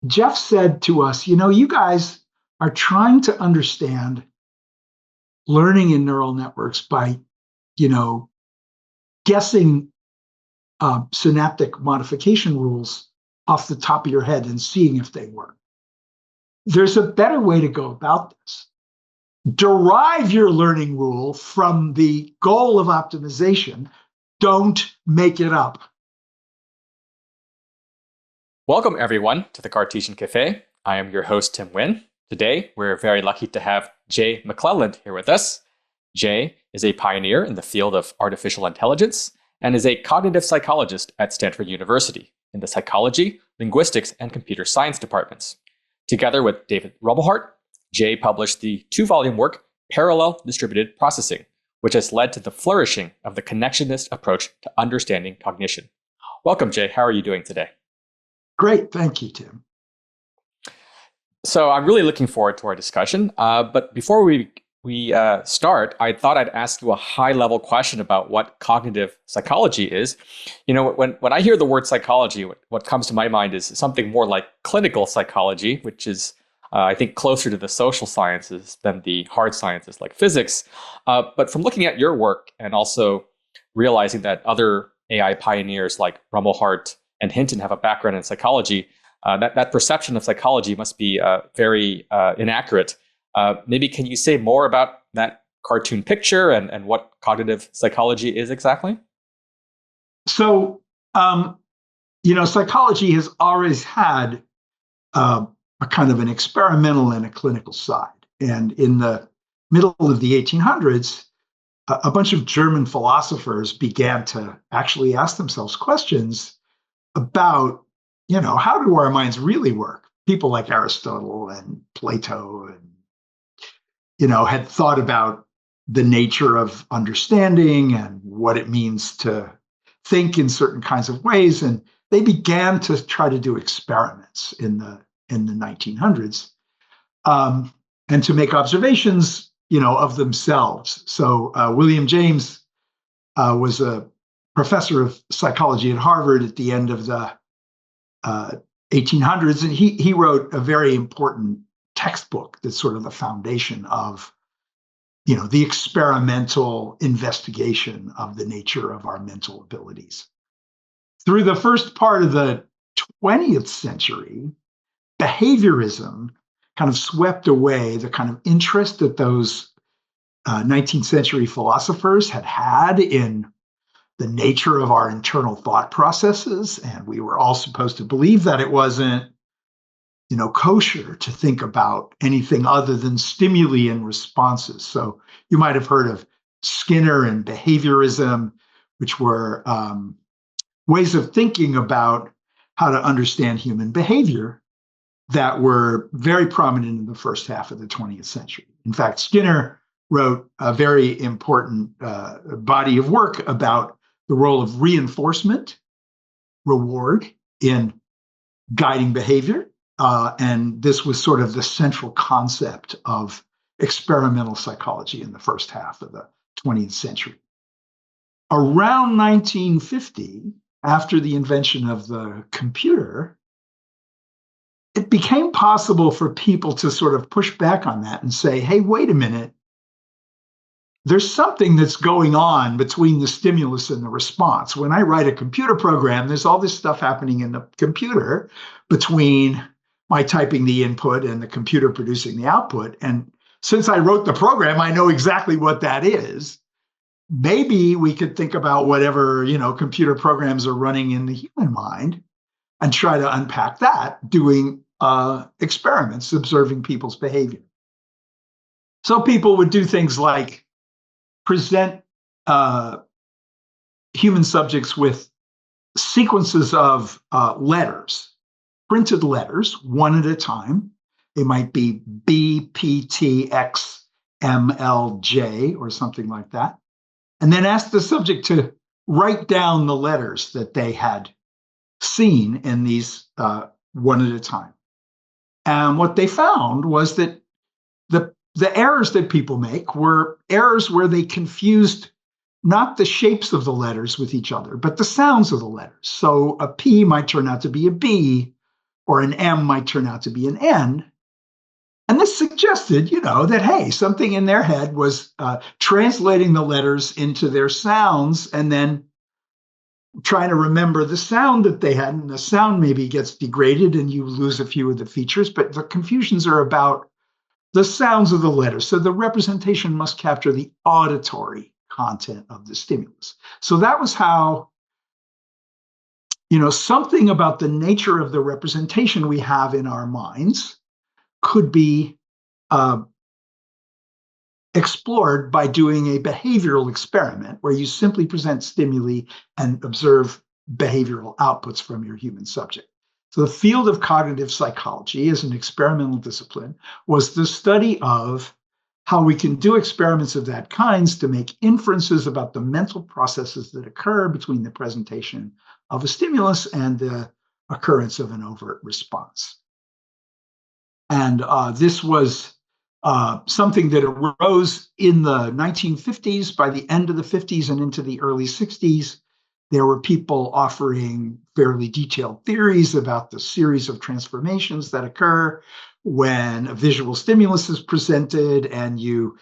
Geoff said to us, you guys are trying to understand learning in neural networks by, you know, guessing synaptic modification rules off the top of your head and seeing if they work. There's a better way to go about this. Derive your learning rule from the goal of optimization. Don't make it up. Welcome, everyone, to the Cartesian Cafe. I am your host, Tim Nguyen. Today, we're very lucky to have Jay McClelland here with us. Jay is a pioneer in the field of artificial intelligence and is a cognitive psychologist at Stanford University in the psychology, linguistics, and computer science departments. Together with David Rumelhart, Jay published the two-volume work, Parallel Distributed Processing, which has led to the flourishing of the connectionist approach to understanding cognition. Welcome, Jay. How are you doing today? Great. Thank you, Tim. So I'm really looking forward to our discussion. But before we start, I thought I'd ask you a high-level question about what cognitive psychology is. You know, when I hear the word psychology, what comes to my mind is something more like clinical psychology, which is, I think, closer to the social sciences than the hard sciences like physics. But from looking at your work and also realizing that other AI pioneers like Rumelhart and Hinton have a background in psychology, that perception of psychology must be very inaccurate. Maybe can you say more about that cartoon picture and what cognitive psychology is exactly? So, psychology has always had a kind of an experimental and a clinical side. And in the middle of the 1800s, a bunch of German philosophers began to actually ask themselves questions about, how do our minds really work? People like Aristotle and Plato and, had thought about the nature of understanding and what it means to think in certain kinds of ways. And they began to try to do experiments in the 1900s and to make observations, of themselves. So William James was a professor of psychology at Harvard at the end of the 1800s, and he wrote a very important textbook that's sort of the foundation of, the experimental investigation of the nature of our mental abilities. Through the first part of the 20th century, behaviorism kind of swept away the kind of interest that those 19th century philosophers had in the nature of our internal thought processes. And we were all supposed to believe that it wasn't, kosher to think about anything other than stimuli and responses. So you might have heard of Skinner and behaviorism, which were ways of thinking about how to understand human behavior that were very prominent in the first half of the 20th century. In fact, Skinner wrote a very important body of work about the role of reinforcement, reward in guiding behavior. And this was sort of the central concept of experimental psychology in the first half of the 20th century. Around 1950, after the invention of the computer, it became possible for people to sort of push back on that and say, hey, wait a minute. There's something that's going on between the stimulus and the response. When I write a computer program, there's all this stuff happening in the computer between my typing the input and the computer producing the output. And since I wrote the program, I know exactly what that is. Maybe we could think about whatever, computer programs are running in the human mind and try to unpack that, doing experiments, observing people's behavior. So people would do things like present human subjects with sequences of letters, printed letters, one at a time. They might be B, P, T, X, M, L, J, or something like that. And then ask the subject to write down the letters that they had seen in these one at a time. And what they found was that the errors that people make were errors where they confused not the shapes of the letters with each other, but the sounds of the letters. So a P might turn out to be a B, or an M might turn out to be an N. And this suggested, that, hey, something in their head was translating the letters into their sounds and then trying to remember the sound that they had. And the sound maybe gets degraded and you lose a few of the features, but the confusions are about the sounds of the letters. So the representation must capture the auditory content of the stimulus. So that was how, something about the nature of the representation we have in our minds could be explored by doing a behavioral experiment where you simply present stimuli and observe behavioral outputs from your human subject. So the field of cognitive psychology as an experimental discipline was the study of how we can do experiments of that kind to make inferences about the mental processes that occur between the presentation of a stimulus and the occurrence of an overt response. And this was something that arose in the 1950s. By the end of the 50s and into the early 60s, there were people offering fairly detailed theories about the series of transformations that occur when a visual stimulus is presented and you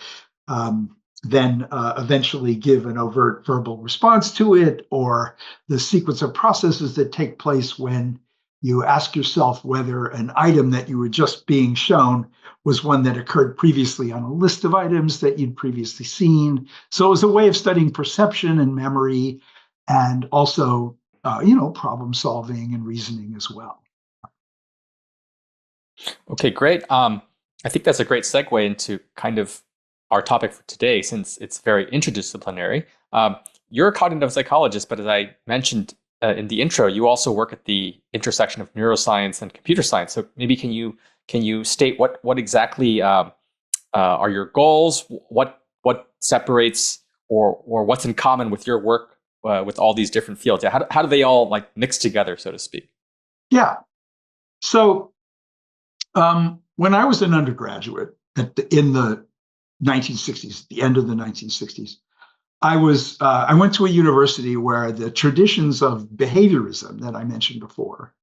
then eventually give an overt verbal response to it, or the sequence of processes that take place when you ask yourself whether an item that you were just being shown was one that occurred previously on a list of items that you'd previously seen. So it was a way of studying perception and memory, and also, problem solving and reasoning as well. Okay, great. I think that's a great segue into kind of our topic for today, since it's very interdisciplinary. You're a cognitive psychologist, but as I mentioned in the intro, you also work at the intersection of neuroscience and computer science. So maybe can you state what exactly are your goals? What separates or what's in common with your work with all these different fields? How do they all mix together, so to speak? Yeah. So when I was an undergraduate in the 1960s, the end of the 1960s, I went to a university where the traditions of behaviorism that I mentioned before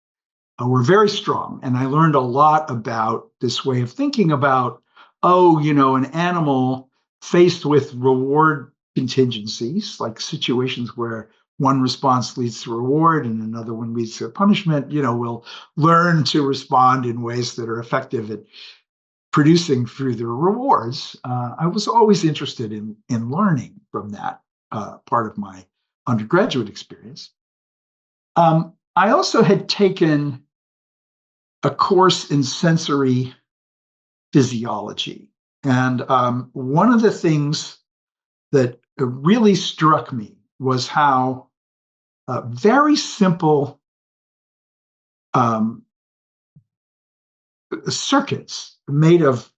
were very strong. And I learned a lot about this way of thinking about, an animal faced with reward contingencies, like situations where one response leads to reward and another one leads to punishment, will learn to respond in ways that are effective at producing through their rewards. I was always interested in learning from that part of my undergraduate experience. I also had taken a course in sensory physiology. And one of the things that really struck me was how very simple circuits made of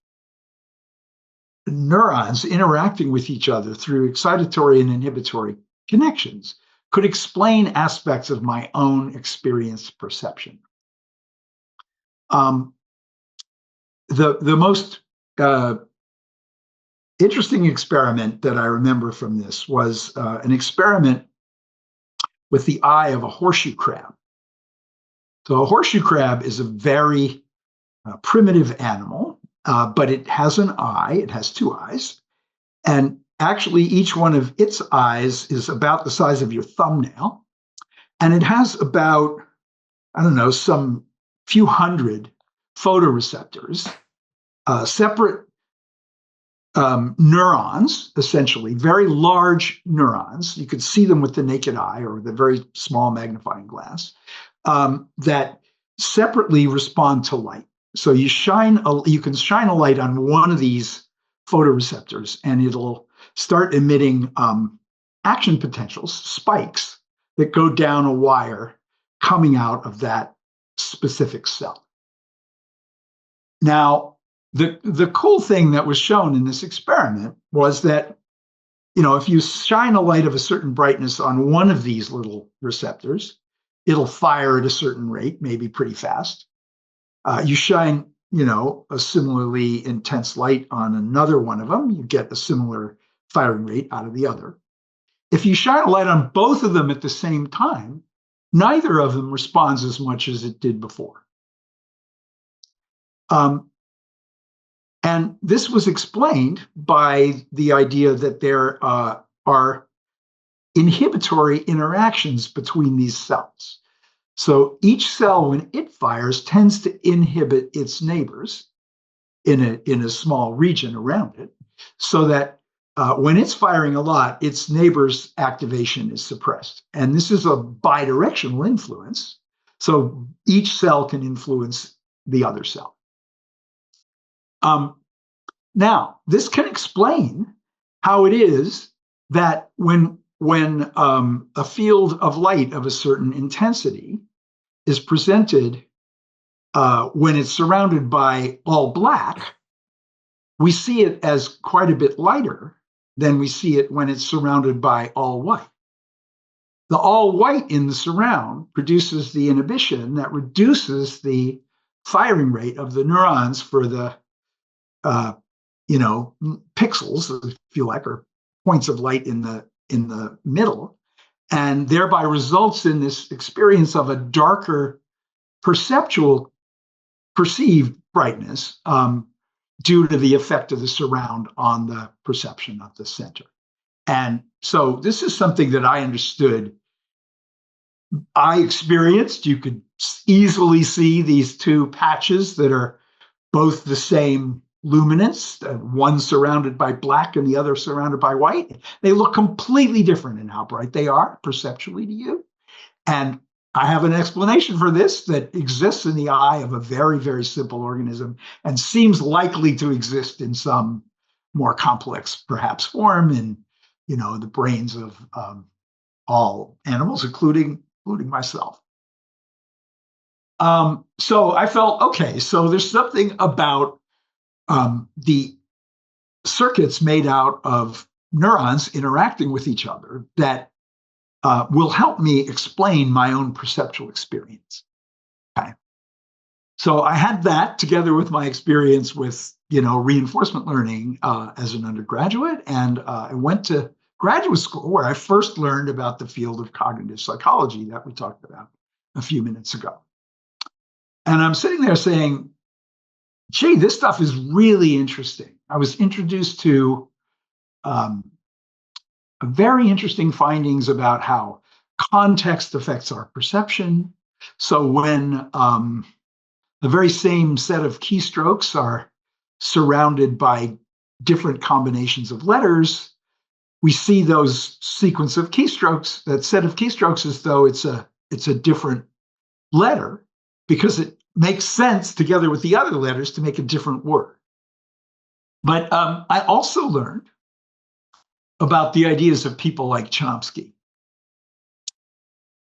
neurons interacting with each other through excitatory and inhibitory connections could explain aspects of my own experienced perception. The most interesting experiment that I remember from this was an experiment with the eye of a horseshoe crab. So a horseshoe crab is a very primitive animal, but it has an eye. It has two eyes. And actually, each one of its eyes is about the size of your thumbnail. And it has about, some few hundred photoreceptors, separate neurons, essentially, very large neurons. You could see them with the naked eye or the very small magnifying glass, that separately respond to light. So you can shine a light on one of these photoreceptors and it'll start emitting action potentials, spikes, that go down a wire coming out of that specific cell. Now, the cool thing that was shown in this experiment was that, if you shine a light of a certain brightness on one of these little receptors, it'll fire at a certain rate, maybe pretty fast. You shine, a similarly intense light on another one of them, you get a similar firing rate out of the other. If you shine a light on both of them at the same time, neither of them responds as much as it did before. And this was explained by the idea that there are inhibitory interactions between these cells. So each cell, when it fires, tends to inhibit its neighbors in a small region around it, so that when it's firing a lot, its neighbor's activation is suppressed. And this is a bidirectional influence. So each cell can influence the other cell. Now, this can explain how it is that when a field of light of a certain intensity is presented when it's surrounded by all black, we see it as quite a bit lighter than we see it when it's surrounded by all white. The all white in the surround produces the inhibition that reduces the firing rate of the neurons for the pixels, if you like, or points of light in the middle, and thereby results in this experience of a darker perceived brightness due to the effect of the surround on the perception of the center. And so this is something that I understood. I experienced. You could easily see these two patches that are both the same luminance, one surrounded by black and the other surrounded by white. They look completely different in how bright they are perceptually to you. And I have an explanation for this that exists in the eye of a very, very simple organism and seems likely to exist in some more complex, perhaps, form in, the brains of all animals, including myself. So I felt, okay, so there's something about the circuits made out of neurons interacting with each other that will help me explain my own perceptual experience. Okay. So I had that together with my experience with, reinforcement learning as an undergraduate. And I went to graduate school where I first learned about the field of cognitive psychology that we talked about a few minutes ago. And I'm sitting there saying, gee, this stuff is really interesting. I was introduced to very interesting findings about how context affects our perception. So when the very same set of keystrokes are surrounded by different combinations of letters, we see those sequence of keystrokes, that set of keystrokes, as though it's a different letter, because it makes sense together with the other letters to make a different word. But I also learned about the ideas of people like Chomsky.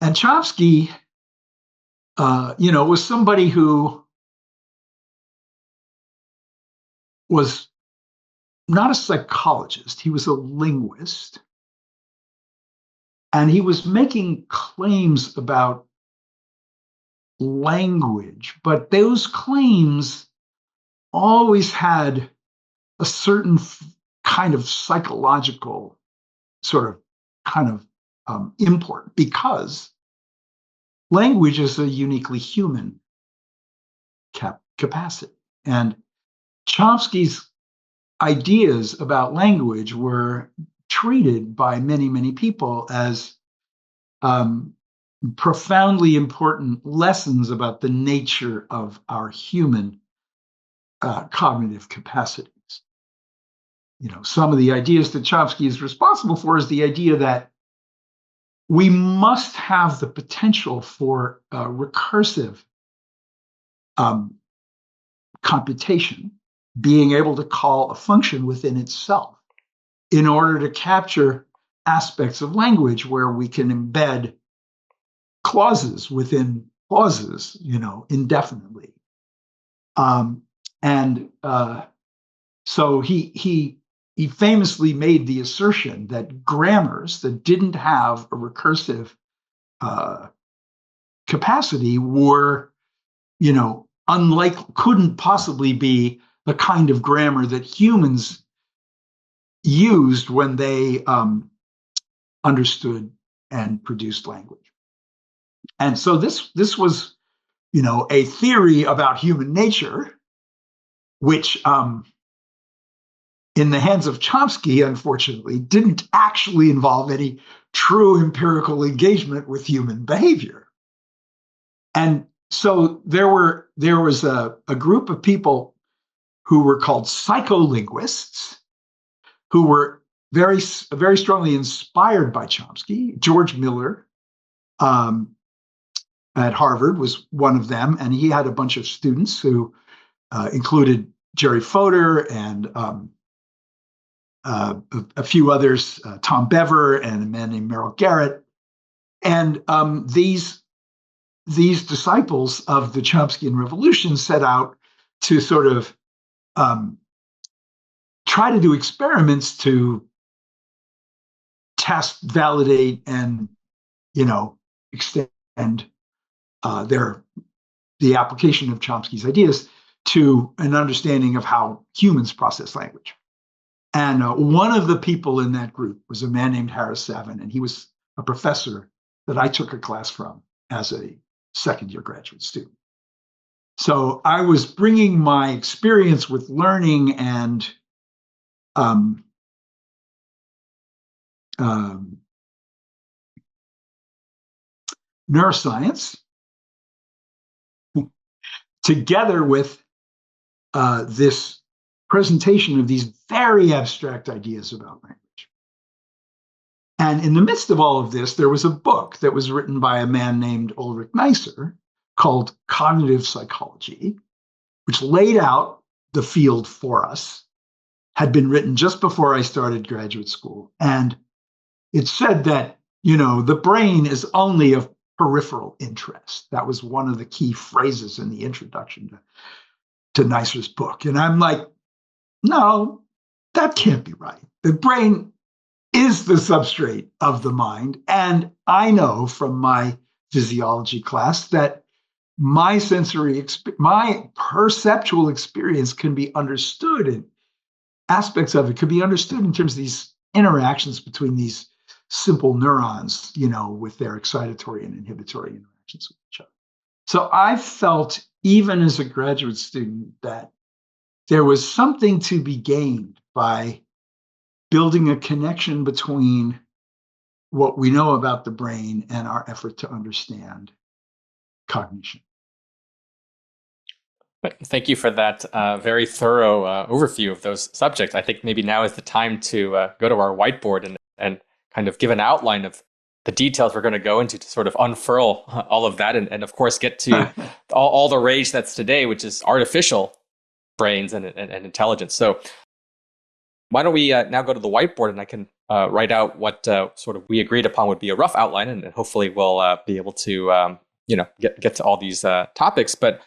And Chomsky, was somebody who was not a psychologist. He was a linguist. And he was making claims about language, but those claims always had a certain kind of psychological import, because language is a uniquely human capacity. And Chomsky's ideas about language were treated by many, many people as profoundly important lessons about the nature of our human cognitive capacities. Some of the ideas that Chomsky is responsible for is the idea that we must have the potential for recursive computation, being able to call a function within itself in order to capture aspects of language where we can embed clauses within clauses, indefinitely. So he famously made the assertion that grammars that didn't have a recursive capacity were, couldn't possibly be the kind of grammar that humans used when they understood and produced language. And so this was, a theory about human nature which in the hands of Chomsky, unfortunately, didn't actually involve any true empirical engagement with human behavior. And so there was a group of people who were called psycholinguists, who were very strongly inspired by Chomsky. George Miller at Harvard was one of them, and he had a bunch of students who included Jerry Fodor and a few others, Tom Bever and a man named Merrill Garrett. And these disciples of the Chomskyan revolution set out to sort of try to do experiments to test, validate, and extend the application of Chomsky's ideas to an understanding of how humans process language. And one of the people in that group was a man named Harris Savin, and he was a professor that I took a class from as a second-year graduate student. So I was bringing my experience with learning and neuroscience together with this presentation of these very abstract ideas about language. And in the midst of all of this, there was a book that was written by a man named Ulrich Neisser called Cognitive Psychology, which laid out the field for us, had been written just before I started graduate school. And it said that, the brain is only of peripheral interest. That was one of the key phrases in the introduction to Neisser's book. And I'm like, no, that can't be right. The brain is the substrate of the mind. And I know from my physiology class that my perceptual experience can be understood, and aspects of it could be understood in terms of these interactions between these simple neurons, with their excitatory and inhibitory interactions with each other. So I felt, even as a graduate student, that there was something to be gained by building a connection between what we know about the brain and our effort to understand cognition. Thank you for that very thorough overview of those subjects. I think maybe now is the time to go to our whiteboard and kind of give an outline of the details we're going to go into to sort of unfurl all of that and of course, get to all the rage that's today, which is artificial brains and intelligence. So why don't we now go to the whiteboard, and I can write out what sort of we agreed upon would be a rough outline, and hopefully we'll be able to get to all these topics. But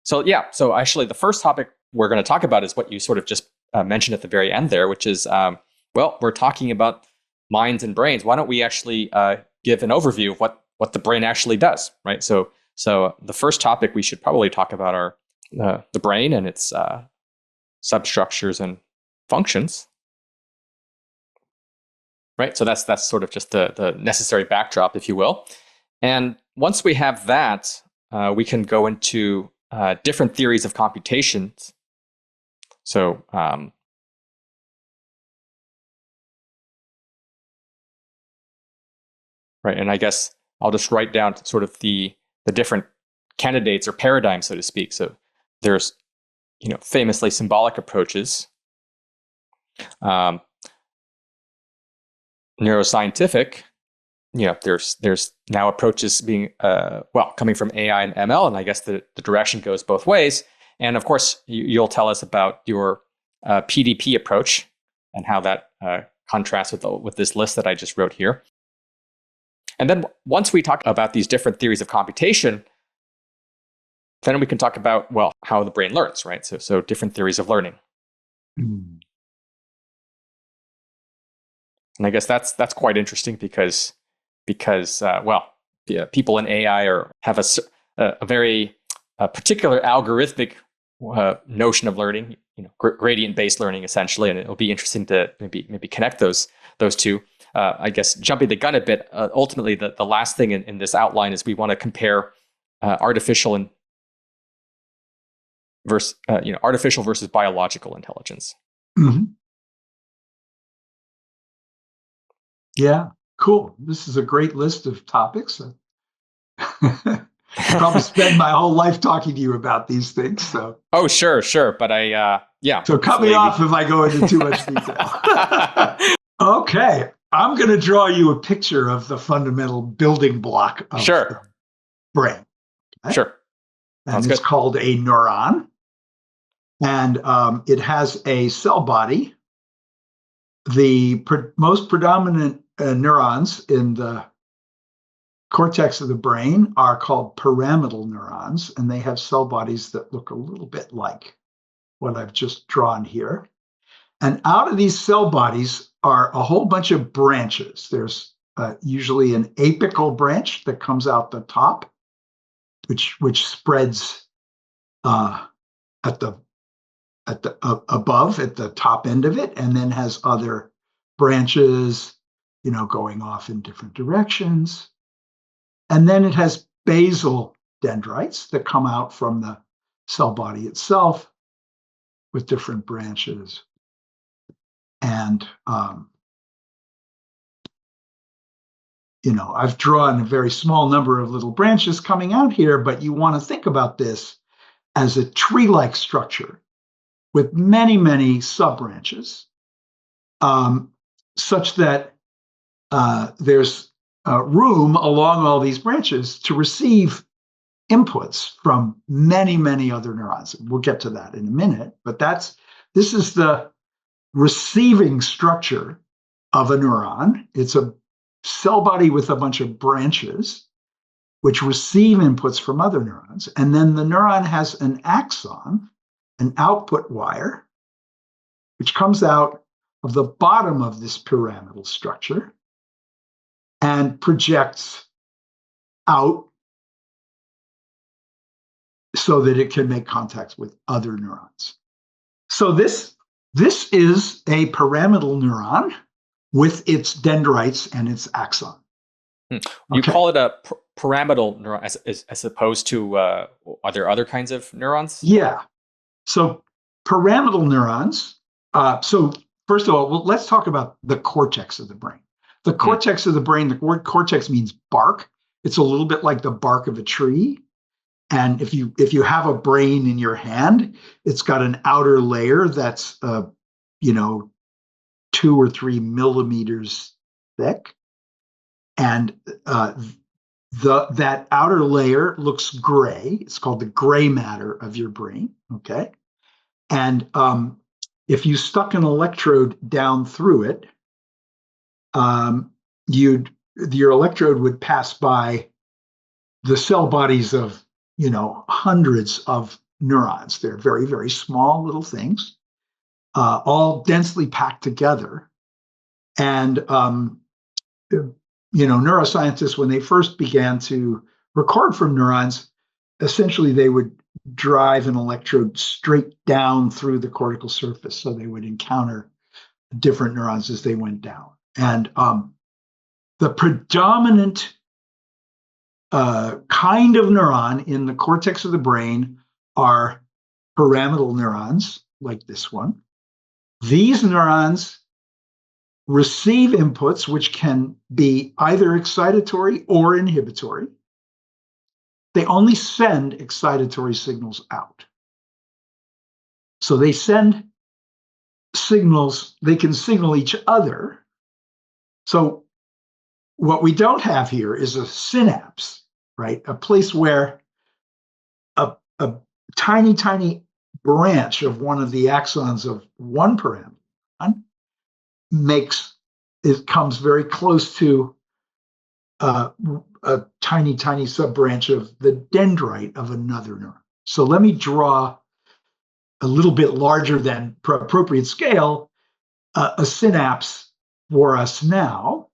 so actually the first topic we're going to talk about is what you sort of just mentioned at the very end there, which is we're talking about minds and brains. Why don't we actually give an overview of what the brain actually does, right? So the first topic we should probably talk about are the brain and its substructures and functions, right? So that's sort of just the necessary backdrop, if you will. And once we have that, we can go into different theories of computations. So right, and I guess I'll just write down sort of the different candidates or paradigms, so to speak. So there's famously symbolic approaches, neuroscientific. There's now approaches being coming from AI and ML, and I guess the direction goes both ways. And of course, you'll tell us about your PDP approach and how that contrasts with this list that I just wrote here. And then once we talk about these different theories of computation, then we can talk about, how the brain learns, right? So different theories of learning. Mm. And I guess that's quite interesting because people in AI have a very particular algorithmic notion of learning, gradient-based learning essentially, and it'll be interesting to maybe connect those two. I guess jumping the gun a bit, ultimately the last thing in this outline is we want to compare artificial versus artificial versus biological intelligence. Mm-hmm. Yeah, cool. This is a great list of topics. Probably spend my whole life talking to you about these things. So. Oh, sure. But So cut me off if I go into too much detail. Okay, I'm going to draw you a picture of the fundamental building block of the brain. Okay? Sure. And it's called a neuron. And it has a cell body. The most predominant neurons in the cortex of the brain are called pyramidal neurons, and they have cell bodies that look a little bit like what I've just drawn here. And out of these cell bodies are a whole bunch of branches. There's usually an apical branch that comes out the top, which spreads at the above at the top end of it, and then has other branches, going off in different directions. And then it has basal dendrites that come out from the cell body itself with different branches. And, I've drawn a very small number of little branches coming out here, but you want to think about this as a tree-like structure with many, many sub-branches, such that there's room along all these branches to receive inputs from many, many other neurons. We'll get to that in a minute, but this is the receiving structure of a neuron. It's a cell body with a bunch of branches which receive inputs from other neurons. And then the neuron has an axon, an output wire, which comes out of the bottom of this pyramidal structure and projects out so that it can make contact with other neurons. So this is a pyramidal neuron with its dendrites and its axon. You call it a pyramidal neuron as opposed to, are there other kinds of neurons? Yeah. So pyramidal neurons, so first of all, let's talk about the cortex of the brain. The cortex of the brain, the word cortex means bark. It's a little bit like the bark of a tree. And if you have a brain in your hand, it's got an outer layer that's 2 or 3 millimeters thick, and that outer layer looks gray. It's called the gray matter of your brain. Okay, and if you stuck an electrode down through it, your electrode would pass by the cell bodies of hundreds of neurons. They're very, very small little things, all densely packed together. And neuroscientists, when they first began to record from neurons, essentially they would drive an electrode straight down through the cortical surface, so they would encounter different neurons as they went down. And the predominant kind of neuron in the cortex of the brain are pyramidal neurons, like this one. These neurons receive inputs which can be either excitatory or inhibitory. They only send excitatory signals out. So they send signals, they can signal each other. So what we don't have here is a synapse, right? A place where a tiny, tiny branch of one of the axons of one pyramidal comes very close to a tiny, tiny sub-branch of the dendrite of another neuron. So let me draw a little bit larger than appropriate scale, a synapse for us now.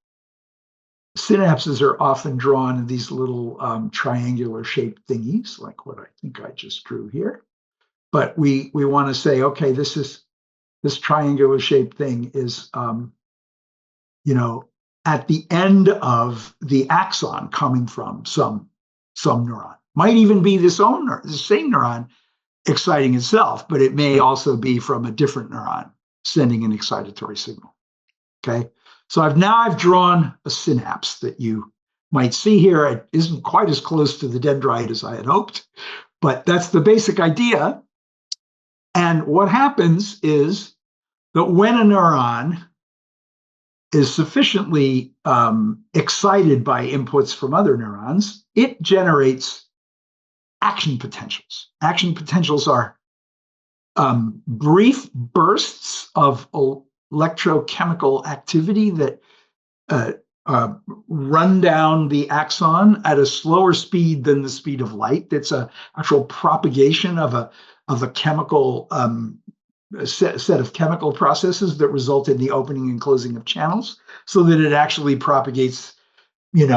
Synapses are often drawn in these little triangular shaped thingies, like what I think I just drew here. But we want to say, okay, this triangular shaped thing is, at the end of the axon coming from some neuron. Might even be the same neuron, exciting itself, but it may also be from a different neuron sending an excitatory signal. Okay, so I've drawn a synapse that you might see here. It isn't quite as close to the dendrite as I had hoped, but that's the basic idea. And what happens is that when a neuron is sufficiently excited by inputs from other neurons, it generates action potentials. Action potentials are brief bursts of electrochemical activity that run down the axon at a slower speed than the speed of light. It's an actual propagation of a chemical set of chemical processes that result in the opening and closing of channels, so that it actually propagates, at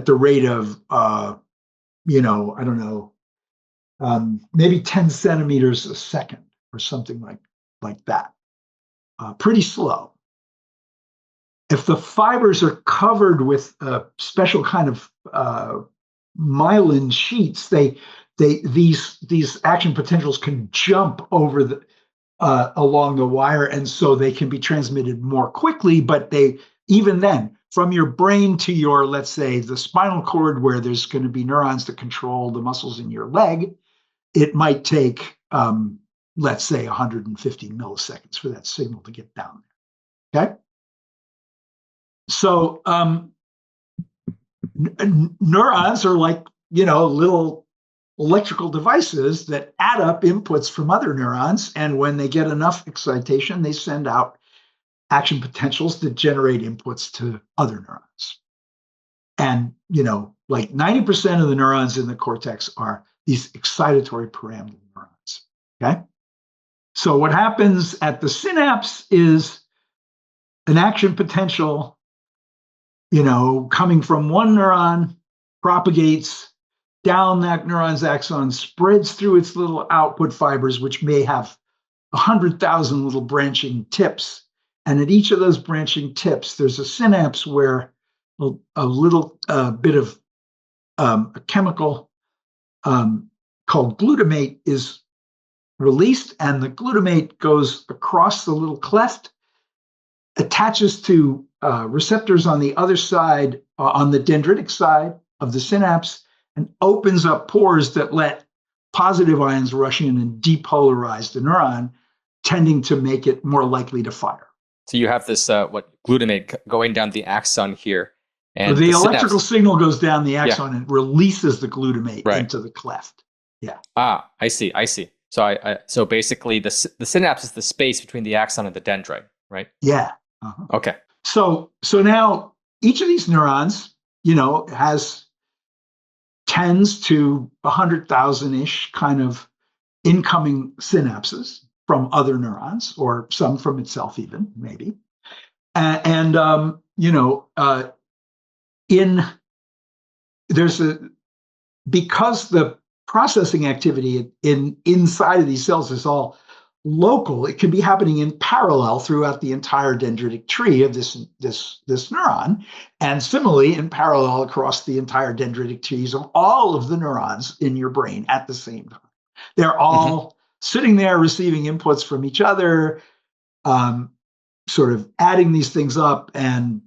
the rate of I don't know, maybe 10 centimeters a second or something like that. Pretty slow. If the fibers are covered with a special kind of myelin sheets, these action potentials can jump over along the wire, and so they can be transmitted more quickly. But even then, from your brain to your, let's say, the spinal cord, where there's going to be neurons that control the muscles in your leg, it might take, let's say, 150 milliseconds for that signal to get down there. Okay. So neurons are like, little electrical devices that add up inputs from other neurons. And when they get enough excitation, they send out action potentials that generate inputs to other neurons. And, like 90% of the neurons in the cortex are these excitatory pyramidal neurons. Okay. So what happens at the synapse is an action potential, coming from one neuron, propagates down that neuron's axon, spreads through its little output fibers, which may have 100,000 little branching tips. And at each of those branching tips, there's a synapse where a little bit of a chemical called glutamate is released, and the glutamate goes across the little cleft, attaches to receptors on the other side, on the dendritic side of the synapse, and opens up pores that let positive ions rush in and depolarize the neuron, tending to make it more likely to fire. So you have this glutamate going down the axon here, and the electrical signal goes down the axon and releases the glutamate right into the cleft. Yeah. Ah, I see. So so basically, the synapse is the space between the axon and the dendrite, right? Yeah. Uh-huh. Okay. So now each of these neurons, has tens to 100,000-ish kind of incoming synapses from other neurons, or some from itself even, maybe. Because the processing activity inside of these cells is all local, it can be happening in parallel throughout the entire dendritic tree of this neuron, and similarly in parallel across the entire dendritic trees of all of the neurons in your brain at the same time. They're all sitting there receiving inputs from each other, sort of adding these things up, and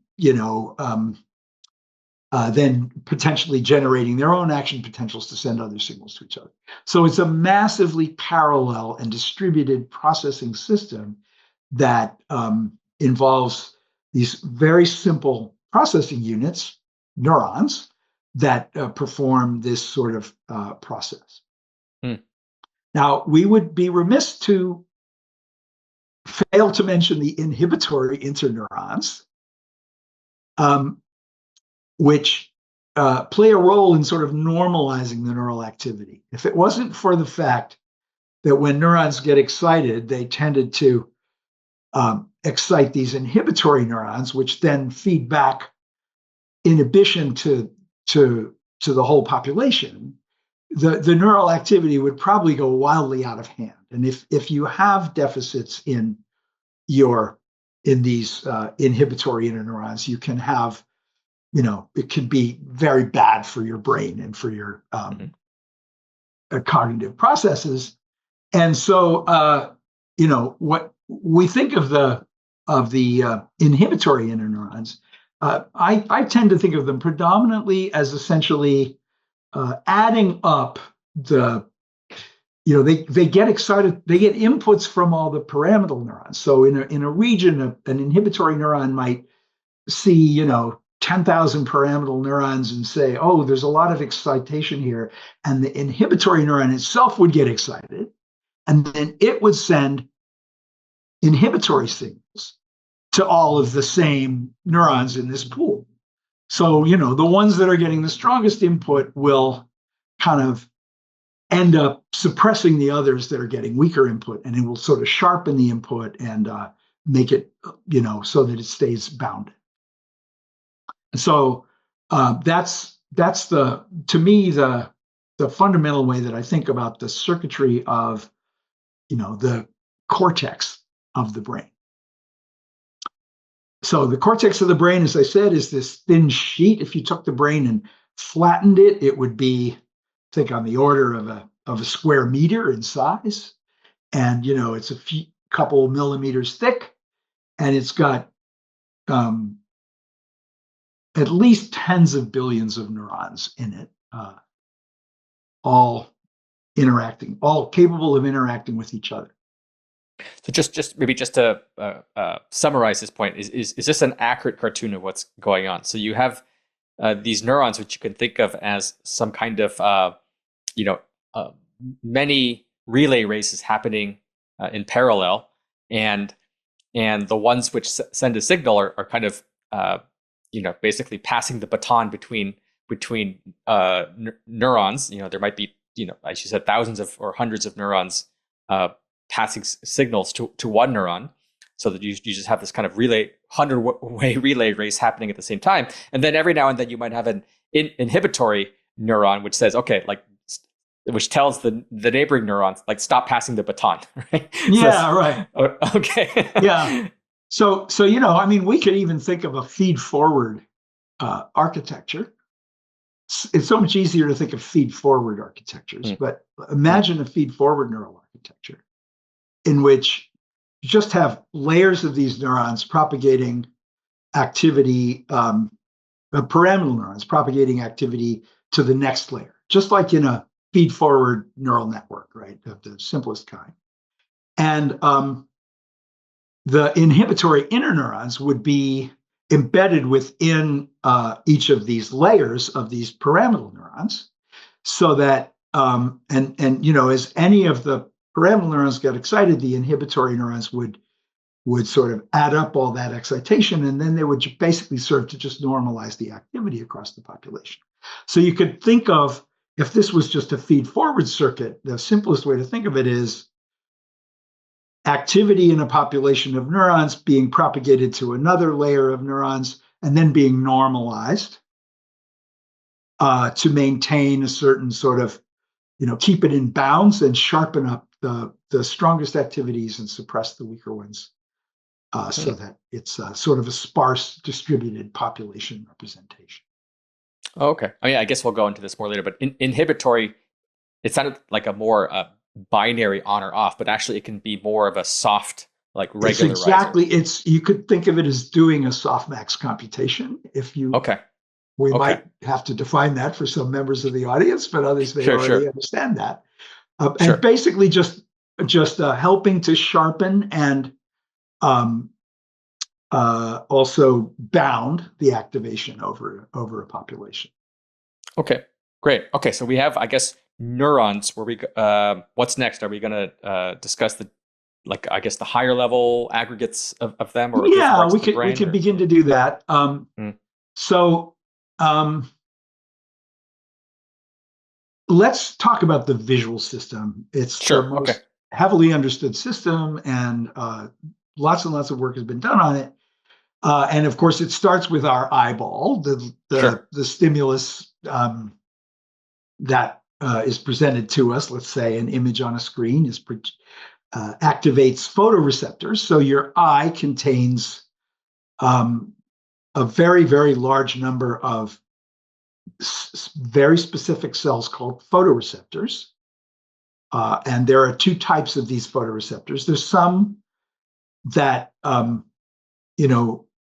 then potentially generating their own action potentials to send other signals to each other. So it's a massively parallel and distributed processing system that involves these very simple processing units, neurons, that perform this sort of process. Now, we would be remiss to fail to mention the inhibitory interneurons, which play a role in sort of normalizing the neural activity. If it wasn't for the fact that when neurons get excited, they tended to excite these inhibitory neurons, which then feed back inhibition to the whole population, the neural activity would probably go wildly out of hand. And if you have deficits in these inhibitory interneurons, you can have, it can be very bad for your brain and for your cognitive processes. And so, what we think of the inhibitory interneurons, I tend to think of them predominantly as essentially adding up they get excited, they get inputs from all the pyramidal neurons. So in a region, an inhibitory neuron might see, 10,000 pyramidal neurons and say, oh, there's a lot of excitation here. And the inhibitory neuron itself would get excited. And then it would send inhibitory signals to all of the same neurons in this pool. So, the ones that are getting the strongest input will kind of end up suppressing the others that are getting weaker input, and it will sort of sharpen the input and make it, so that it stays bounded. So that's to me the fundamental way that I think about the circuitry of, the cortex of the brain. So the cortex of the brain, as I said, is this thin sheet. If you took the brain and flattened it, it would be, I think, on the order of a square meter in size, and it's a couple millimeters thick, and it's got at least tens of billions of neurons in it, all capable of interacting with each other. So just maybe just to summarize this point, is this an accurate cartoon of what's going on? So you have these neurons, which you can think of as some kind of many relay races happening in parallel, and the ones which send a signal are kind of basically passing the baton between neurons. There might be, as you said, thousands of or hundreds of neurons passing signals to one neuron, so that you just have this kind of 100-way relay race happening at the same time. And then every now and then you might have an inhibitory neuron which says, okay, which tells the neighboring neurons, stop passing the baton, right? Yeah, right. Okay. Yeah. So we could even think of a feed-forward architecture. It's so much easier to think of feed-forward architectures, but imagine a feed-forward neural architecture in which you just have layers of these neurons propagating activity, pyramidal neurons propagating activity to the next layer, just like in a feed-forward neural network, right, of the simplest kind. And the inhibitory interneurons would be embedded within each of these layers of these pyramidal neurons, so that as any of the pyramidal neurons get excited, the inhibitory neurons would sort of add up all that excitation, and then they would basically serve to just normalize the activity across the population. So you could think of, if this was just a feed-forward circuit, the simplest way to think of it is activity in a population of neurons being propagated to another layer of neurons and then being normalized to maintain a certain sort of, keep it in bounds and sharpen up the strongest activities and suppress the weaker ones, so that it's sort of a sparse distributed population representation. Oh, okay. I guess we'll go into this more later, but inhibitory, it sounded like a more binary on or off, but actually it can be more of a soft, regularizer. Exactly. You could think of it as doing a softmax computation. We might have to define that for some members of the audience, but others may already understand that. And basically just helping to sharpen and also bound the activation over a population. Okay, great. Okay, so we have, I guess, neurons. What's next? Are we going to discuss the higher level aggregates of them? Or we could begin to do that. So let's talk about the visual system. It's the most heavily understood system, and lots and lots of work has been done on it. And of course, it starts with our eyeball, the stimulus that is presented to us. Let's say an image on a screen activates photoreceptors. So your eye contains a very, very large number of very specific cells called photoreceptors. And there are two types of these photoreceptors. There's some that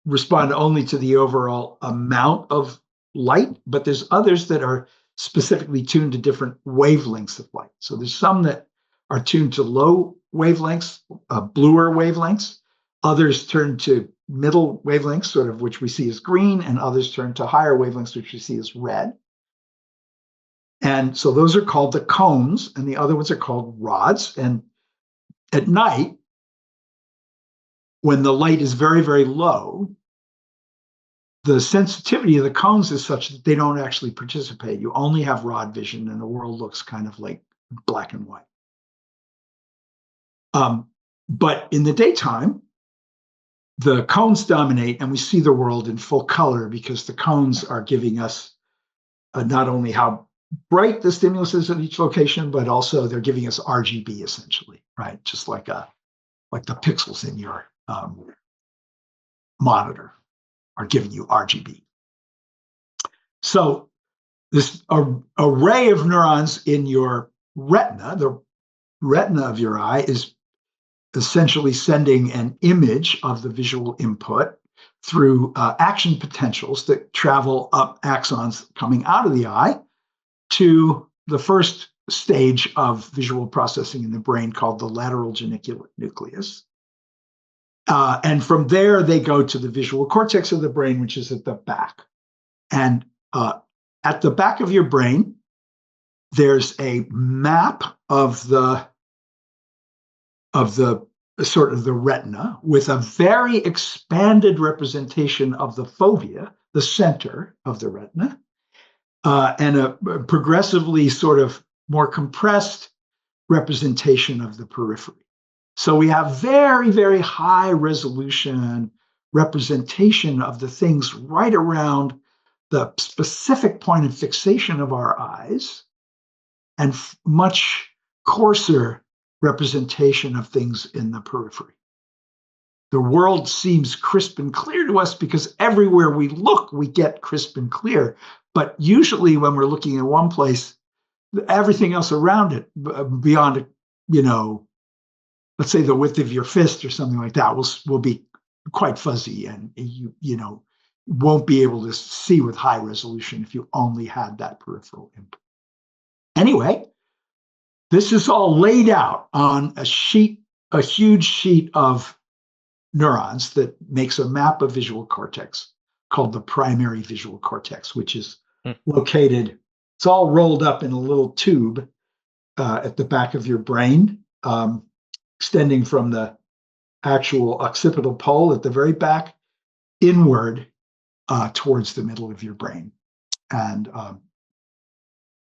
respond only to the overall amount of light, but there's others that are specifically tuned to different wavelengths of light. So there's some that are tuned to low wavelengths, bluer wavelengths. Others turn to middle wavelengths, sort of which we see as green, and others turn to higher wavelengths, which we see as red. And so those are called the cones, and the other ones are called rods. And at night, when the light is very, very low, the sensitivity of the cones is such that they don't actually participate. You only have rod vision, and the world looks kind of like black and white. But in the daytime, the cones dominate, and we see the world in full color because the cones are giving us not only how bright the stimulus is at each location, but also they're giving us RGB essentially, right? Just like the pixels in your monitor are giving you RGB. So this array of neurons in your retina, the retina of your eye, is essentially sending an image of the visual input through action potentials that travel up axons coming out of the eye to the first stage of visual processing in the brain called the lateral geniculate nucleus. And from there, they go to the visual cortex of the brain, which is at the back. And at the back of your brain, there's a map of the sort of the retina with a very expanded representation of the fovea, the center of the retina, and a progressively sort of more compressed representation of the periphery. So we have very, very high resolution representation of the things right around the specific point of fixation of our eyes, and much coarser representation of things in the periphery. The world seems crisp and clear to us because everywhere we look, we get crisp and clear. But usually when we're looking in one place, everything else around it, beyond, let's say the width of your fist or something like that, will be quite fuzzy, and you won't be able to see with high resolution if you only had that peripheral input. Anyway, this is all laid out on a huge sheet of neurons that makes a map of visual cortex called the primary visual cortex, which is located, it's all rolled up in a little tube at the back of your brain, extending from the actual occipital pole at the very back inward towards the middle of your brain. And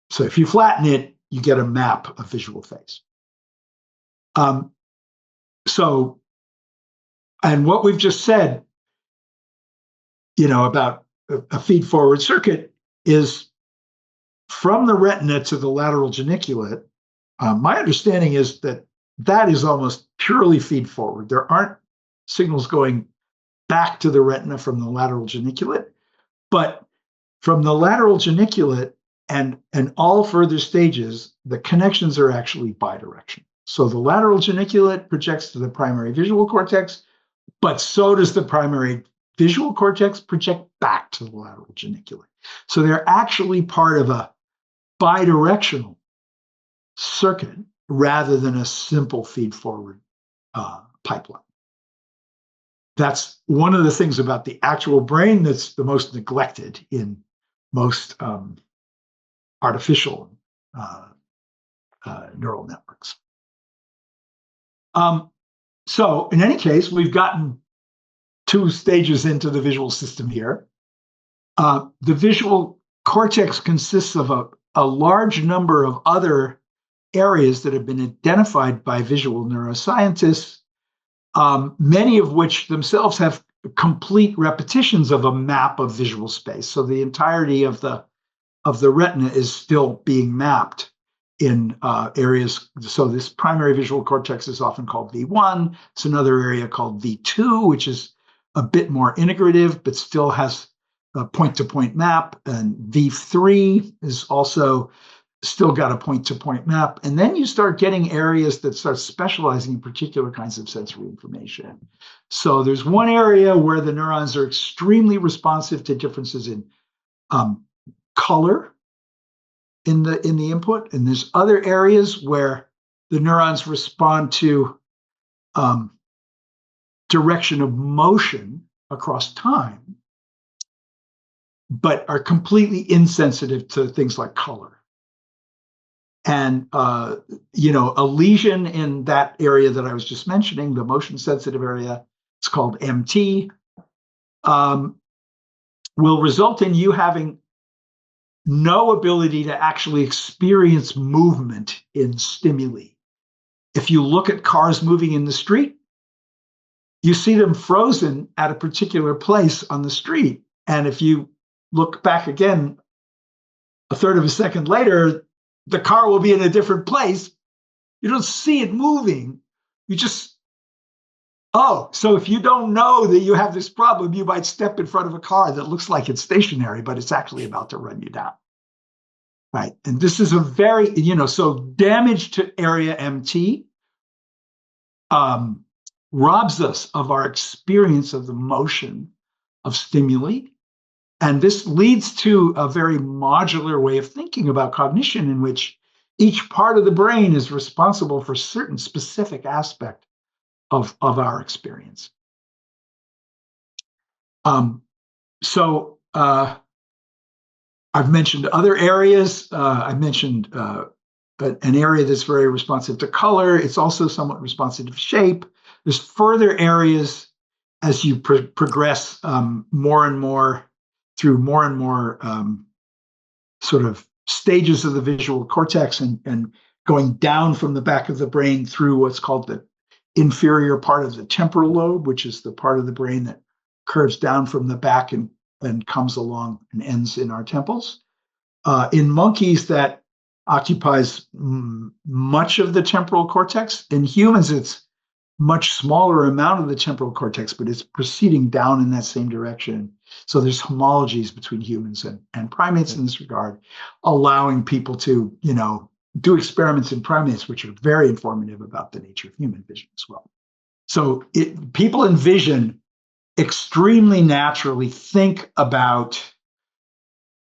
so if you flatten it, you get a map of visual phase. And what we've just said, about a feed-forward circuit is from the retina to the lateral geniculate. My understanding is that is almost purely feed-forward. There aren't signals going back to the retina from the lateral geniculate, but from the lateral geniculate and all further stages, the connections are actually bidirectional. So the lateral geniculate projects to the primary visual cortex, but so does the primary visual cortex project back to the lateral geniculate. So they're actually part of a bidirectional circuit rather than a simple feed-forward pipeline. That's one of the things about the actual brain that's the most neglected in most artificial neural networks. So in any case, we've gotten 2 stages into the visual system here. The visual cortex consists of a large number of other areas that have been identified by visual neuroscientists, many of which themselves have complete repetitions of a map of visual space. So the entirety of the retina is still being mapped in areas. So this primary visual cortex is often called V1. It's another area called V2, which is a bit more integrative, but still has a point-to-point map. And V3 is also still got a point-to-point map. And then you start getting areas that start specializing in particular kinds of sensory information. So there's one area where the neurons are extremely responsive to differences in color in the input, and there's other areas where the neurons respond to direction of motion across time, but are completely insensitive to things like color. And a lesion in that area that I was just mentioning, the motion sensitive area, it's called MT, will result in you having no ability to actually experience movement in stimuli. If you look at cars moving in the street, you see them frozen at a particular place on the street. And if you look back again, a third of a second later, the car will be in a different place. You don't see it moving. You just, so if you don't know that you have this problem, you might step in front of a car that looks like it's stationary, but it's actually about to run you down. Right. And this is a very, so damage to area MT robs us of our experience of the motion of stimuli. And this leads to a very modular way of thinking about cognition, in which each part of the brain is responsible for a certain specific aspect of our experience. I've mentioned other areas. I mentioned an area that's very responsive to color. It's also somewhat responsive to shape. There's further areas as you progress more and more through more and more sort of stages of the visual cortex and going down from the back of the brain through what's called the inferior part of the temporal lobe, which is the part of the brain that curves down from the back and comes along and ends in our temples. In monkeys, that occupies much of the temporal cortex. In humans, it's much smaller amount of the temporal cortex, but it's proceeding down in that same direction. So there's homologies between humans and primates in this regard, allowing people to, do experiments in primates, which are very informative about the nature of human vision as well. So people in vision extremely naturally think about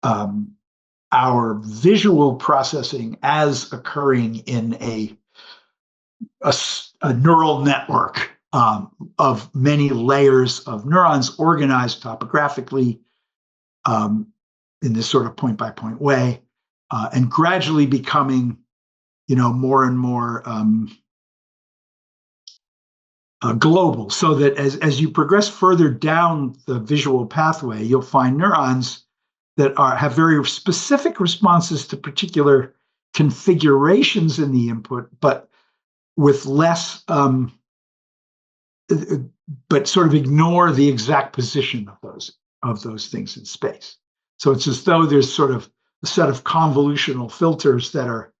our visual processing as occurring in a neural network of many layers of neurons organized topographically in this sort of point-by-point way, and gradually becoming, more and more global, so that as you progress further down the visual pathway, you'll find neurons that have very specific responses to particular configurations in the input, but with less, but sort of ignore the exact position of those things in space. So it's as though there's sort of a set of convolutional filters that are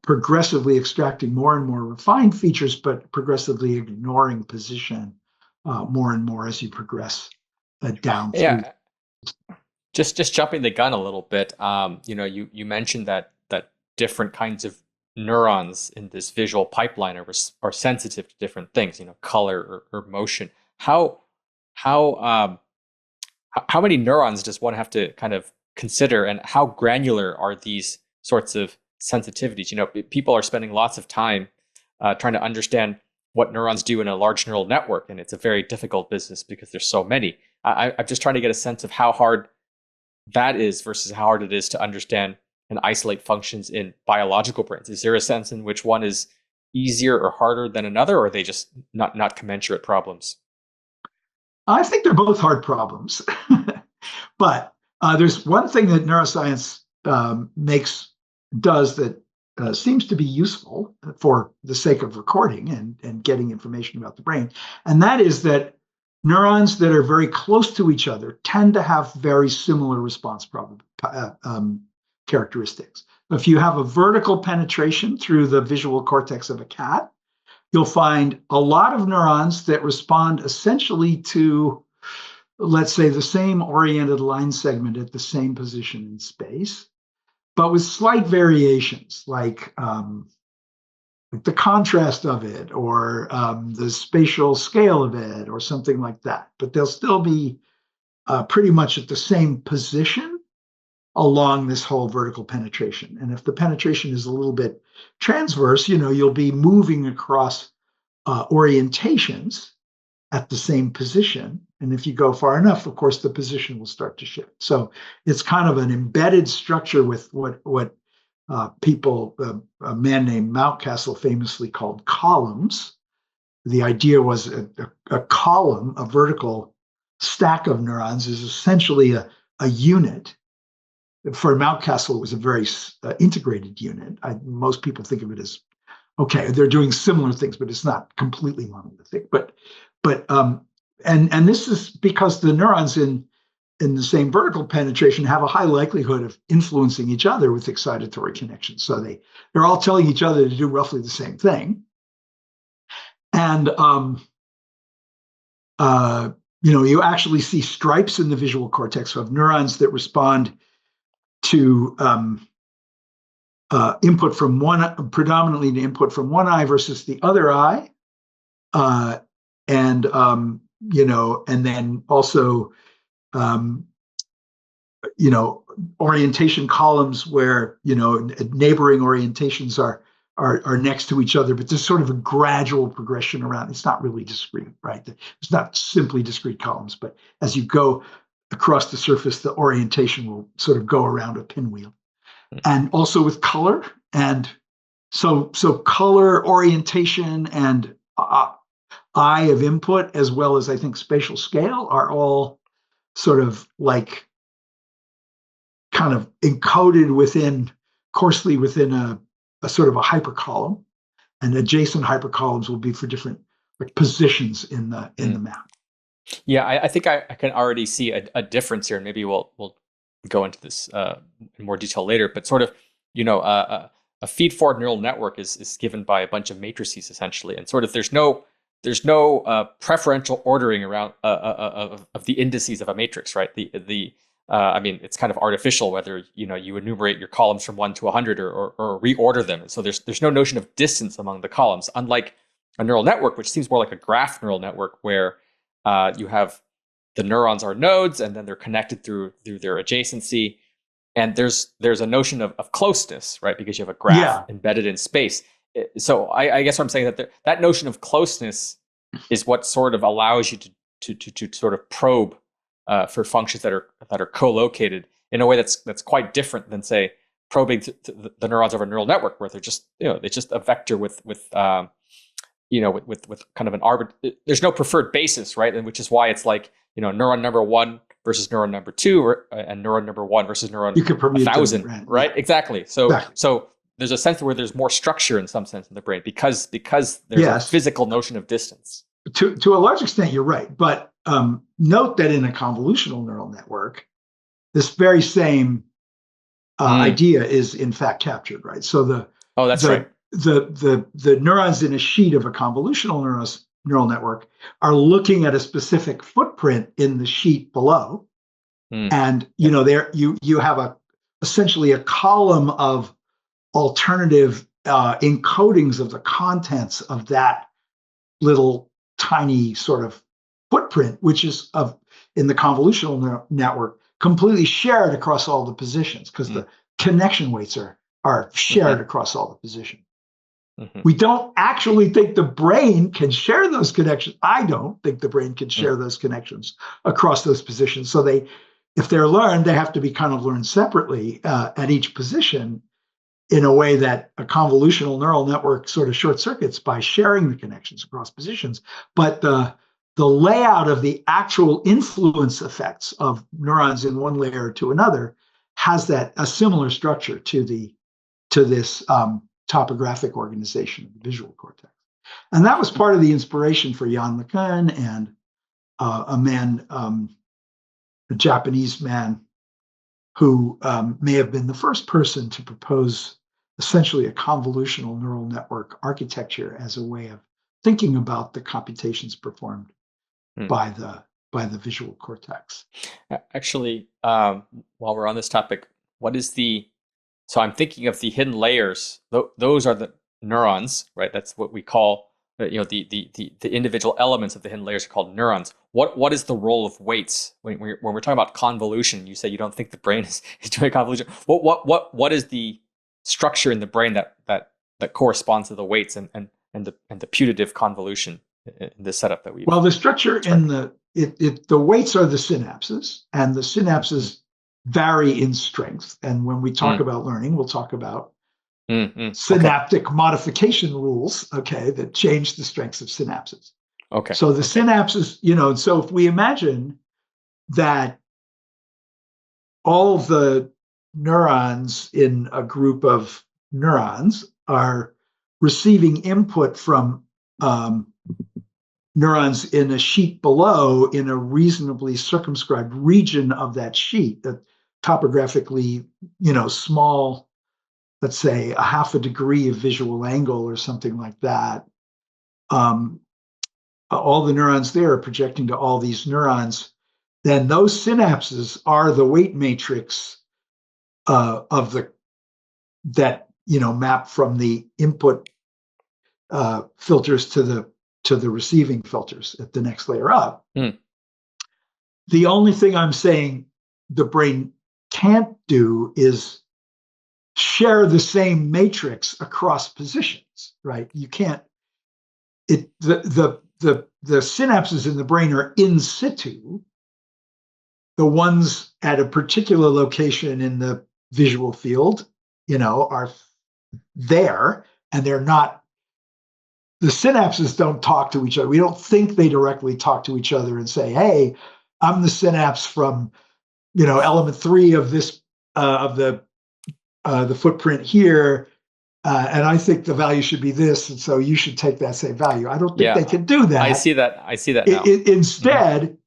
progressively extracting more and more refined features, but progressively ignoring position more and more as you progress down through. Yeah. Just jumping the gun a little bit, you mentioned that different kinds of neurons in this visual pipeline are sensitive to different things, color or motion. How many neurons does one have to kind of consider, and how granular are these sorts of sensitivities? People are spending lots of time trying to understand what neurons do in a large neural network, and it's a very difficult business because there's so many. I'm just trying to get a sense of how hard that is versus how hard it is to understand and isolate functions in biological brains. Is there a sense in which one is easier or harder than another, or are they just not commensurate problems? I think they're both hard problems. But there's one thing that neuroscience does that seems to be useful for the sake of recording and getting information about the brain. And that is that neurons that are very close to each other tend to have very similar response characteristics. If you have a vertical penetration through the visual cortex of a cat, you'll find a lot of neurons that respond essentially to, let's say, the same oriented line segment at the same position in space. but with slight variations, like the contrast of it, or the spatial scale of it, or something like that. But they'll still be pretty much at the same position along this whole vertical penetration. And if the penetration is a little bit transverse, you'll be moving across orientations at the same position. And if you go far enough, of course, the position will start to shift. So it's kind of an embedded structure with what people, a man named Mountcastle famously called columns. The idea was a column, a vertical stack of neurons, is essentially a unit. For Mountcastle, it was a very integrated unit. Most people think of it as, okay, they're doing similar things, but it's not completely monolithic. But this is because the neurons in the same vertical penetration have a high likelihood of influencing each other with excitatory connections. So they're all telling each other to do roughly the same thing. And you actually see stripes in the visual cortex of neurons that respond to predominantly to input from one eye versus the other eye, and then also orientation columns where neighboring orientations are next to each other, but there's sort of a gradual progression around. It's not really discrete, right? It's not simply discrete columns, but as you go across the surface, the orientation will sort of go around a pinwheel. And also with color, and so color, orientation, and eye of input, as well as I think spatial scale, are all sort of like kind of encoded coarsely within a sort of a hypercolumn, and adjacent hypercolumns will be for different positions in the map. Yeah, I think I can already see a difference here, and maybe we'll go into this in more detail later. But sort of, a feed-forward neural network is given by a bunch of matrices essentially, and sort of there's no preferential ordering around of the indices of a matrix, right? I mean, it's kind of artificial whether you enumerate your columns from 1 to 100 or reorder them. So there's no notion of distance among the columns, unlike a neural network, which seems more like a graph neural network, where you have the neurons are nodes, and then they're connected through their adjacency. And there's a notion of closeness, right? Because you have a graph embedded in space. So I guess what I'm saying that notion of closeness is what sort of allows you to sort of probe for functions that are co-located in a way that's quite different than, say, probing the neurons of a neural network, where they're just it's just a vector with kind of an there's no preferred basis, right? And which is why it's like neuron number 1 versus neuron number 2, and neuron number 1 versus neuron 1,000, right? Exactly. So there's a sense where there's more structure in some sense in the brain because there's a physical notion of distance. To a large extent, you're right. But note that in a convolutional neural network, this very same idea is in fact captured, right? So right. The neurons in a sheet of a convolutional neural network are looking at a specific footprint in the sheet below, and there you have essentially a column of alternative encodings of the contents of that little tiny sort of footprint, which is in the convolutional network completely shared across all the positions, because the connection weights are shared across all the positions. We don't actually think the brain can share those connections. I don't think the brain can share those connections across those positions. So if they're learned, they have to be kind of learned separately at each position, in a way that a convolutional neural network sort of short circuits by sharing the connections across positions. But the layout of the actual influence effects of neurons in one layer to another has a similar structure to this topographic organization of the visual cortex. And that was part of the inspiration for Jan LeCun and a Japanese man who may have been the first person to propose essentially a convolutional neural network architecture as a way of thinking about the computations performed by the visual cortex. Actually, while we're on this topic, what is the So I'm thinking of the hidden layers. Those are the neurons, right? That's what we call, the individual elements of the hidden layers are called neurons. What is the role of weights when we're talking about convolution? You say you don't think the brain is doing convolution. What is the structure in the brain that corresponds to the weights and the putative convolution in the setup that we? Well, the structure in the weights are the synapses, and the synapses vary in strength. And when we talk about learning, we'll talk about synaptic modification rules, that change the strengths of synapses. Okay. So the synapses, so if we imagine that all of the neurons in a group of neurons are receiving input from neurons in a sheet below in a reasonably circumscribed region of that sheet, that topographically, small, let's say a half a degree of visual angle or something like that. All the neurons there are projecting to all these neurons. Then those synapses are the weight matrix map from the input filters to the receiving filters at the next layer up. The only thing I'm saying the brain can't do is share the same matrix across positions, right? You can't. The synapses in the brain are in situ. The ones at a particular location in the visual field, are there, and they're not. The synapses don't talk to each other. We don't think they directly talk to each other and say, "Hey, I'm the synapse from, element 3 of this of the footprint here, and I think the value should be this, and so you should take that same value." I don't think they can do that. I see that now. Instead,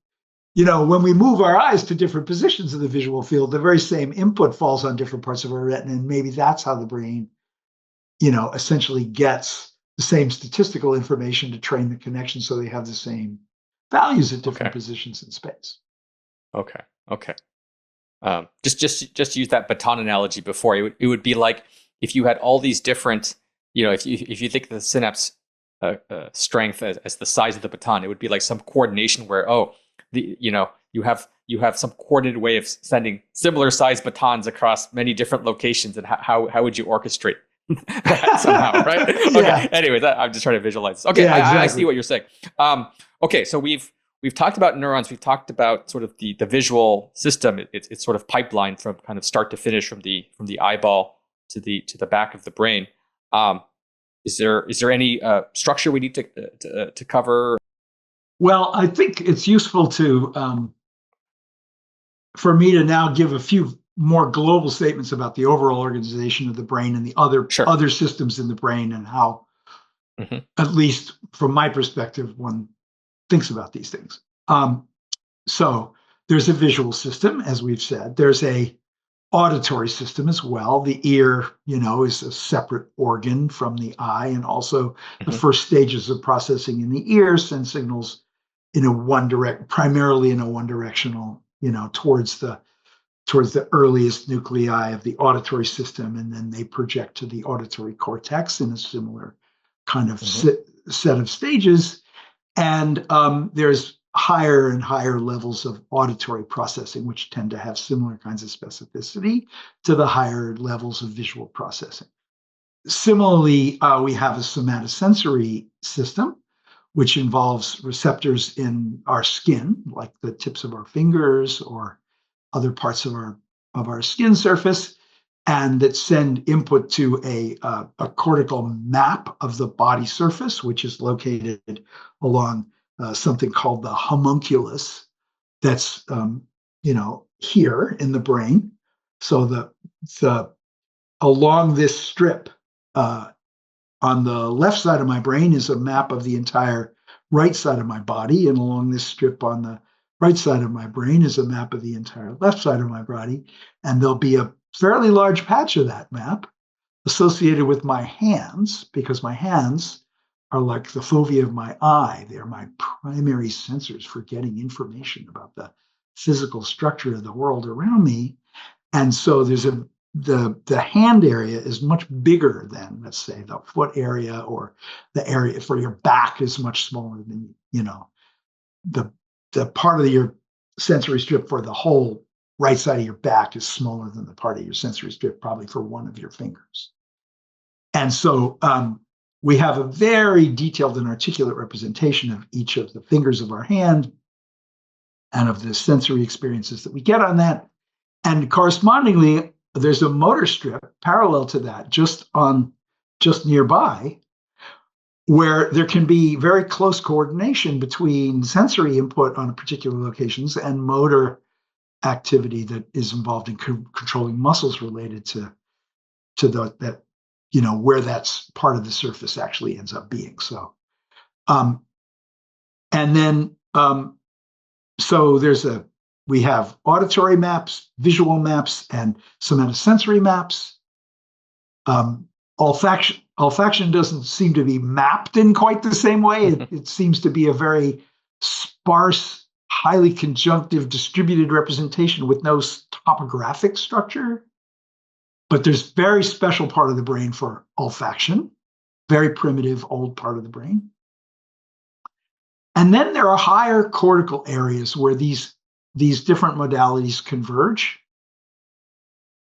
when we move our eyes to different positions of the visual field, the very same input falls on different parts of our retina, and maybe that's how the brain, essentially gets the same statistical information to train the connection, so they have the same values at different positions in space. Okay. Just use that baton analogy before. It would be like if you had all these different, if you think of the synapse strength as the size of the baton, it would be like some coordination where you have some coordinated way of sending similar sized batons across many different locations, and how would you orchestrate that somehow, right? Okay. Anyways, I'm just trying to visualize this. Okay, exactly. I see what you're saying. Okay, so we've talked about neurons. We've talked about sort of the visual system. It's sort of pipeline from kind of start to finish, from the eyeball to the back of the brain. Is there any structure we need to cover? Well, I think it's useful for me to now give a few more global statements about the overall organization of the brain and the other systems in the brain, and how, at least from my perspective, one thinks about these things. So there's a visual system, as we've said. There's a auditory system as well. The ear, is a separate organ from the eye, and also the first stages of processing in the ear send signals primarily in a one directional, towards the earliest nuclei of the auditory system, and then they project to the auditory cortex in a similar kind of set of stages. And there's higher and higher levels of auditory processing, which tend to have similar kinds of specificity to the higher levels of visual processing. Similarly, we have a somatosensory system, which involves receptors in our skin, like the tips of our fingers or other parts of our skin surface, and that send input to a cortical map of the body surface, which is located along something called the homunculus. That's here in the brain. So along this strip on the left side of my brain is a map of the entire right side of my body, and along this strip on the right side of my brain is a map of the entire left side of my body. And there'll be a fairly large patch of that map associated with my hands, because my hands are like the fovea of my eye. They're my primary sensors for getting information about the physical structure of the world around me. And so there's a the hand area is much bigger than, let's say, the foot area, or the area for your back is much smaller than, the part of your sensory strip for the whole right side of your back is smaller than the part of your sensory strip probably for one of your fingers. And so we have a very detailed and articulate representation of each of the fingers of our hand and of the sensory experiences that we get on that. And correspondingly, there's a motor strip parallel to that just nearby, where there can be very close coordination between sensory input on particular locations and motor activity that is involved in controlling muscles related to that, where that's part of the surface actually ends up being. So, and then, so we have auditory maps, visual maps, and somatosensory maps. Olfaction doesn't seem to be mapped in quite the same way. It seems to be a very sparse, highly conjunctive, distributed representation with no topographic structure. But there's very special part of the brain for olfaction, very primitive, old part of the brain. And then there are higher cortical areas where these different modalities converge,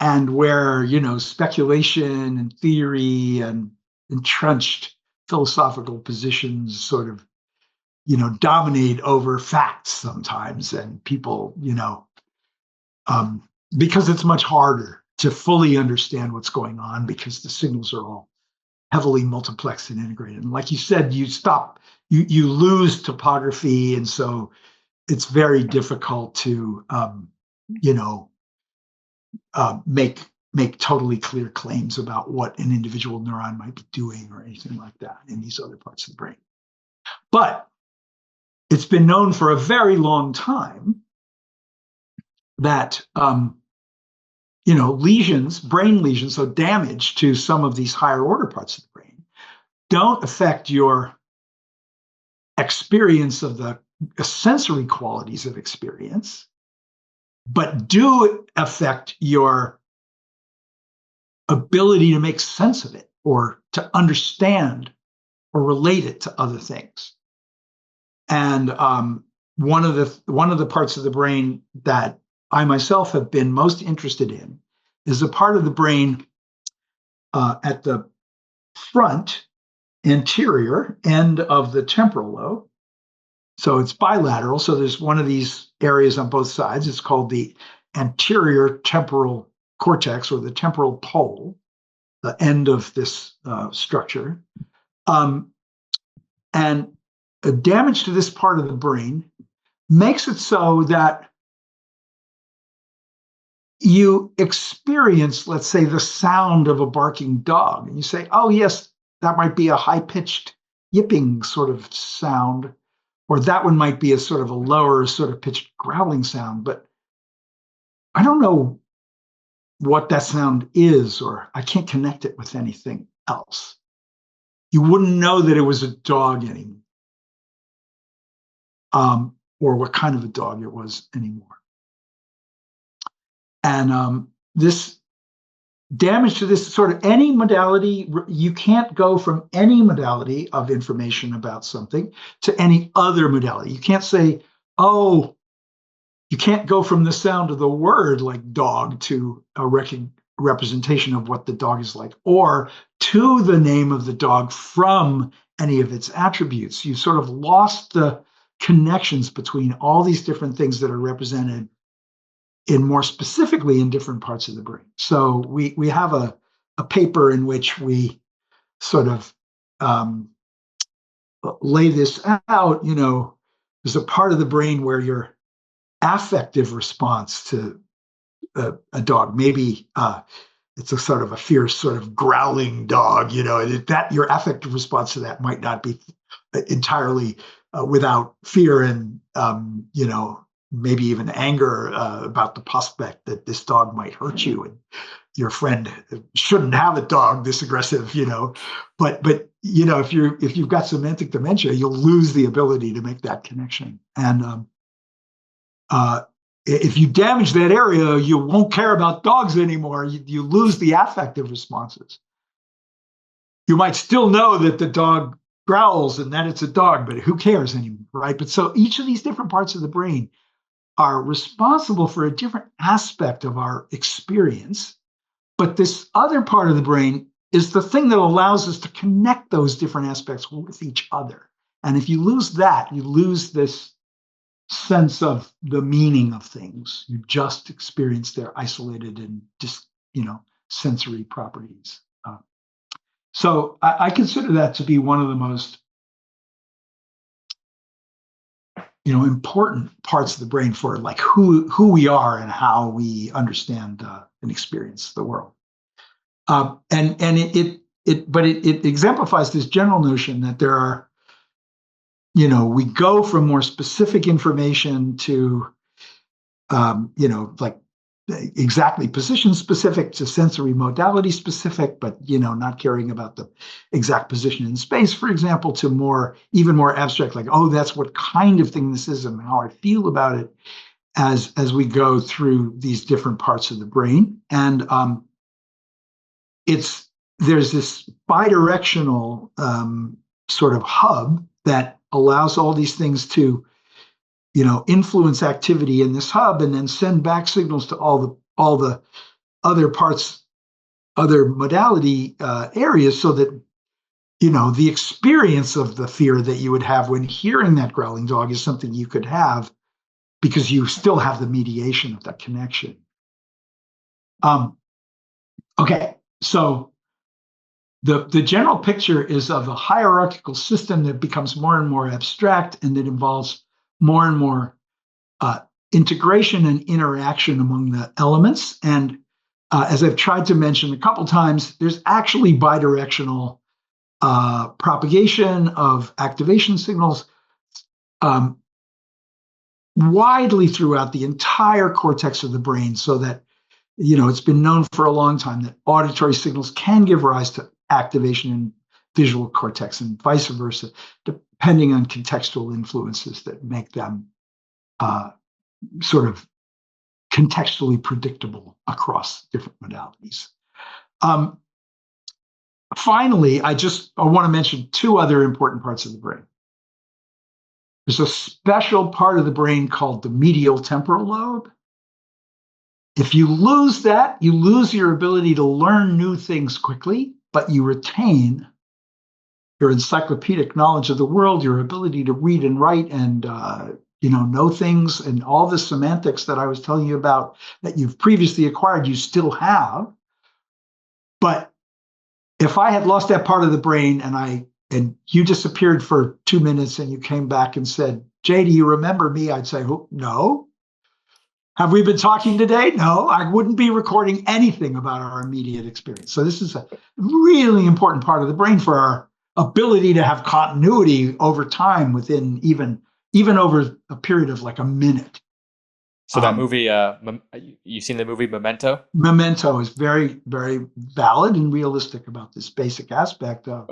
and where, speculation and theory and entrenched philosophical positions sort of, dominate over facts sometimes. And people, because it's much harder to fully understand what's going on because the signals are all heavily multiplexed and integrated. And like you said, you lose topography. And so it's very difficult to, make totally clear claims about what an individual neuron might be doing or anything like that in these other parts of the brain. But it's been known for a very long time that, lesions, brain lesions, so damage to some of these higher order parts of the brain, don't affect your experience of the sensory qualities of experience, but do affect your ability to make sense of it or to understand or relate it to other things. And one of the parts of the brain that I myself have been most interested in is a part of the brain at the front anterior end of the temporal lobe. So it's bilateral. So there's one of these areas on both sides. It's called the anterior temporal cortex, or the temporal pole, the end of this structure. And damage to this part of the brain makes it so that you experience, let's say, the sound of a barking dog. And you say, oh, yes, that might be a high-pitched yipping sort of sound, or that one might be a sort of a lower sort of pitched growling sound, but I don't know what that sound is, or I can't connect it with anything else. You wouldn't know that it was a dog anymore, or what kind of a dog it was anymore. And this damage to this sort of any modality, you can't go from any modality of information about something to any other modality. You can't say, oh, you can't go from the sound of the word like dog to a representation of what the dog is like, or to the name of the dog from any of its attributes. You sort of lost the connections between all these different things that are represented in more specifically in different parts of the brain. So we have a paper in which we sort of lay this out. There's a part of the brain where your affective response to a dog, maybe it's a sort of a fierce sort of growling dog, that your affective response to that might not be entirely without fear and, maybe even anger about the prospect that this dog might hurt you, and your friend shouldn't have a dog this aggressive, But if you've got semantic dementia, you'll lose the ability to make that connection. And if you damage that area, you won't care about dogs anymore. You lose the affective responses. You might still know that the dog growls and that it's a dog, but who cares anymore, right? But so each of these different parts of the brain are responsible for a different aspect of our experience. But this other part of the brain is the thing that allows us to connect those different aspects with each other. And if you lose that, you lose this sense of the meaning of things. You just experience their isolated and just, sensory properties. So I consider that to be one of the most, important parts of the brain for like who we are and how we understand and experience the world. And it exemplifies this general notion that there are, we go from more specific information to, like exactly position specific to sensory modality specific, but, not caring about the exact position in space, for example, to even more abstract, like, oh, that's what kind of thing this is and how I feel about it as we go through these different parts of the brain. And there's this bidirectional sort of hub that allows all these things to, influence activity in this hub and then send back signals to all the other parts, other modality areas, so that, the experience of the fear that you would have when hearing that growling dog is something you could have because you still have the mediation of that connection. Okay, so the general picture is of a hierarchical system that becomes more and more abstract and that involves more and more integration and interaction among the elements. And as I've tried to mention a couple times, there's actually bidirectional propagation of activation signals widely throughout the entire cortex of the brain, so that, it's been known for a long time that auditory signals can give rise to activation in visual cortex and vice versa, depending on contextual influences that make them sort of contextually predictable across different modalities. Finally, I want to mention two other important parts of the brain. There's a special part of the brain called the medial temporal lobe. If you lose that, you lose your ability to learn new things quickly, but you retain your encyclopedic knowledge of the world, your ability to read and write and know things, and all the semantics that I was telling you about that you've previously acquired, you still have. But if I had lost that part of the brain and you disappeared for 2 minutes and you came back and said, Jay, do you remember me? I'd say, oh, no. Have we been talking today? No, I wouldn't be recording anything about our immediate experience. So this is a really important part of the brain for our ability to have continuity over time within even over a period of like a minute. So that movie, you've seen the movie Memento? Memento is very, very valid and realistic about this basic aspect of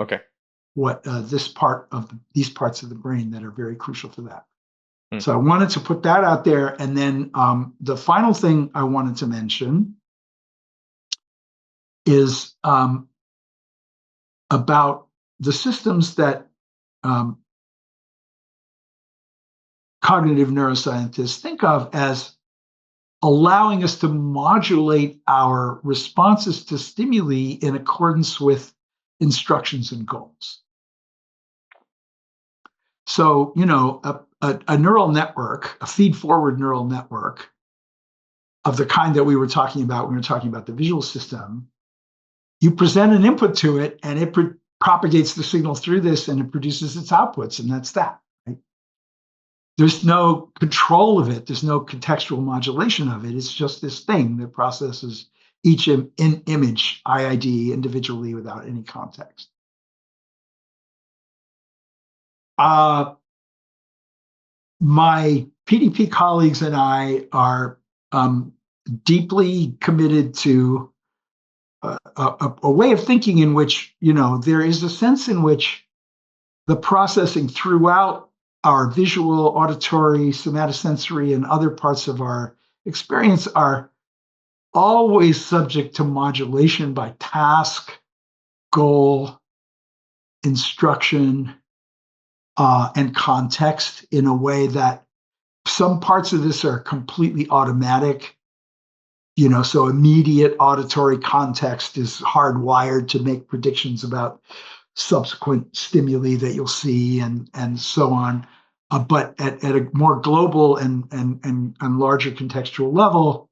what these parts of the brain that are very crucial for that. So I wanted to put that out there. And then the final thing I wanted to mention is about the systems that cognitive neuroscientists think of as allowing us to modulate our responses to stimuli in accordance with instructions and goals. So, a neural network, a feedforward neural network of the kind that we were talking about when we were talking about the visual system, you present an input to it and it propagates the signal through this and it produces its outputs, and that's that. Right? There's no control of it. There's no contextual modulation of it. It's just this thing that processes each image, IID, individually without any context. My PDP colleagues and I are deeply committed to a way of thinking in which, there is a sense in which the processing throughout our visual, auditory, somatosensory, and other parts of our experience are always subject to modulation by task, goal, instruction, and context in a way that some parts of this are completely automatic. So immediate auditory context is hardwired to make predictions about subsequent stimuli that you'll see and so on. But at a more global and larger contextual level,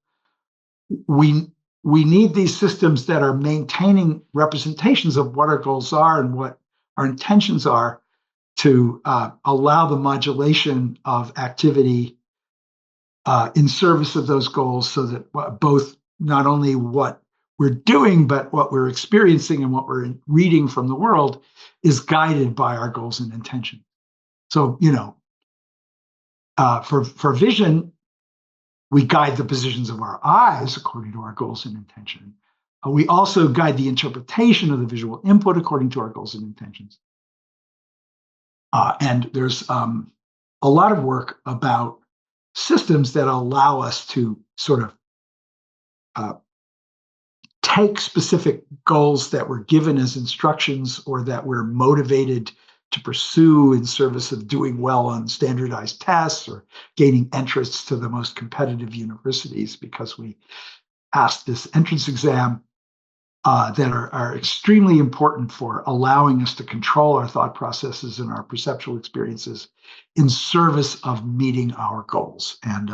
we need these systems that are maintaining representations of what our goals are and what our intentions are to allow the modulation of activity in service of those goals, so that both not only what we're doing, but what we're experiencing and what we're reading from the world is guided by our goals and intention. So, for vision, we guide the positions of our eyes according to our goals and intention. We also guide the interpretation of the visual input according to our goals and intentions. And there's a lot of work about systems that allow us to sort of take specific goals that were given as instructions or that we're motivated to pursue in service of doing well on standardized tests or gaining entrance to the most competitive universities because we passed this entrance exam, that are extremely important for allowing us to control our thought processes and our perceptual experiences in service of meeting our goals. And,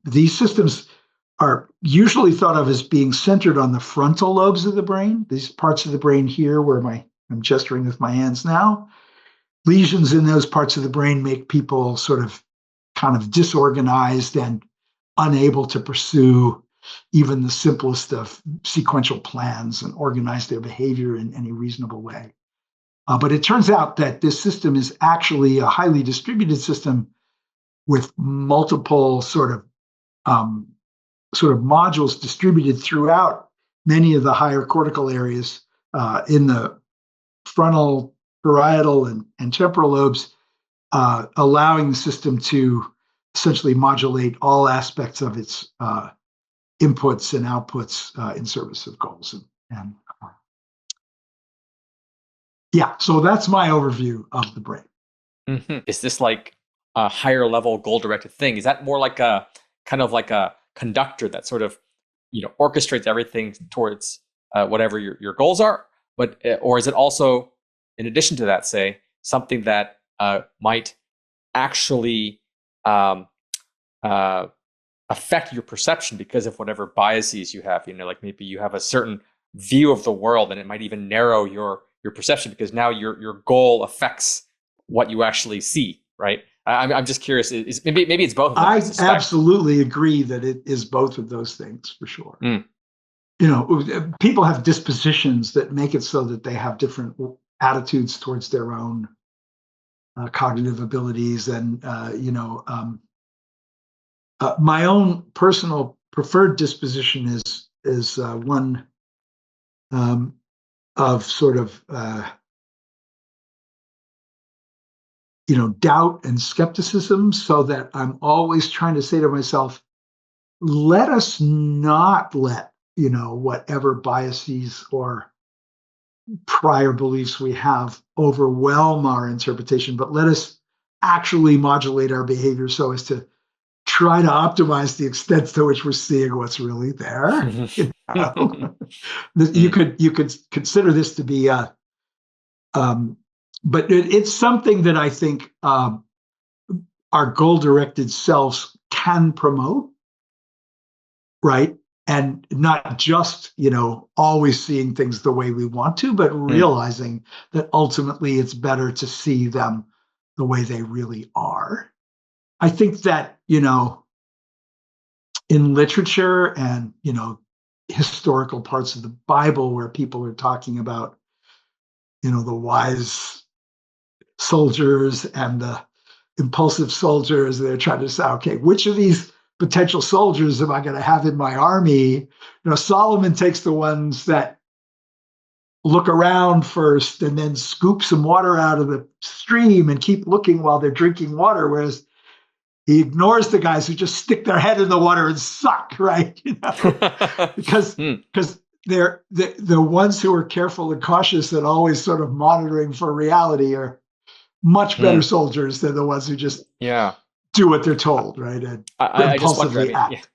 these systems are usually thought of as being centered on the frontal lobes of the brain, these parts of the brain here where I'm gesturing with my hands now. Lesions in those parts of the brain make people sort of kind of disorganized and unable to pursue even the simplest of sequential plans and organize their behavior in any reasonable way. But it turns out that this system is actually a highly distributed system with multiple sort of modules distributed throughout many of the higher cortical areas in the frontal, parietal, and temporal lobes, allowing the system to essentially modulate all aspects of its inputs and outputs in service of goals. So that's my overview of the brain. Mm-hmm. Is this like a higher level goal-directed thing? Is that more like a kind of like a conductor that sort of orchestrates everything towards whatever your goals are? But or is it also, in addition to that, say something that might actually affect your perception because of whatever biases you have? Like maybe you have a certain view of the world, and it might even narrow your perception because now your goal affects what you actually see, right? I'm just curious. Maybe it's both of them. I absolutely agree that it is both of those things for sure. People have dispositions that make it so that they have different attitudes towards their own cognitive abilities, and my own personal preferred disposition is one of sort of doubt and skepticism, so that I'm always trying to say to myself, let us not let whatever biases or prior beliefs we have overwhelm our interpretation, but let us actually modulate our behavior so as to try to optimize the extent to which we're seeing what's really there. You could consider this to be but it's something that I think our goal-directed selves can promote, right? And not just, always seeing things the way we want to, but realizing that ultimately it's better to see them the way they really are. I think that, in literature and, historical parts of the Bible where people are talking about, the wise soldiers and the impulsive soldiers, they're trying to say, okay, which of these potential soldiers am I going to have in my army? Solomon takes the ones that look around first and then scoop some water out of the stream and keep looking while they're drinking water. Whereas, he ignores the guys who just stick their head in the water and suck, right? Because they're the ones who are careful and cautious and always sort of monitoring for reality are much better soldiers than the ones who just do what they're told, right? And I just wonder. act.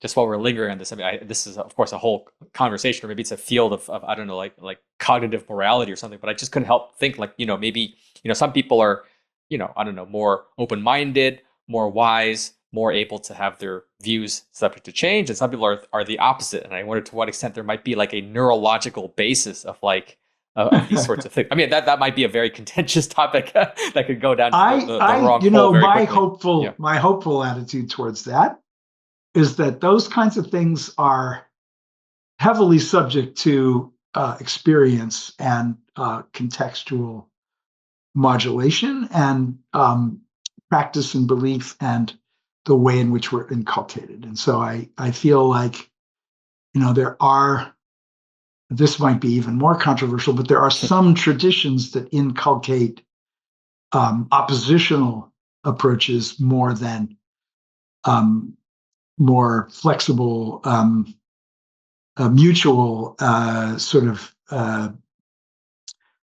Just while we're lingering on this, this is of course a whole conversation, or maybe it's a field of I don't know, like cognitive morality or something. But I just couldn't help think, like, maybe some people are, I don't know, more open-minded, more wise, more able to have their views subject to change, and some people are the opposite. And I wonder to what extent there might be like a neurological basis of like of these sorts of things. I mean, that might be a very contentious topic that could go down the wrong hole very quickly. My hopeful attitude towards that is that those kinds of things are heavily subject to experience and contextual modulation and practice and belief and the way in which we're inculcated. And so I feel like, this might be even more controversial, but there are some traditions that inculcate oppositional approaches more than more flexible, mutual sort of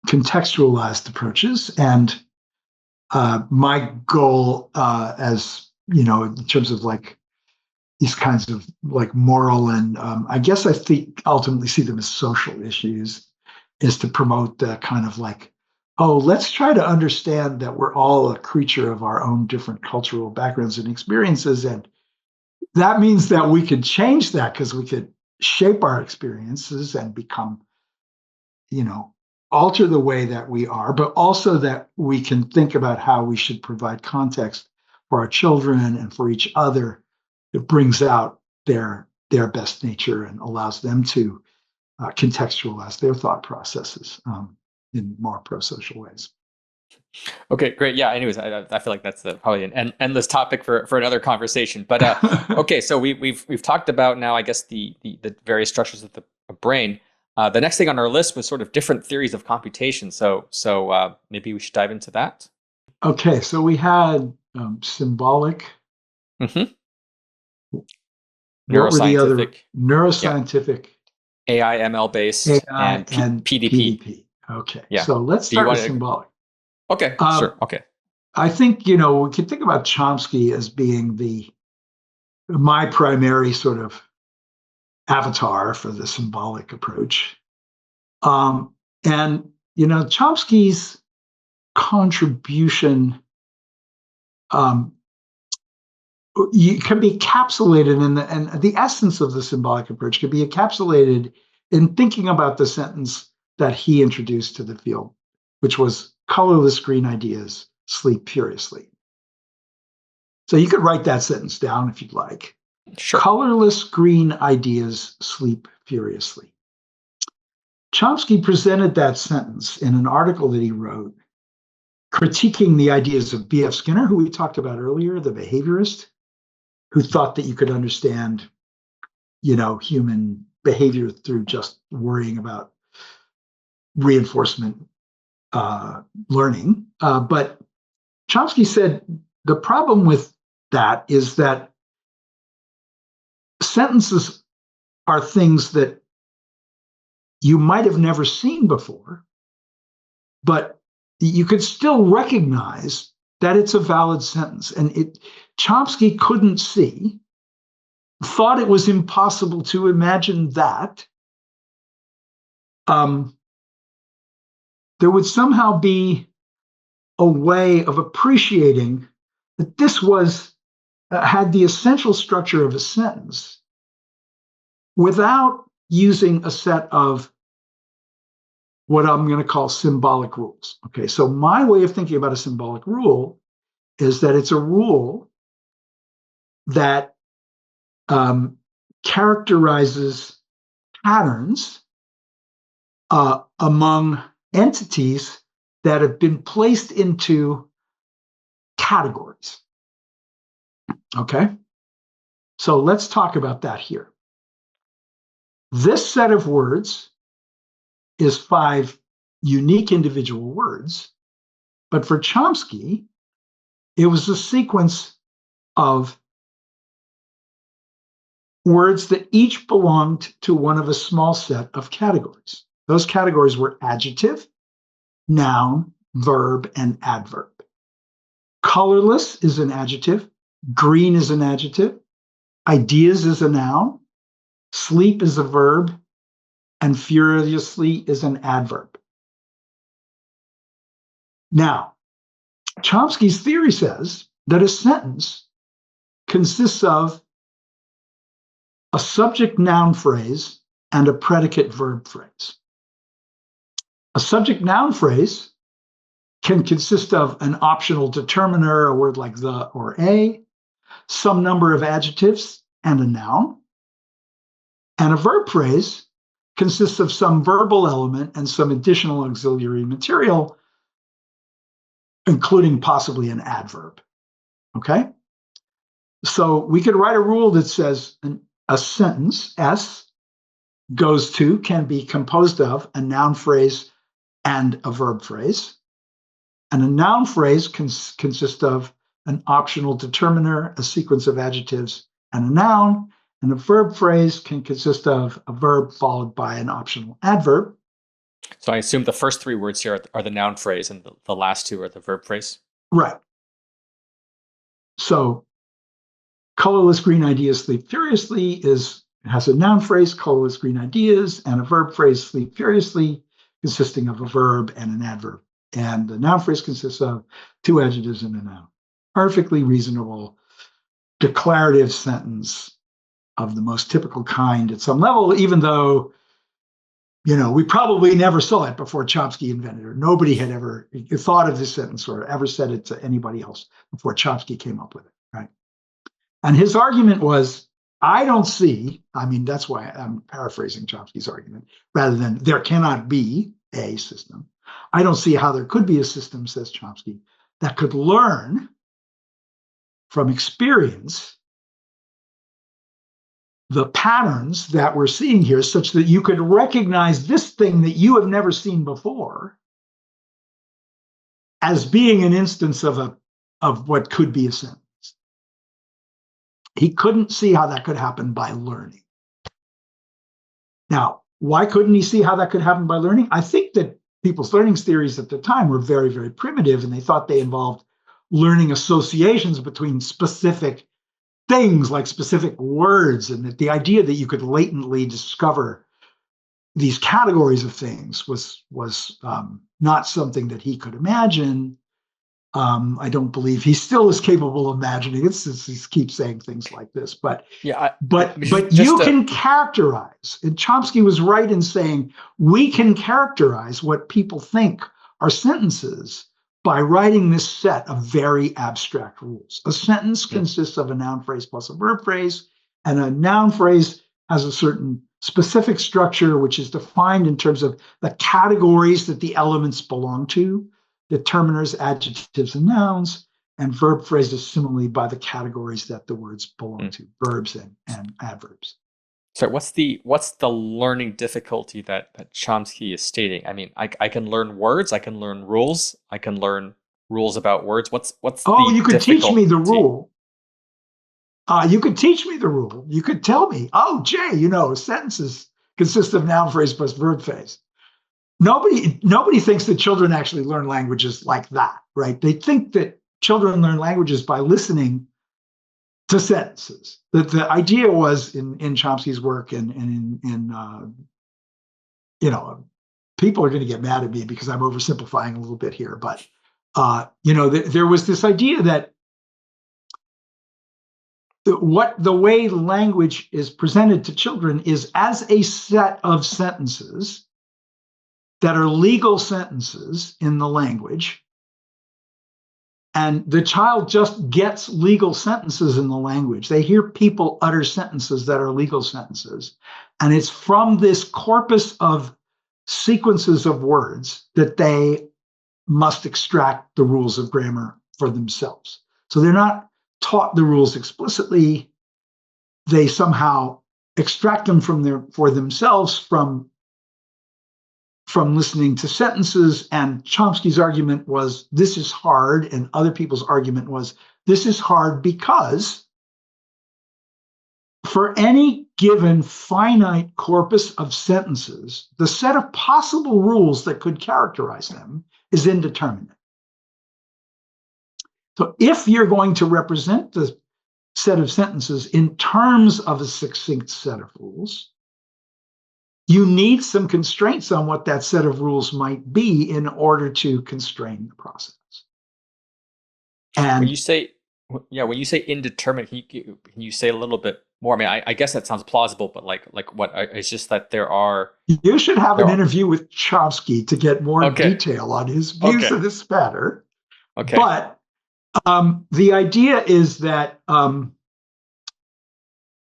contextualized approaches. And my goal, as in terms of like these kinds of like moral and I guess I think ultimately see them as social issues, is to promote the kind of like, let's try to understand that we're all a creature of our own different cultural backgrounds and experiences. And that means that we could change that because we could shape our experiences and become, alter the way that we are, but also that we can think about how we should provide context for our children and for each other. It brings out their best nature and allows them to contextualize their thought processes in more pro-social ways. Okay, great. Yeah. Anyways, I feel like that's probably an endless topic for another conversation. But okay, so we've talked about now, I guess, the various structures of the brain. The next thing on our list was sort of different theories of computation. So maybe we should dive into that. Okay, so we had symbolic. Mm-hmm. Neuroscientific. Neuroscientific. AI, ML based, and PDP. Okay, so let's start with symbolic. Okay, sure. Okay. I think, we can think about Chomsky as being my primary sort of avatar for the symbolic approach. And, Chomsky's contribution can be encapsulated and the essence of the symbolic approach can be encapsulated in thinking about the sentence that he introduced to the field, which was colorless green ideas sleep furiously. So you could write that sentence down if you'd like. Sure. Colorless green ideas sleep furiously. Chomsky presented that sentence in an article that he wrote critiquing the ideas of B.F. Skinner, who we talked about earlier, the behaviorist, who thought that you could understand, human behavior through just worrying about reinforcement learning. But Chomsky said the problem with that is that sentences are things that you might have never seen before, but you could still recognize that it's a valid sentence. And Chomsky couldn't see, thought it was impossible to imagine that there would somehow be a way of appreciating that this was had the essential structure of a sentence without using a set of what I'm going to call symbolic rules. Okay, so my way of thinking about a symbolic rule is that it's a rule that characterizes patterns among entities that have been placed into categories. Okay, so let's talk about that here. This set of words is 5 unique individual words, but for Chomsky, It was a sequence of words that each belonged to one of a small set of categories. Those categories were adjective, noun, verb, and adverb. Colorless is an adjective. Green is an adjective. Ideas is a noun. Sleep is a verb. And furiously is an adverb. Now, Chomsky's theory says that a sentence consists of a subject-noun phrase and a predicate-verb phrase. A subject-noun phrase can consist of an optional determiner, a word like the or a, some number of adjectives, and a noun. And a verb phrase consists of some verbal element and some additional auxiliary material, including possibly an adverb. Okay? So we could write a rule that says a sentence, S, can be composed of a noun phrase and a verb phrase. And a noun phrase consists of an optional determiner, a sequence of adjectives, and a noun. And a verb phrase can consist of a verb followed by an optional adverb. So I assume the first three words here are the noun phrase and the last two are the verb phrase? Right. So colorless green ideas sleep furiously has a noun phrase, colorless green ideas, and a verb phrase sleep furiously, consisting of a verb and an adverb. And the noun phrase consists of two adjectives and a noun. Perfectly reasonable, declarative sentence of the most typical kind at some level, even though, we probably never saw it before Chomsky invented it. Nobody had ever thought of this sentence or ever said it to anybody else before Chomsky came up with it, right? And his argument was, that's why I'm paraphrasing Chomsky's argument, rather than there cannot be a system. I don't see how there could be a system, says Chomsky, that could learn from experience the patterns that we're seeing here, such that you could recognize this thing that you have never seen before as being an instance of what could be a sentence. He couldn't see how that could happen by learning. Now, why couldn't he see how that could happen by learning? I think that people's learning theories at the time were very, very primitive, and they thought they involved learning associations between specific things, like specific words, and that the idea that you could latently discover these categories of things was not something that he could imagine. I don't believe he still is capable of imagining it, since he keeps saying things like this. But you can characterize, and Chomsky was right in saying we can characterize what people think are sentences by writing this set of very abstract rules. A sentence consists of a noun phrase plus a verb phrase, and a noun phrase has a certain specific structure, which is defined in terms of the categories that the elements belong to, determiners, adjectives, and nouns, and verb phrases similarly by the categories that the words belong to, verbs and adverbs. So what's the learning difficulty that Chomsky is stating? I mean, I can learn words, I can learn rules, I can learn rules about words. What's the you could teach me the difficulty? rule. You could teach me the rule. You could tell me, Jay, sentences consist of noun phrase plus verb phrase. Nobody thinks that children actually learn languages like that, right? They think that children learn languages by listening to sentences. That the idea was in Chomsky's work and people are going to get mad at me because I'm oversimplifying a little bit here, but there was this idea that the way language is presented to children is as a set of sentences that are legal sentences in the language. And the child just gets legal sentences in the language. They hear people utter sentences that are legal sentences. And it's from this corpus of sequences of words that they must extract the rules of grammar for themselves. So they're not taught the rules explicitly. They somehow extract them for themselves from from listening to sentences, and Chomsky's argument was this is hard, and other people's argument was this is hard because for any given finite corpus of sentences, the set of possible rules that could characterize them is indeterminate. So if you're going to represent the set of sentences in terms of a succinct set of rules, you need some constraints on what that set of rules might be in order to constrain the process. And when you say indeterminate, can you say a little bit more? I mean, I guess that sounds plausible, but like what? It's just that there are. You should have an interview with Chomsky to get more detail on his views of this matter. Okay. But the idea is that the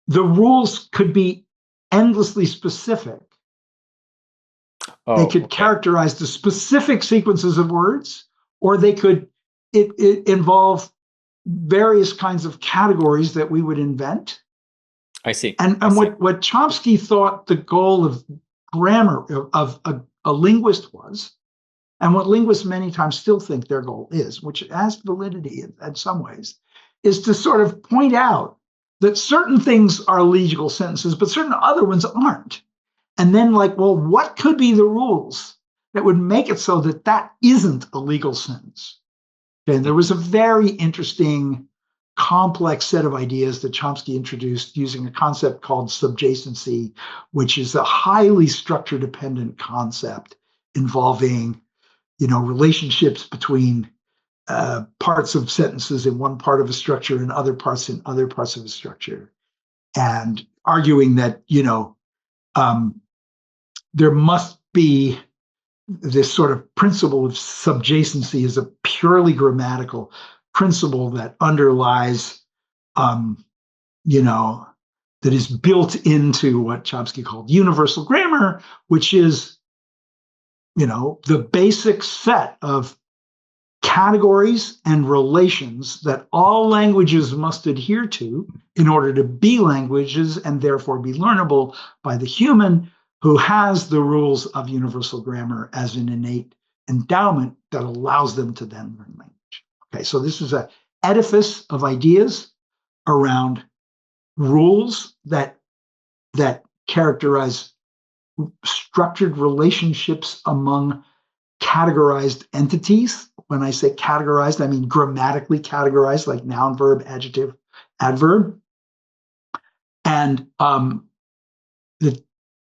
rules could be endlessly specific. They could characterize the specific sequences of words, or they could involve various kinds of categories that we would invent. I see. And what Chomsky thought the goal of grammar of a linguist was, and what linguists many times still think their goal is, which has validity in some ways, is to sort of point out that certain things are legal sentences, but certain other ones aren't. And then what could be the rules that would make it so that that isn't a legal sentence? And there was a very interesting, complex set of ideas that Chomsky introduced using a concept called subjacency, which is a highly structure-dependent concept involving, relationships between parts of sentences in one part of a structure and other parts in other parts of a structure, and arguing that, there must be this sort of principle of subjacency is a purely grammatical principle that underlies, that is built into what Chomsky called universal grammar, which is, the basic set of categories and relations that all languages must adhere to in order to be languages and therefore be learnable by the human who has the rules of universal grammar as an innate endowment that allows them to then learn language. Okay, so this is an edifice of ideas around rules that characterize structured relationships among categorized entities. When I say categorized, I mean grammatically categorized, like noun, verb, adjective, adverb. And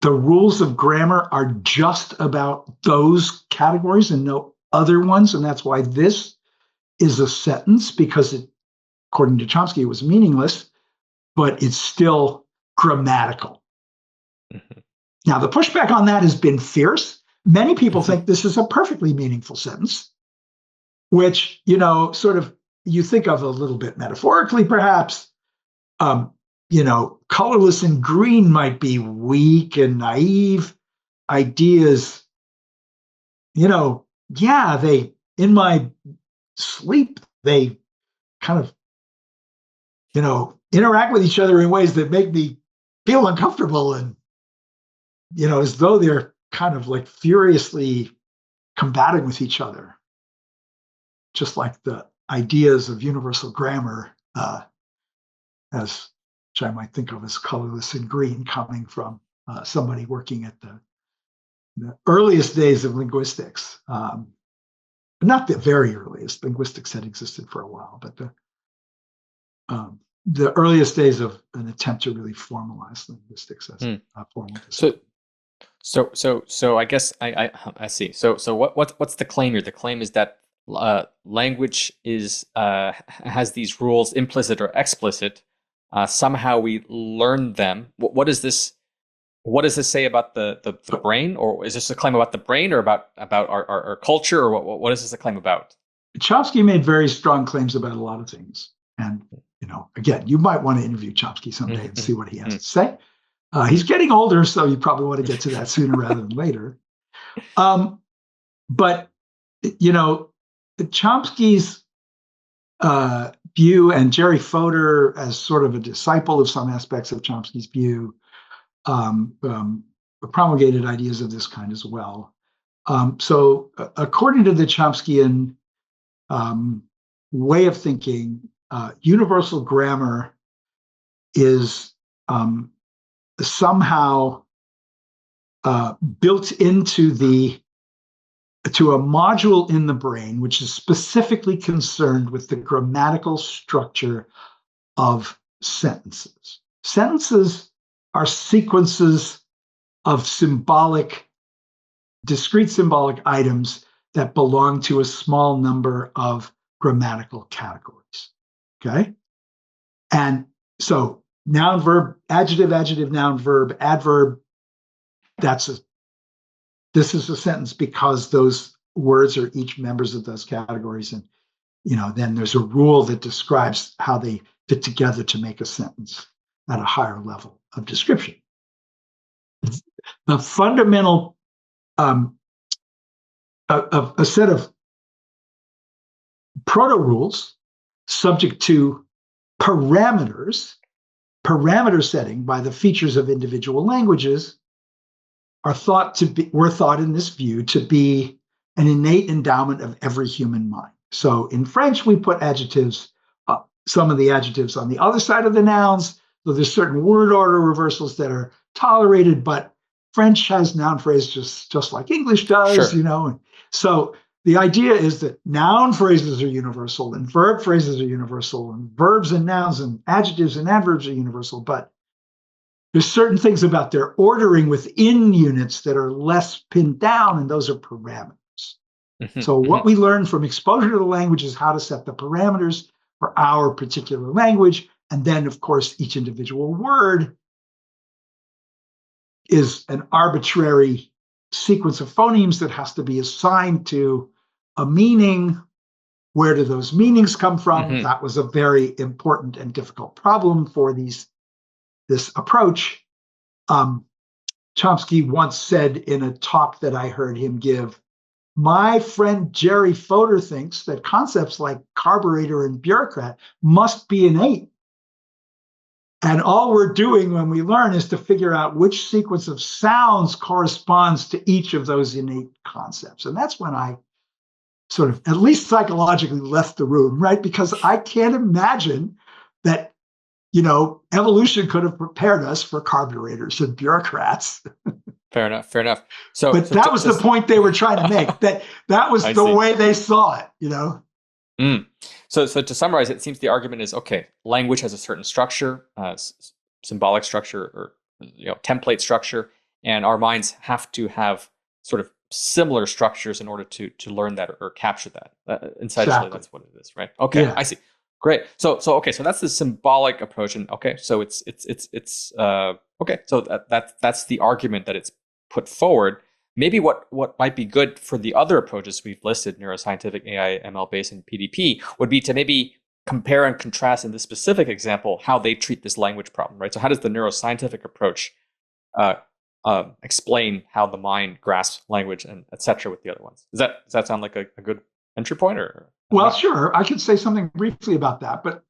the rules of grammar are just about those categories and no other ones. And that's why this is a sentence, because it, according to Chomsky, it was meaningless, but it's still grammatical. Mm-hmm. Now, the pushback on that has been fierce. Many people think this is a perfectly meaningful sentence, which, sort of you think of a little bit metaphorically, perhaps. Colorless and green might be weak and naive ideas. They, in my sleep, they kind of, interact with each other in ways that make me feel uncomfortable and, as though they're kind of like furiously combating with each other. Just like the ideas of universal grammar, which I might think of as colorless and green, coming from somebody working at the earliest days of linguistics. Not the very earliest. Linguistics had existed for a while, but the earliest days of an attempt to really formalize linguistics as a formal discipline. So I guess I see. So what's the claim here? The claim is that language has these rules, implicit or explicit. Somehow we learn them. What does this say about the brain? Or is this a claim about the brain, or about our culture, or what is this a claim about? Chomsky made very strong claims about a lot of things. And, again, you might want to interview Chomsky someday and see what he has to say. He's getting older, so you probably want to get to that sooner rather than later. But, Chomsky's view, and Jerry Fodor, as sort of a disciple of some aspects of Chomsky's view, promulgated ideas of this kind as well. According to the Chomskyan way of thinking, universal grammar is somehow built into a module in the brain, which is specifically concerned with the grammatical structure of sentences. Sentences are sequences of discrete symbolic items that belong to a small number of grammatical categories. Okay? And so noun, verb, adjective, adjective, noun, verb, adverb, this is a sentence because those words are each members of those categories. And, then there's a rule that describes how they fit together to make a sentence at a higher level of description. The fundamental, a set of proto-rules subject to parameter setting by the features of individual languages were thought in this view to be an innate endowment of every human mind. So in French, we put adjectives, some of the adjectives on the other side of the nouns. So there's certain word order reversals that are tolerated, but French has noun phrases just like English does, Sure. So the idea is that noun phrases are universal and verb phrases are universal and verbs and nouns and adjectives and adverbs are universal, but there's certain things about their ordering within units that are less pinned down, and those are parameters. So what we learn from exposure to the language is how to set the parameters for our particular language. And then, of course, each individual word is an arbitrary sequence of phonemes that has to be assigned to a meaning. Where do those meanings come from? That was a very important and difficult problem for this approach. Chomsky once said in a talk that I heard him give, my friend Jerry Fodor thinks that concepts like carburetor and bureaucrat must be innate. And all we're doing when we learn is to figure out which sequence of sounds corresponds to each of those innate concepts. And that's when I sort of, at least psychologically, left the room, right? Because I can't imagine that, evolution could have prepared us for carburetors and bureaucrats. Fair enough. But that was the point they were trying to make. That was the way they saw it, So to summarize, it seems the argument is, okay, language has a certain structure, symbolic structure or template structure, and our minds have to have sort of similar structures in order to learn that or capture that. Essentially, That's what it is, right? Okay, yeah. I see. Great. So that's the symbolic approach, and okay, so it's okay. So that's the argument that it's put forward. Maybe what might be good for the other approaches we've listed, neuroscientific, AI, ML-based, and PDP, would be to maybe compare and contrast in this specific example how they treat this language problem, right? So how does the neuroscientific approach explain how the mind grasps language and et cetera with the other ones? Does that sound like a good entry point? Or well, sure. I could say something briefly about that, but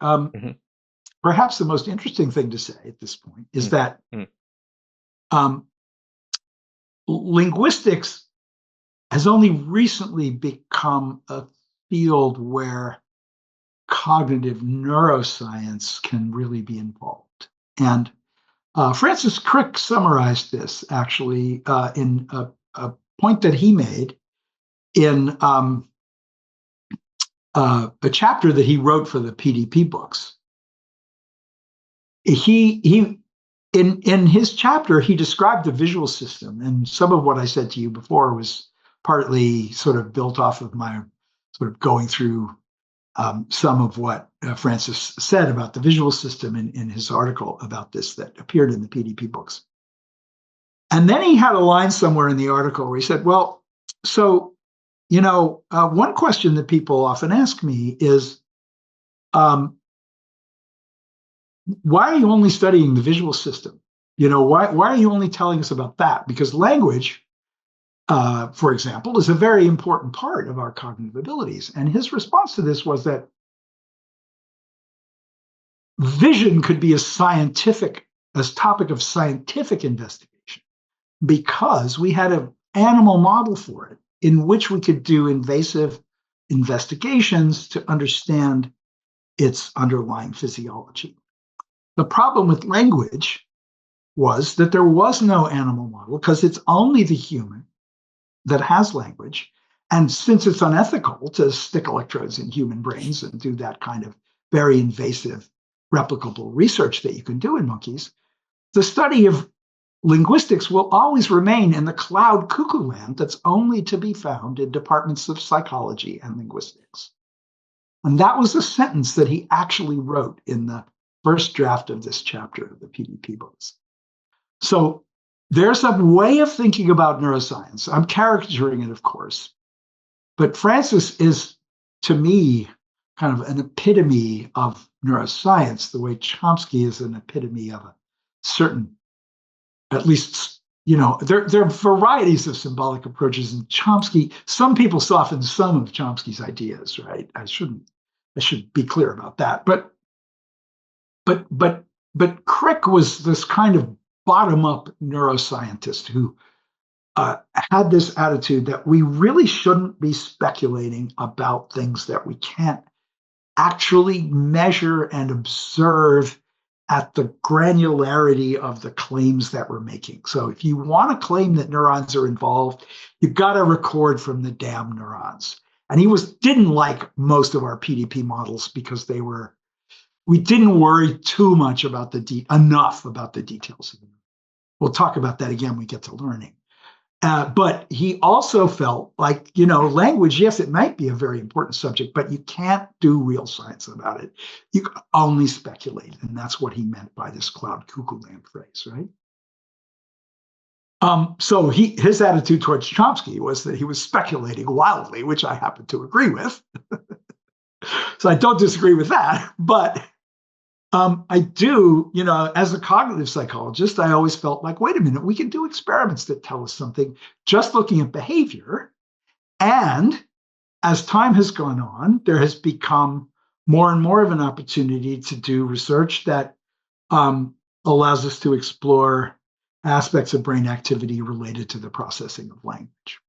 perhaps the most interesting thing to say at this point is that linguistics has only recently become a field where cognitive neuroscience can really be involved. And Francis Crick summarized this actually in a point that he made in a chapter that he wrote for the PDP books. In his chapter, he described the visual system, and some of what I said to you before was partly sort of built off of my sort of going through some of what Francis said about the visual system in his article about this that appeared in the PDP books. And then he had a line somewhere in the article where he said, well, so, one question that people often ask me is, why are you only studying the visual system? Why are you only telling us about that? Because language, for example, is a very important part of our cognitive abilities. And his response to this was that vision could be a topic of scientific investigation because we had an animal model for it in which we could do invasive investigations to understand its underlying physiology. The problem with language was that there was no animal model because it's only the human that has language. And since it's unethical to stick electrodes in human brains and do that kind of very invasive, replicable research that you can do in monkeys, the study of linguistics will always remain in the cloud cuckoo land that's only to be found in departments of psychology and linguistics. And that was a sentence that he actually wrote in the first draft of this chapter of the PDP books. So there's a way of thinking about neuroscience. I'm caricaturing it, of course, but Francis is, to me, kind of an epitome of neuroscience, the way Chomsky is an epitome of a certain, at least, there are varieties of symbolic approaches in Chomsky. Some people soften some of Chomsky's ideas, right? I should be clear about that. But Crick was this kind of bottom-up neuroscientist who had this attitude that we really shouldn't be speculating about things that we can't actually measure and observe at the granularity of the claims that we're making. So if you want to claim that neurons are involved, you've got to record from the damn neurons. And he didn't like most of our PDP models because we didn't worry too much about enough about the details of them. We'll talk about that again when we get to learning. But he also felt like, language, yes, it might be a very important subject, but you can't do real science about it. You can only speculate. And that's what he meant by this cloud cuckoo land phrase, right? So his attitude towards Chomsky was that he was speculating wildly, which I happen to agree with. So I don't disagree with that. But I do, as a cognitive psychologist, I always felt like, wait a minute, we can do experiments that tell us something just looking at behavior. And as time has gone on, there has become more and more of an opportunity to do research that allows us to explore aspects of brain activity related to the processing of language.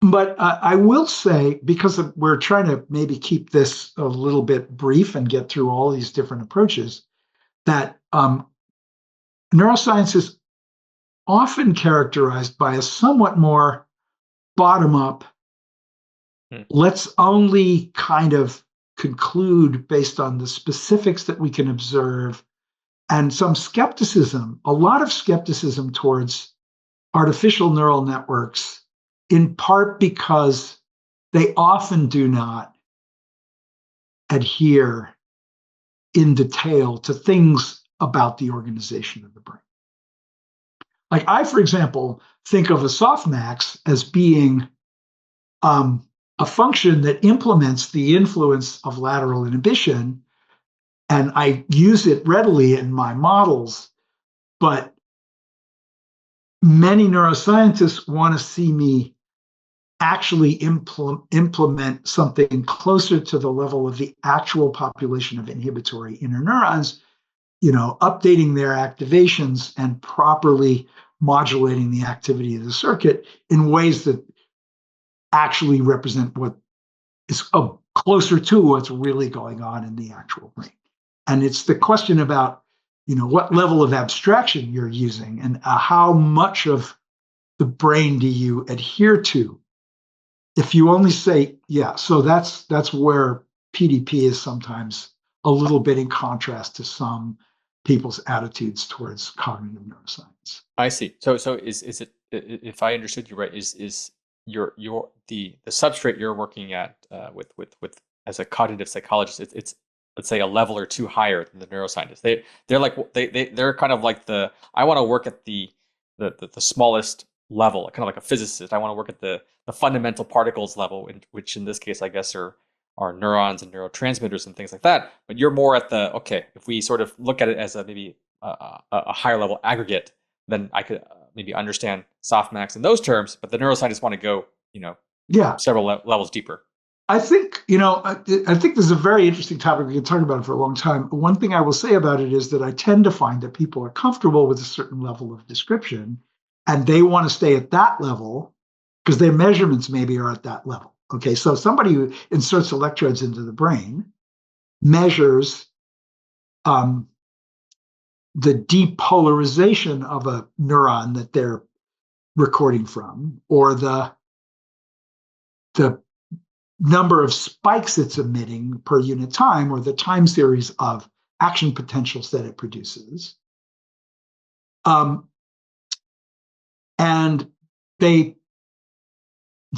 But I will say, because we're trying to maybe keep this a little bit brief and get through all these different approaches, that neuroscience is often characterized by a somewhat more bottom-up, let's only kind of conclude based on the specifics that we can observe, and some skepticism, a lot of skepticism towards artificial neural networks, in part because they often do not adhere in detail to things about the organization of the brain. Like I, for example, think of a softmax as being a function that implements the influence of lateral inhibition, and I use it readily in my models, but many neuroscientists want to see me actually implement something closer to the level of the actual population of inhibitory inner neurons, updating their activations and properly modulating the activity of the circuit in ways that actually represent what is closer to what's really going on in the actual brain. And it's the question about, what level of abstraction you're using and how much of the brain do you adhere to. If you only say, so that's where PDP is sometimes a little bit in contrast to some people's attitudes towards cognitive neuroscience. I see. So is it, if I understood you right, is the substrate you're working at with as a cognitive psychologist, it's let's say a level or two higher than the neuroscientists. They're kind of like I want to work at the smallest level, kind of like a physicist. I want to work at the fundamental particles level, which in this case, I guess, are neurons and neurotransmitters and things like that. But you're more at if we sort of look at it as maybe a higher level aggregate, then I could maybe understand softmax in those terms. But the neuroscientists want to go, several levels deeper. I think, I think this is a very interesting topic. We can talk about it for a long time. One thing I will say about it is that I tend to find that people are comfortable with a certain level of description. and they want to stay at that level because their measurements maybe are at that level. Okay, so somebody who inserts electrodes into the brain measures the depolarization of a neuron that they're recording from, or the number of spikes it's emitting per unit time, or the time series of action potentials that it produces. And they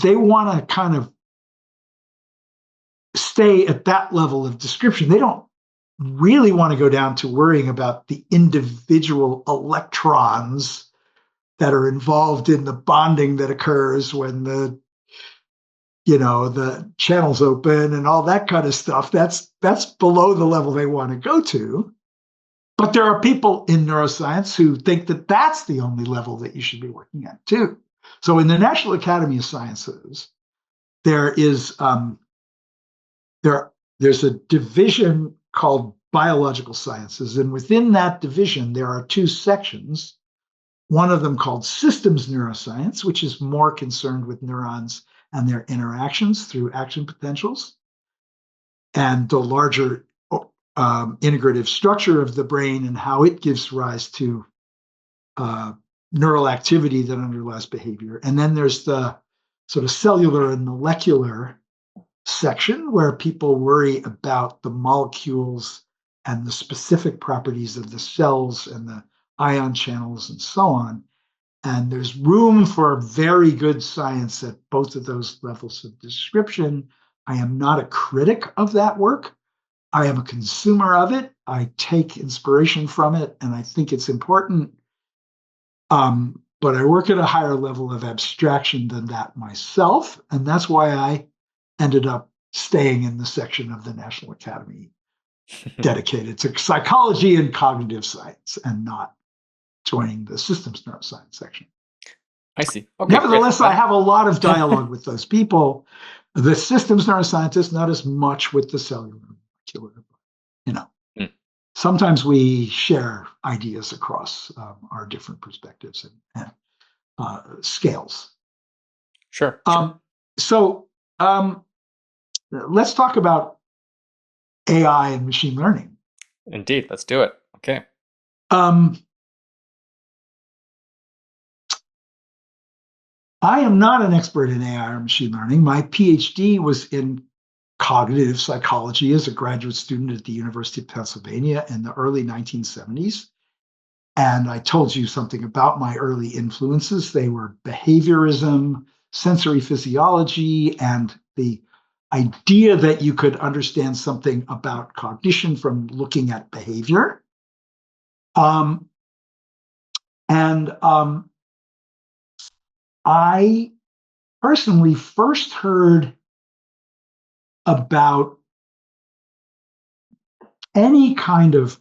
want to kind of stay at that level of description. They don't really want to go down to worrying about the individual electrons that are involved in the bonding that occurs when the channels open and all that kind of stuff. That's below the level they want to go to. But there are people in neuroscience who think that that's the only level that you should be working at too. So in the National Academy of Sciences, there's a division called biological sciences. And within that division, there are two sections, one of them called systems neuroscience, which is more concerned with neurons and their interactions through action potentials, and the larger integrative structure of the brain and how it gives rise to neural activity that underlies behavior. And then there's the sort of cellular and molecular section where people worry about the molecules and the specific properties of the cells and the ion channels and so on. And there's room for very good science at both of those levels of description. I am not a critic of that work. I am a consumer of it. I take inspiration from it, and I think it's important. But I work at a higher level of abstraction than that myself, and that's why I ended up staying in the section of the National Academy dedicated to psychology and cognitive science, and not joining the systems neuroscience section. I see. Okay, nevertheless, I have a lot of dialogue with those people. The systems neuroscientists, not as much with the cellular molecular. Sometimes we share ideas across our different perspectives and scales. Sure. So let's talk about AI and machine learning. Indeed, let's do it. Okay. I am not an expert in AI or machine learning. My PhD was in cognitive psychology as a graduate student at the University of Pennsylvania in the early 1970s. And I told you something about my early influences. They were behaviorism, sensory physiology, and the idea that you could understand something about cognition from looking at behavior. I personally first heard about any kind of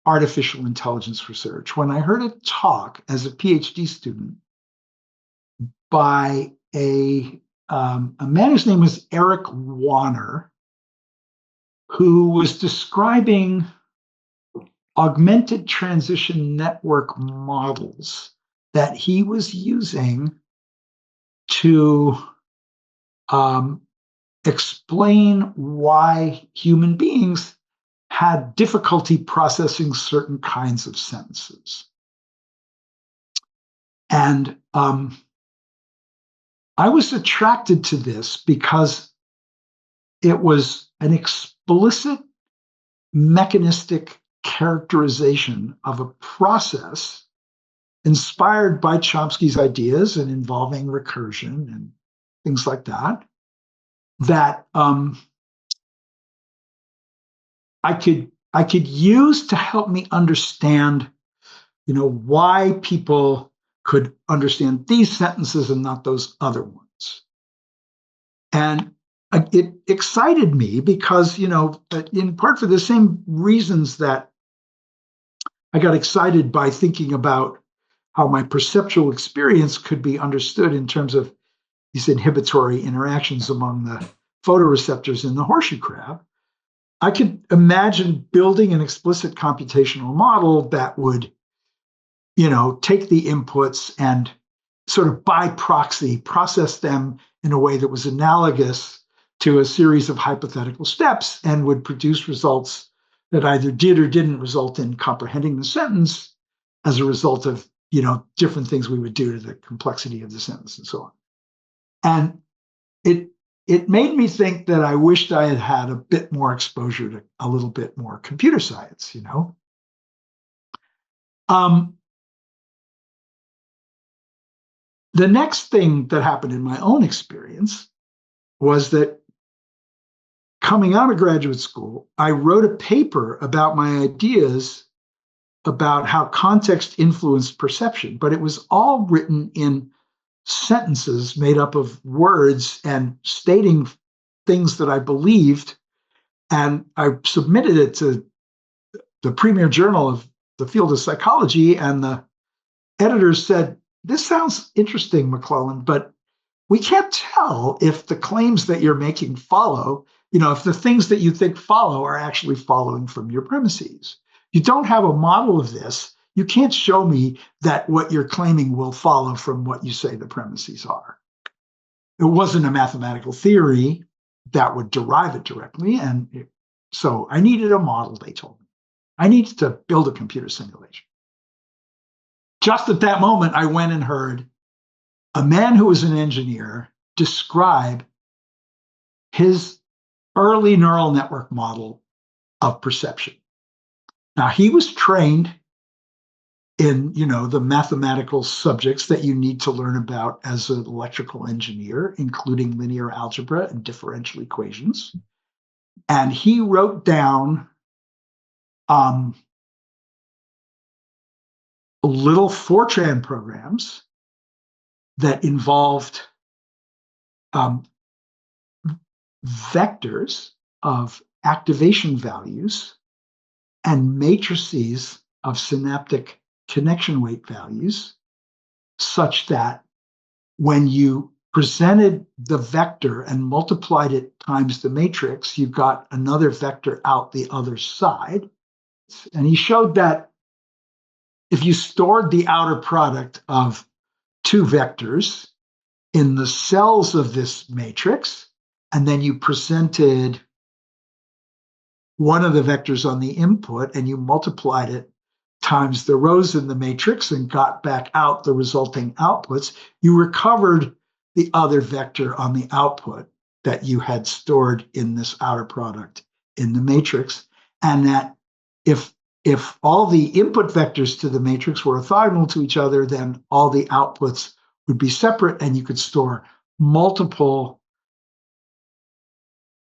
artificial intelligence research when I heard a talk as a PhD student by a man whose name was Eric Wanner, who was describing augmented transition network models that he was using to explain why human beings had difficulty processing certain kinds of sentences. And I was attracted to this because it was an explicit mechanistic characterization of a process inspired by Chomsky's ideas and involving recursion and things like that, that I could use to help me understand, why people could understand these sentences and not those other ones. And it excited me because, in part for the same reasons that I got excited by thinking about how my perceptual experience could be understood in terms of these inhibitory interactions among the photoreceptors in the horseshoe crab. I could imagine building an explicit computational model that would take the inputs and sort of by proxy process them in a way that was analogous to a series of hypothetical steps and would produce results that either did or didn't result in comprehending the sentence as a result of, different things we would do to the complexity of the sentence and so on. And it made me think that I wished I had had a bit more exposure to a little bit more computer science, The next thing that happened in my own experience was that coming out of graduate school, I wrote a paper about my ideas about how context influenced perception, but it was all written in sentences made up of words and stating things that I believed. And I submitted it to the premier journal of the field of psychology, and the editors said, "This sounds interesting, McClelland, but we can't tell if the claims that you're making follow, if the things that you think follow are actually following from your premises. You don't have a model of this. You can't show me that what you're claiming will follow from what you say the premises are." It wasn't a mathematical theory that would derive it directly. And so I needed a model, they told me. I needed to build a computer simulation. Just at that moment, I went and heard a man who was an engineer describe his early neural network model of perception. Now, he was trained in, the mathematical subjects that you need to learn about as an electrical engineer, including linear algebra and differential equations. And he wrote down little Fortran programs that involved vectors of activation values and matrices of synaptic connection weight values, such that when you presented the vector and multiplied it times the matrix, you got another vector out the other side. And he showed that if you stored the outer product of two vectors in the cells of this matrix, and then you presented one of the vectors on the input and you multiplied it times the rows in the matrix and got back out the resulting outputs, you recovered the other vector on the output that you had stored in this outer product in the matrix. And that if all the input vectors to the matrix were orthogonal to each other, then all the outputs would be separate and you could store multiple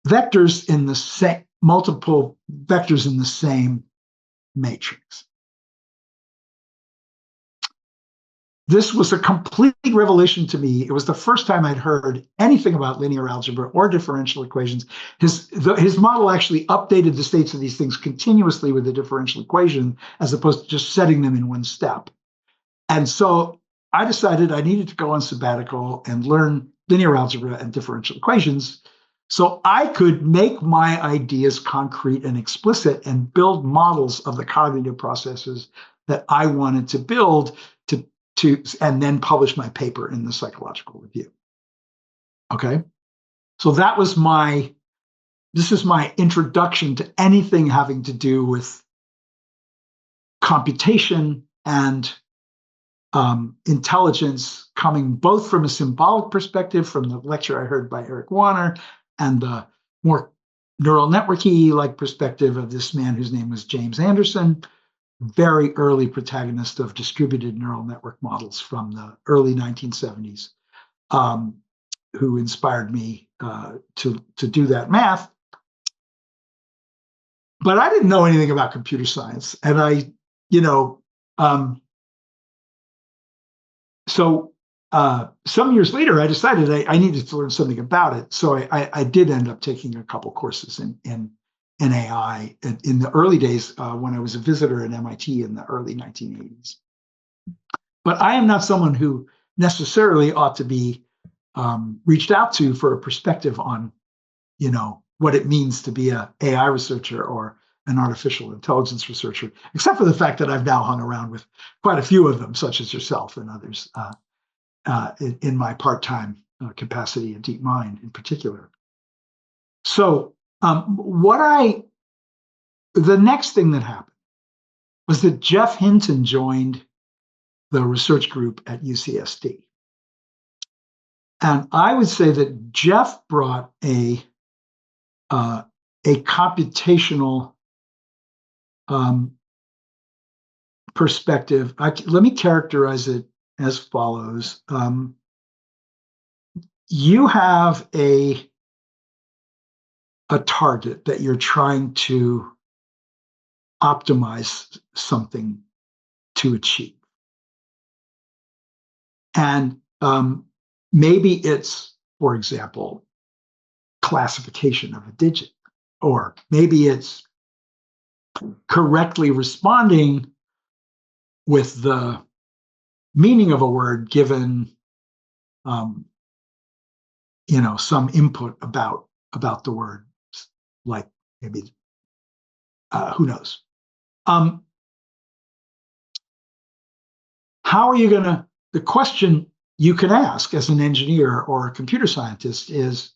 vectors in the same matrix. This was a complete revelation to me. It was the first time I'd heard anything about linear algebra or differential equations. His model actually updated the states of these things continuously with the differential equation, as opposed to just setting them in one step. And so I decided I needed to go on sabbatical and learn linear algebra and differential equations so I could make my ideas concrete and explicit and build models of the cognitive processes that I wanted to build and then publish my paper in the Psychological Review. Okay, so this is my introduction to anything having to do with computation and intelligence, coming both from a symbolic perspective, from the lecture I heard by Eric Warner, and the more neural networky like perspective of this man whose name was James Anderson, very early protagonist of distributed neural network models from the early 1970s, who inspired me to do that math. But I didn't know anything about computer science. And so some years later, I decided I needed to learn something about it. So I did end up taking a couple courses in AI in the early days when I was a visitor at MIT in the early 1980s. But I am not someone who necessarily ought to be reached out to for a perspective on, what it means to be an AI researcher or an artificial intelligence researcher, except for the fact that I've now hung around with quite a few of them, such as yourself and others, in my part-time capacity at DeepMind in particular. So the next thing that happened was that Geoff Hinton joined the research group at UCSD. And I would say that Geoff brought a computational perspective. Let me characterize it as follows. You have a target that you're trying to optimize something to achieve. And maybe it's, for example, classification of a digit, or maybe it's correctly responding with the meaning of a word given some input about the word, like maybe who knows. How are you going to, the question you can ask as an engineer or a computer scientist is,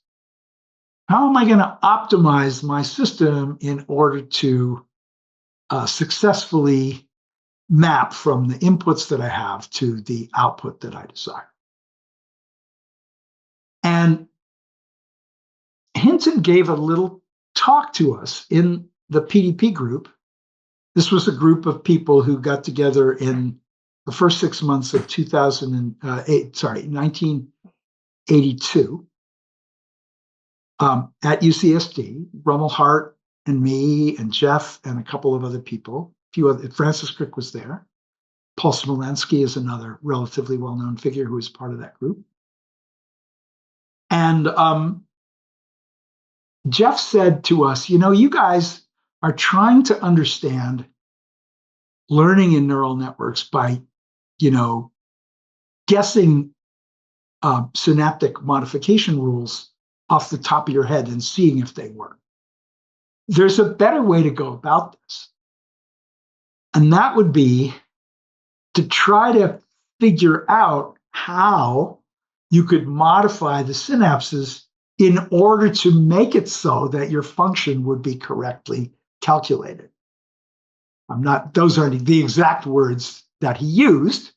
how am I going to optimize my system in order to successfully map from the inputs that I have to the output that I desire? And Hinton gave a little talk to us in the PDP group. This was a group of people who got together in the first 6 months of 1982 at UCSD. Rumelhart and me and Geoff and a couple of other people. Francis Crick was there. Paul Smolensky is another relatively well-known figure who was part of that group. And Geoff said to us, you guys are trying to understand learning in neural networks by, guessing synaptic modification rules off the top of your head and seeing if they work. There's a better way to go about this. And that would be to try to figure out how you could modify the synapses in order to make it so that your function would be correctly calculated. Those aren't the exact words that he used,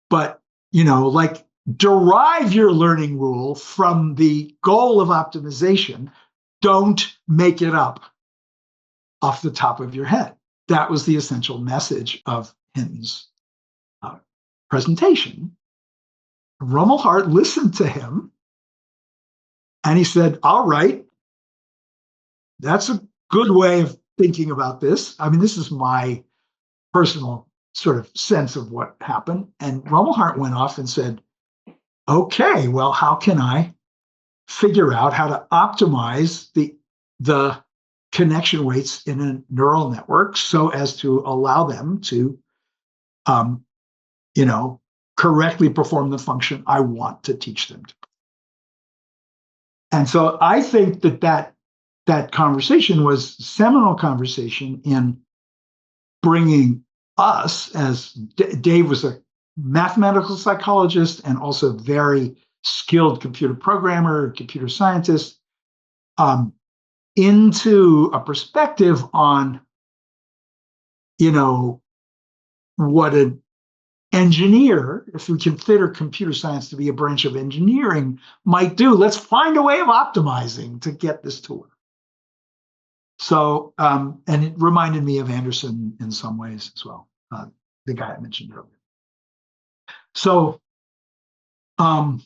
but, like derive your learning rule from the goal of optimization. Don't make it up off the top of your head. That was the essential message of Hinton's presentation. Rumelhart listened to him and he said, all right, that's a good way of thinking about this. I mean, this is my personal sort of sense of what happened. And Rumelhart went off and said, okay, well, how can I figure out how to optimize the connection weights in a neural network so as to allow them to, correctly perform the function I want to teach them to. And so I think that conversation was a seminal conversation in bringing us, as Dave was a mathematical psychologist and also very skilled computer programmer, computer scientist, into a perspective on, what an engineer, if we consider computer science to be a branch of engineering, might do. Let's find a way of optimizing to get this to work. So, and it reminded me of Anderson in some ways as well, the guy I mentioned earlier. So, of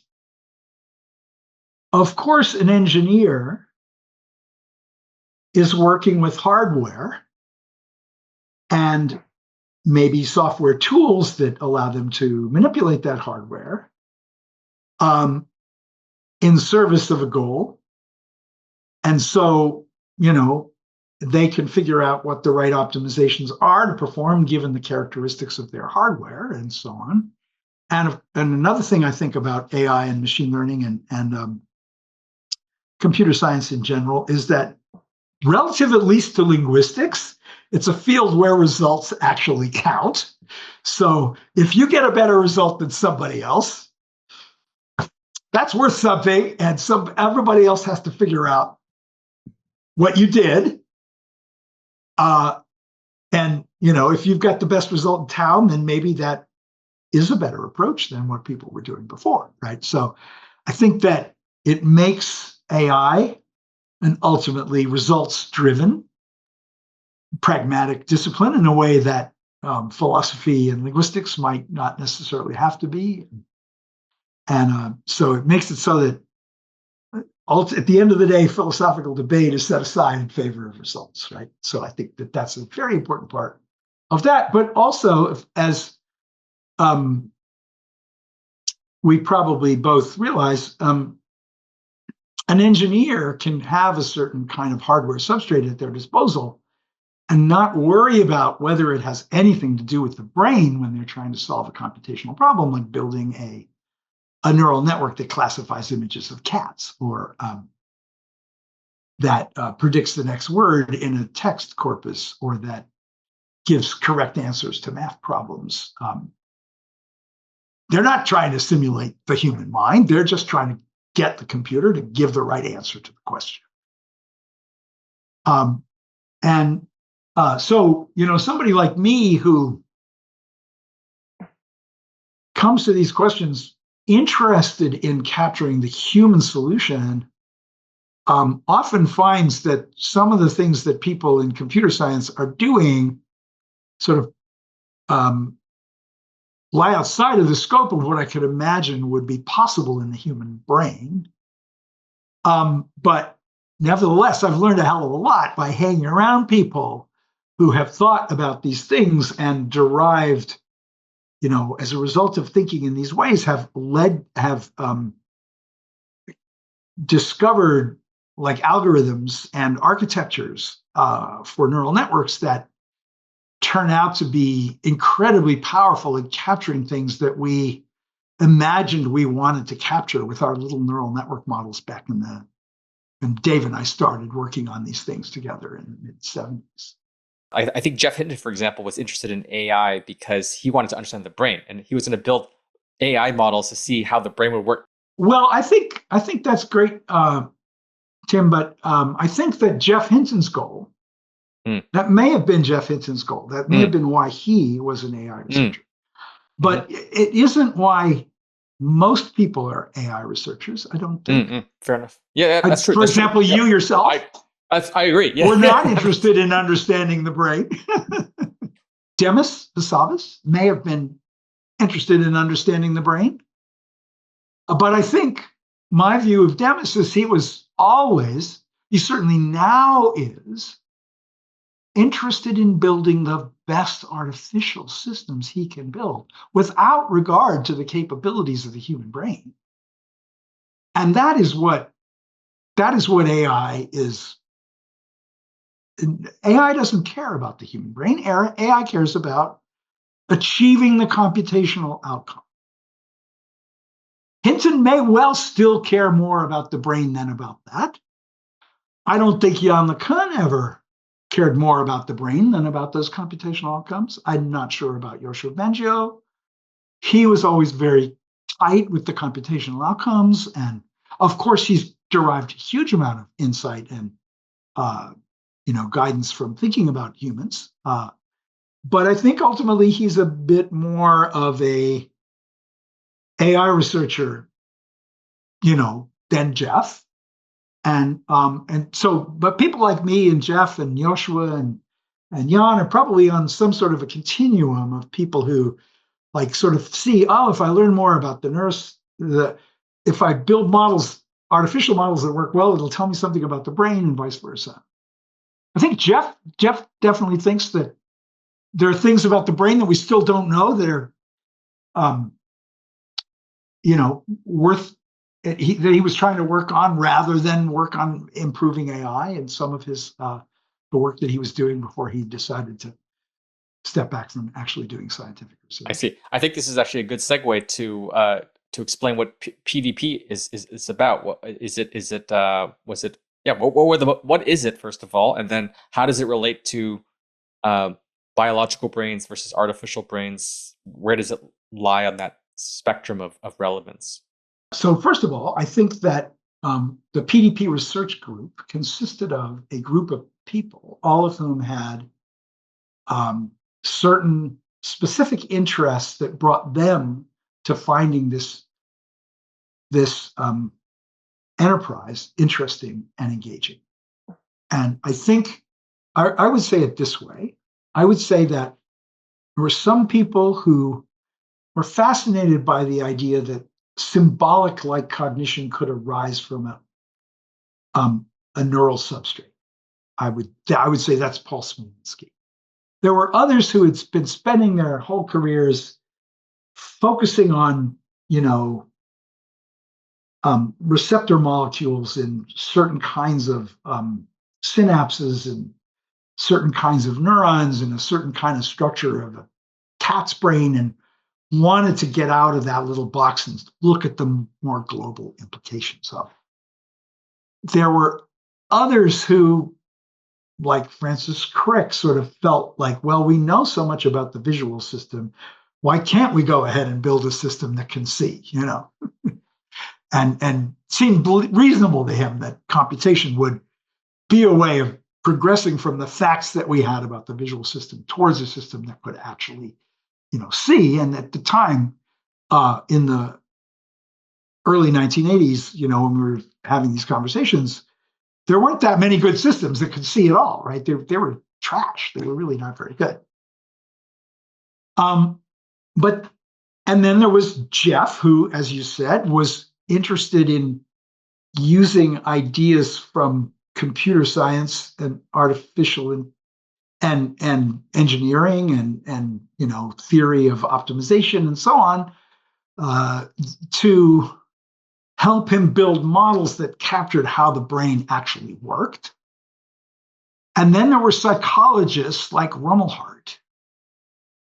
course, an engineer is working with hardware and maybe software tools that allow them to manipulate that hardware in service of a goal. And so, they can figure out what the right optimizations are to perform given the characteristics of their hardware and so on. And another thing I think about AI and machine learning and computer science in general is that relative at least to linguistics. It's a field where results actually count. So if you get a better result than somebody else, that's worth something, and everybody else has to figure out what you did. And if you've got the best result in town, then maybe that is a better approach than what people were doing before, right? So I think that it makes AI an ultimately results-driven, pragmatic discipline in a way that philosophy and linguistics might not necessarily have to be. And so it makes it so that at the end of the day, philosophical debate is set aside in favor of results, right? So I think that that's a very important part of that. But also, as we probably both realize, an engineer can have a certain kind of hardware substrate at their disposal and not worry about whether it has anything to do with the brain when they're trying to solve a computational problem, like building a neural network that classifies images of cats, or that predicts the next word in a text corpus, or that gives correct answers to math problems. They're not trying to simulate the human mind. They're just trying to get the computer to give the right answer to the question. So, somebody like me who comes to these questions interested in capturing the human solution, often finds that some of the things that people in computer science are doing sort of lie outside of the scope of what I could imagine would be possible in the human brain. But nevertheless, I've learned a hell of a lot by hanging around people who have thought about these things and derived, as a result of thinking in these ways, have discovered like algorithms and architectures for neural networks that turn out to be incredibly powerful in capturing things that we imagined we wanted to capture with our little neural network models back when Dave and I started working on these things together in the mid-70s. I think Geoff Hinton, for example, was interested in AI because he wanted to understand the brain, and he was going to build AI models to see how the brain would work. Well, I think that's great, Tim. But I think that Geoff Hinton's goal, that may have been Geoff Hinton's goal. That may have been why he was an AI researcher. But it isn't why most people are AI researchers, I don't think. Fair enough. Yeah, that's true. For example, you yourself. I agree. Yeah. We're not interested in understanding the brain. Demis Hassabis may have been interested in understanding the brain. But I think my view of Demis is he certainly now is, interested in building the best artificial systems he can build without regard to the capabilities of the human brain. And that is what AI is. AI doesn't care about the human brain. AI cares about achieving the computational outcome. Hinton may well still care more about the brain than about that. I don't think Jan LeCun ever cared more about the brain than about those computational outcomes. I'm not sure about Yoshua Bengio. He was always very tight with the computational outcomes. And of course, he's derived a huge amount of insight and guidance from thinking about humans. But I think ultimately he's a bit more of a AI researcher, than Geoff. And so, but people like me and Geoff and Yoshua and Jan are probably on some sort of a continuum of people who like sort of see, if I learn more about if I build models, artificial models that work well, it'll tell me something about the brain and vice versa. I think Geoff definitely thinks that there are things about the brain that we still don't know that are, worth that he was trying to work on rather than work on improving AI and some of his the work that he was doing before he decided to step back from actually doing scientific research. I see. I think this is actually a good segue to explain what PDP is about. What is it? Was it Yeah, what is it, first of all, and then how does it relate to biological brains versus artificial brains? Where does it lie on that spectrum of relevance? So first of all, I think that the PDP research group consisted of a group of people, all of whom had certain specific interests that brought them to finding this enterprise interesting and engaging. And I think I would say it this way. I would say that there were some people who were fascinated by the idea that symbolic like cognition could arise from a neural substrate. I would say that's Paul Smolinski. There were others who had been spending their whole careers focusing on, receptor molecules in certain kinds of synapses and certain kinds of neurons and a certain kind of structure of a cat's brain, and wanted to get out of that little box and look at the more global implications of it. There were others who, like Francis Crick, sort of felt like, well, we know so much about the visual system. Why can't we go ahead and build a system that can see, and seemed reasonable to him that computation would be a way of progressing from the facts that we had about the visual system towards a system that could actually, see. And at the time, in the early 1980s, when we were having these conversations, there weren't that many good systems that could see at all, right? They were trash. They were really not very good. And then there was Geoff, who, as you said, was interested in using ideas from computer science and artificial and engineering and theory of optimization and so on to help him build models that captured how the brain actually worked. And then there were psychologists like Rumelhart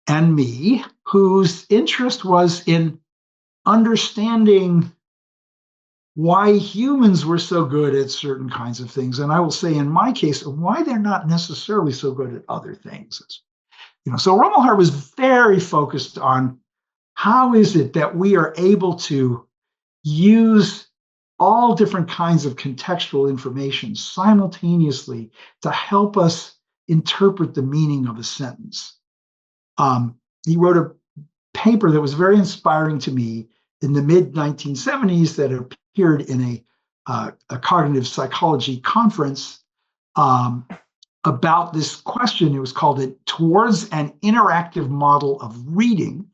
and me, whose interest was in understanding why humans were so good at certain kinds of things. And I will say, in my case, why they're not necessarily so good at other things. So Rumelhart was very focused on how is it that we are able to use all different kinds of contextual information simultaneously to help us interpret the meaning of a sentence. He wrote a paper that was very inspiring to me in the mid-1970s that appeared in a cognitive psychology conference about this question. It was called Towards an Interactive Model of Reading.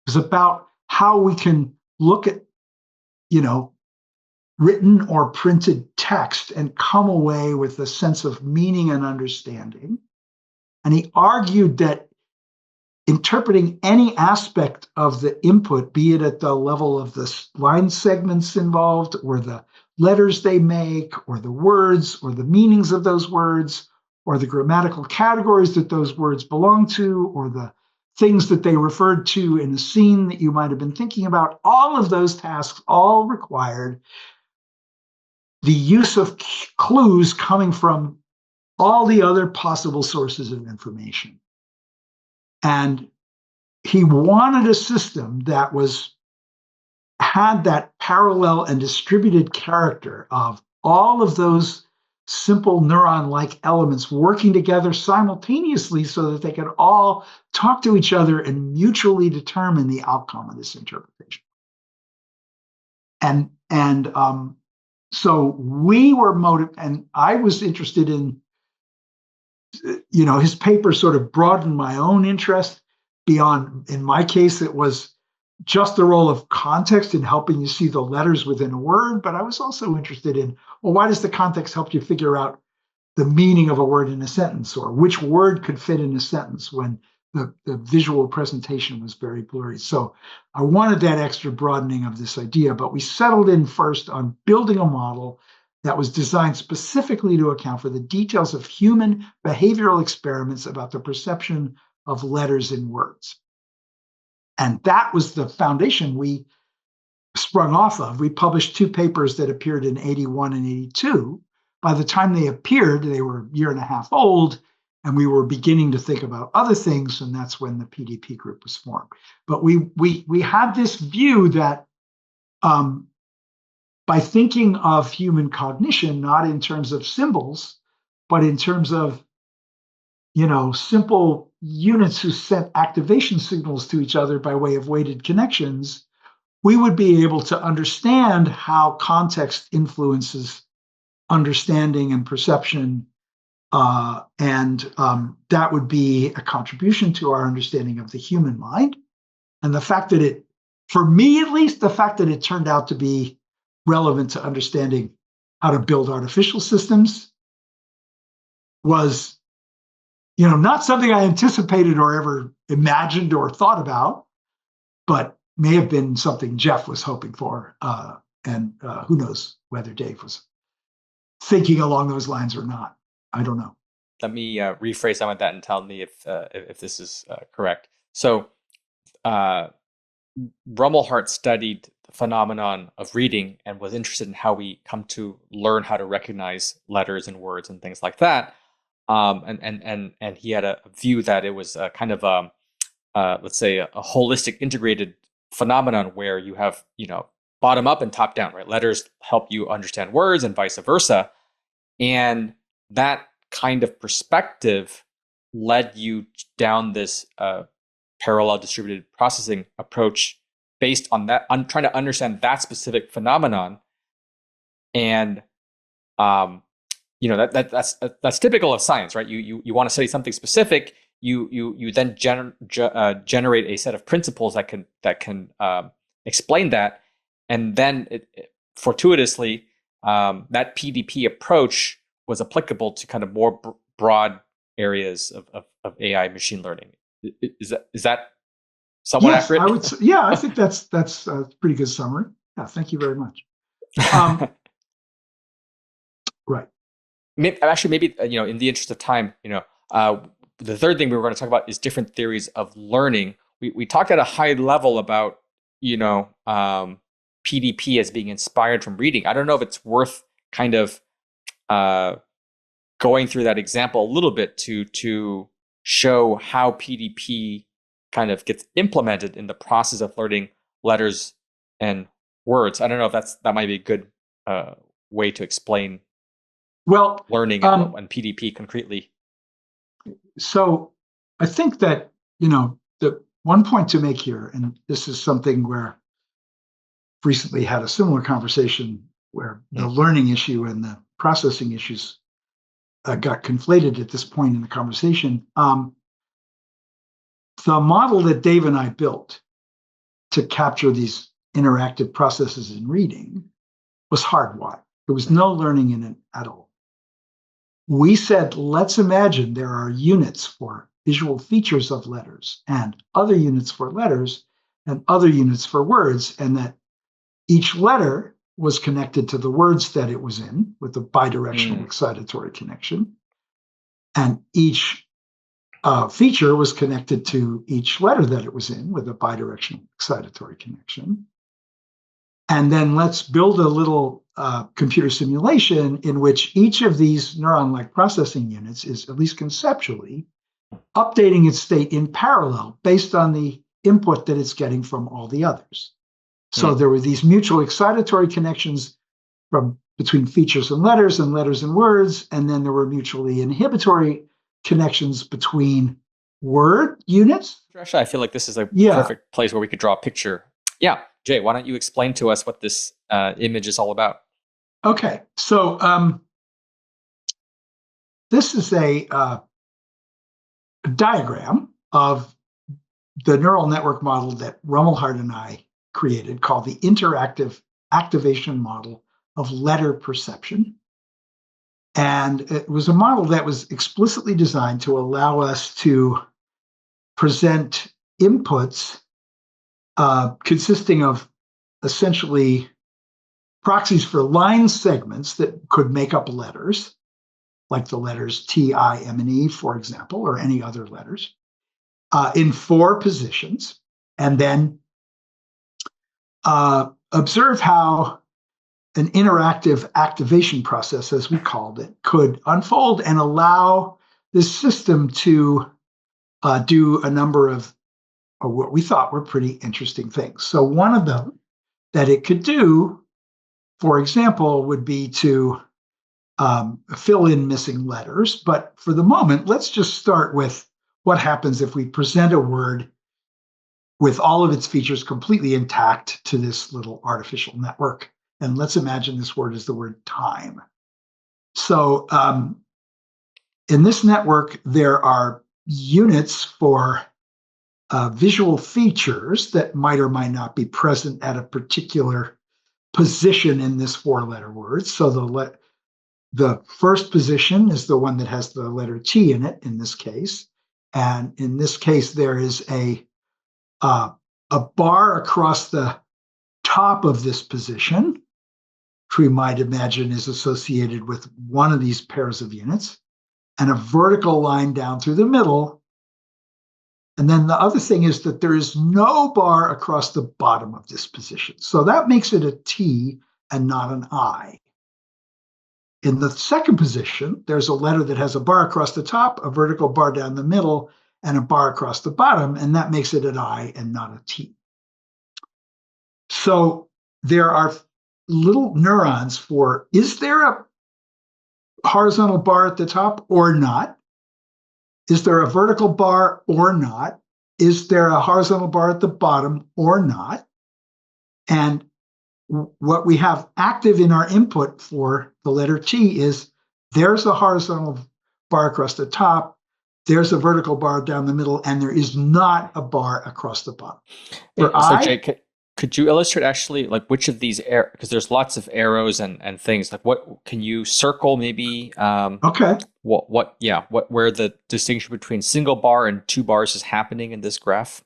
It was about how we can look at, written or printed text and come away with a sense of meaning and understanding. And he argued that interpreting any aspect of the input, be it at the level of the line segments involved, or the letters they make, or the words, or the meanings of those words, or the grammatical categories that those words belong to, or the things that they referred to in a scene that you might have been thinking about, all of those tasks all required the use of clues coming from all the other possible sources of information. And he wanted a system that had that parallel and distributed character of all of those simple neuron-like elements working together simultaneously so that they could all talk to each other and mutually determine the outcome of this interpretation. And so we were motivated, and I was interested in, his paper sort of broadened my own interest beyond, in my case, it was just the role of context in helping you see the letters within a word. But I was also interested in, well, why does the context help you figure out the meaning of a word in a sentence, or which word could fit in a sentence when the visual presentation was very blurry? So I wanted that extra broadening of this idea, but we settled in first on building a model that was designed specifically to account for the details of human behavioral experiments about the perception of letters in words. And that was the foundation we sprung off of. We published two papers that appeared in 81 and 82, by the time they appeared, they were a year and a half old, and we were beginning to think about other things, and that's when the PDP group was formed. But we had this view that by thinking of human cognition, not in terms of symbols, but in terms of, simple units who sent activation signals to each other by way of weighted connections, we would be able to understand how context influences understanding and perception. And that would be a contribution to our understanding of the human mind. And the fact that for me at least, the fact that it turned out to be relevant to understanding how to build artificial systems was, not something I anticipated or ever imagined or thought about, but may have been something Geoff was hoping for. And who knows whether Dave was thinking along those lines or not. I don't know. Let me rephrase some of that and tell me if this is correct. So Rumelhart studied the phenomenon of reading and was interested in how we come to learn how to recognize letters and words and things like that. And he had a view that it was a kind of let's say a holistic integrated phenomenon where you have, bottom up and top down, right? Letters help you understand words and vice versa. And that kind of perspective led you down this parallel distributed processing approach based on that, trying to understand that specific phenomenon. And that's typical of science, right? You want to study something specific. You then generate a set of principles that can explain that, and then fortuitously that PDP approach was applicable to kind of more broad areas of AI machine learning. Is that somewhat accurate? I think that's a pretty good summary. Yeah, thank you very much. Right. Actually, maybe in the interest of time, the third thing we were going to talk about is different theories of learning. We talked at a high level about PDP as being inspired from reading. I don't know if it's worth kind of going through that example a little bit to show how PDP kind of gets implemented in the process of learning letters and words. I don't know if that might be a good way to explain learning and PDP concretely. So I think that, the one point to make here, and this is something where I've recently had a similar conversation where the learning issue and the processing issues got conflated at this point in the conversation. The model that Dave and I built to capture these interactive processes in reading was hardwired. There was no learning in it at all. We said, let's imagine there are units for visual features of letters and other units for letters and other units for words, and that each letter was connected to the words that it was in with a bidirectional excitatory connection. And each feature was connected to each letter that it was in with a bidirectional excitatory connection. And then let's build a little computer simulation in which each of these neuron-like processing units is, at least conceptually, updating its state in parallel based on the input that it's getting from all the others. So there were these mutual excitatory connections between features and letters and words, and then there were mutually inhibitory connections between word units. Actually, I feel like this is a perfect place where we could draw a picture. Yeah, Jay, why don't you explain to us what this image is all about? Okay, so this is a diagram of the neural network model that Rumelhart and I created, called the interactive activation model of letter perception. And it was a model that was explicitly designed to allow us to present inputs consisting of essentially proxies for line segments that could make up letters, like the letters T, I, M, and E, for example, or any other letters, in 4 positions, and then observe how an interactive activation process, as we called it, could unfold and allow this system to do a number of what we thought were pretty interesting things. So one of them that it could do, for example, would be to fill in missing letters. But for the moment, let's just start with what happens if we present a word with all of its features completely intact to this little artificial network. And let's imagine this word is the word time. So in this network, there are units for visual features that might or might not be present at a particular position in this four-letter word. So the first position is the one that has the letter T in it, in this case. And in this case, there is a bar across the top of this position, which we might imagine is associated with one of these pairs of units, and a vertical line down through the middle. And then the other thing is that there is no bar across the bottom of this position. So that makes it a T and not an I. In the second position, there's a letter that has a bar across the top, a vertical bar down the middle, and a bar across the bottom, and that makes it an I and not a T. So there are little neurons for, is there a horizontal bar at the top or not? Is there a vertical bar or not? Is there a horizontal bar at the bottom or not? And what we have active in our input for the letter T is there's a horizontal bar across the top, there's a vertical bar down the middle, and there is not a bar across the bottom. For Jay, could you illustrate actually like which of these because there's lots of arrows and things, like what can you circle maybe okay. Where the distinction between single bar and two bars is happening in this graph?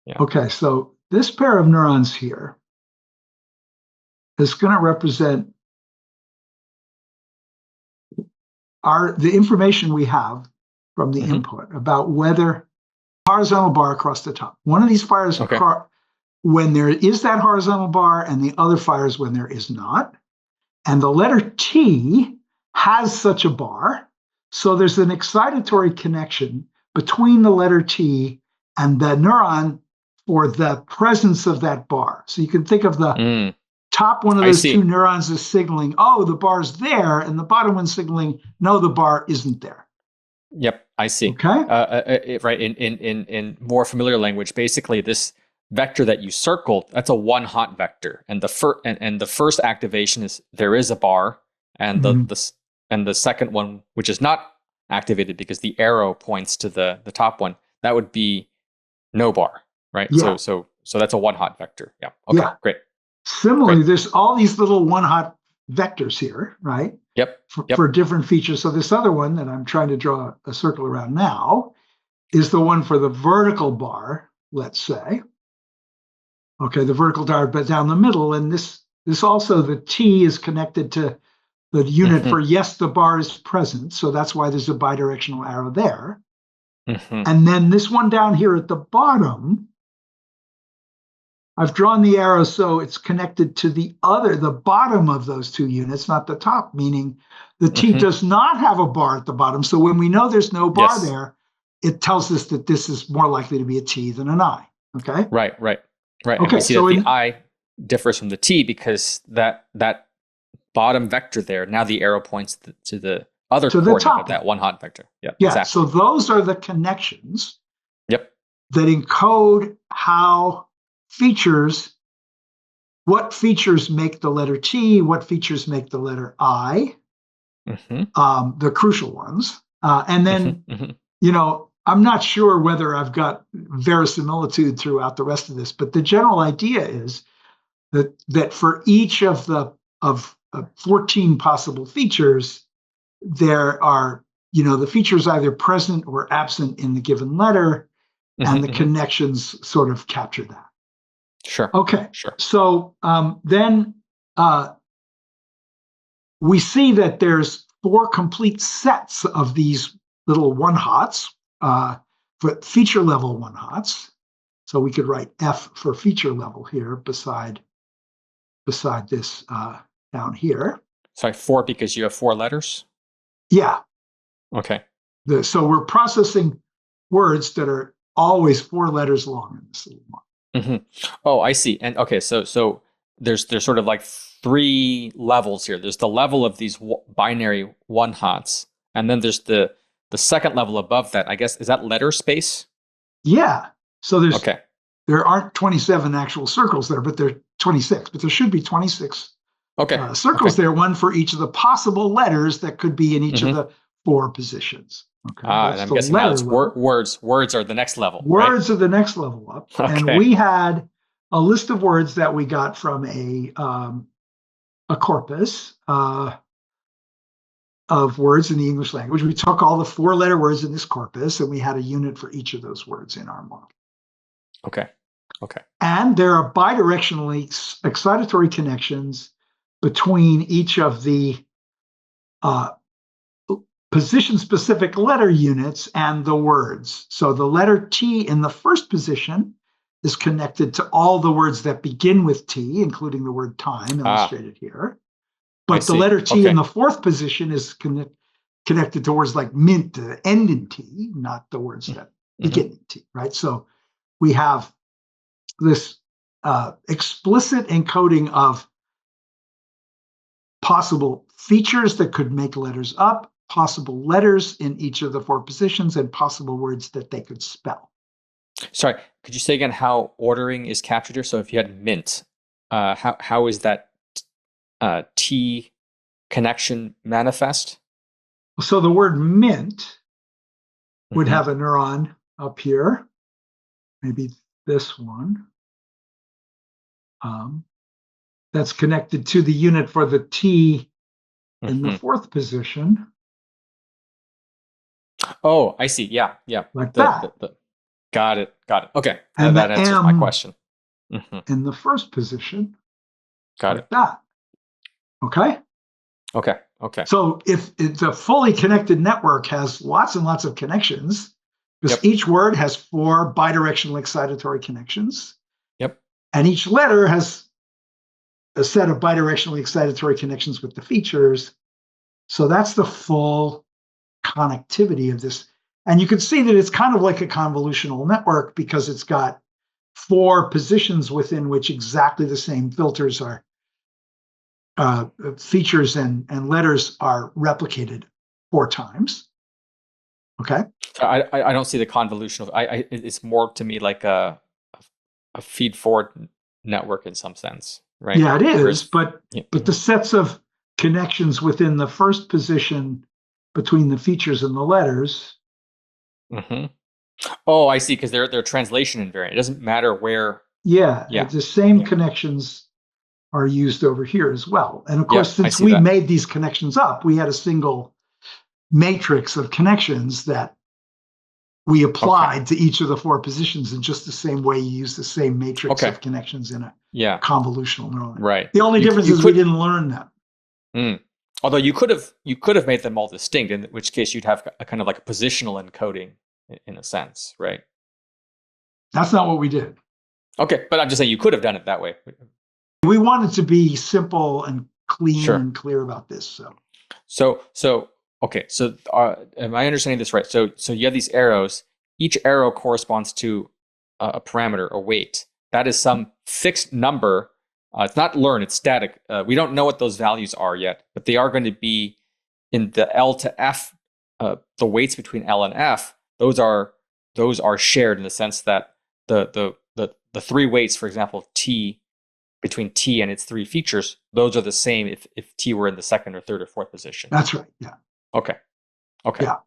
Yeah. Okay, so this pair of neurons here is going to represent the information we have from the input about whether horizontal bar across the top. One of these fires when there is that horizontal bar, and the other fires when there is not. And the letter T has such a bar. So there's an excitatory connection between the letter T and the neuron for the presence of that bar. So you can think of the top one of those two neurons as signaling, oh, the bar's there, and the bottom one signaling, no, the bar isn't there. Yep, I see. Okay. Right. In more familiar language, basically this vector that you circled, that's a one hot vector, and the first activation is there is a bar, and the second one, which is not activated because the arrow points to the top one, that would be no bar, right? Yeah. So that's a one hot vector. Yeah. Okay. Yeah. Great. Similarly, there's all these little one hot vectors here, right? Yep. For different features. So this other one that I'm trying to draw a circle around now is the one for the vertical bar, let's say. Okay, the vertical bar, but down the middle, and this also, the T is connected to the unit for yes, the bar is present. So that's why there's a bidirectional arrow there. And then this one down here at the bottom, I've drawn the arrow so it's connected to the bottom of those two units, not the top, meaning the T does not have a bar at the bottom. So when we know there's no bar there, it tells us that this is more likely to be a T than an I. Okay? Right. Okay, and we see that the I differs from the T because that bottom vector there, now the arrow points to the other coordinate of that one hot vector. Yeah, exactly. So those are the connections that encode what features make the letter T, what features make the letter I, the crucial ones. And then, I'm not sure whether I've got verisimilitude throughout the rest of this, but the general idea is that for each of the 14 possible features, there are, the features either present or absent in the given letter, and the connections sort of capture that. Sure. Okay. Sure. So then we see that there's 4 complete sets of these little one-hots, for feature level one-hots. So we could write F for feature level here beside this down here. Sorry, 4 because you have 4 letters? Yeah. Okay. So we're processing words that are always 4 letters long in this little one. Oh, I see. And okay, so there's sort of like 3 levels here. There's the level of these binary one-hots, and then there's the second level above that. I guess, is that letter space? Yeah. So Okay. there aren't 27 actual circles there, but there are 26. But there should be 26 circles there, one for each of the possible letters that could be in each of the 4 positions. Okay. And I'm guessing now it's words. Words are the next level. Words are the next level up. Okay. And we had a list of words that we got from a corpus of words in the English language. We took all the 4-letter words in this corpus, and we had a unit for each of those words in our model. Okay. And there are bidirectionally excitatory connections between each of the position-specific letter units and the words. So the letter T in the first position is connected to all the words that begin with T, including the word time, illustrated here. But the letter T in the fourth position is connected to words like mint, end in T, not the words that begin in T, right? So we have this explicit encoding of possible features that could make letters up, possible letters in each of the 4 positions, and possible words that they could spell. Sorry, could you say again how ordering is captured here? So if you had mint, how is that T connection manifest? So the word mint would have a neuron up here, maybe this one, that's connected to the unit for the T in the 4th position. Oh, I see. Yeah. Like that. Got it. Okay. And that answers my question. In the first position. Got like that. Okay? Okay. So if the fully connected network has lots and lots of connections, because each word has 4 bidirectional excitatory connections. Yep. And each letter has a set of bidirectionally excitatory connections with the features. So that's the full connectivity of this. And you can see that it's kind of like a convolutional network because it's got 4 positions within which exactly the same filters are, features and letters are replicated 4 times. Okay. So I don't see the convolutional. It's more to me like a feed-forward network in some sense, right? Yeah, it is. But the sets of connections within the first position between the features and the letters. Oh, I see. Because they're translation invariant. It doesn't matter where. Yeah. The same connections are used over here as well. And of course, since we made these connections up, we had a single matrix of connections that we applied to each of the 4 positions in just the same way you use the same matrix of connections in a convolutional neural network. Right. The only difference is we didn't learn them. Although you could have made them all distinct, in which case you'd have a kind of like a positional encoding in a sense, right? That's not what we did. Okay, but I'm just saying you could have done it that way. We wanted to be simple and clean and clear about this. So am I understanding this right? So you have these arrows. Each arrow corresponds to a parameter, a weight. That is some fixed number. It's not learned, it's static. We don't know what those values are yet, but they are going to be in the L to F, the weights between L and F. Those are shared in the sense that the 3 weights, for example, T, between T and its 3 features, those are the same if T were in the 2nd or 3rd or 4th position. That's right. Yeah. Okay. Yeah.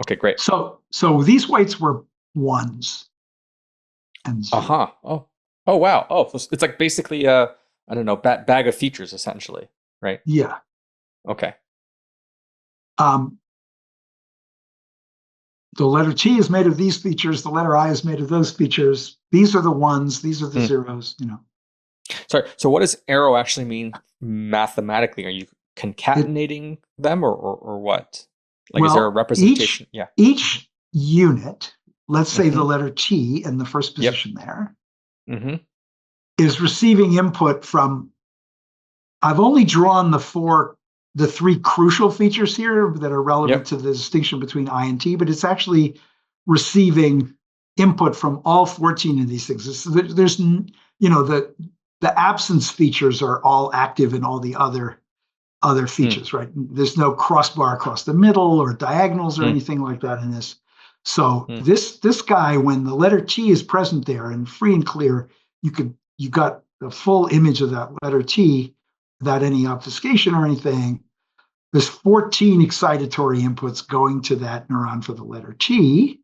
Okay, great. So these weights were 1s and 0. Oh, wow. Oh, so it's like basically a, I don't know, bag of features essentially, right? Yeah. Okay. The letter T is made of these features. The letter I is made of those features. These are the 1s. These are the 0s. Sorry. So what does arrow actually mean mathematically? Are you concatenating them or what? Like, is there a representation? Each unit, let's say the letter T in the first position there, is receiving input from I've only drawn the three crucial features here that are relevant to the distinction between I and T, but it's actually receiving input from all 14 of these things. There's the absence features are all active in all the other features, right? There's no crossbar across the middle or diagonals or anything like that in this. So this guy, when the letter T is present there and free and clear, you got the full image of that letter T without any obfuscation or anything. There's 14 excitatory inputs going to that neuron for the letter T.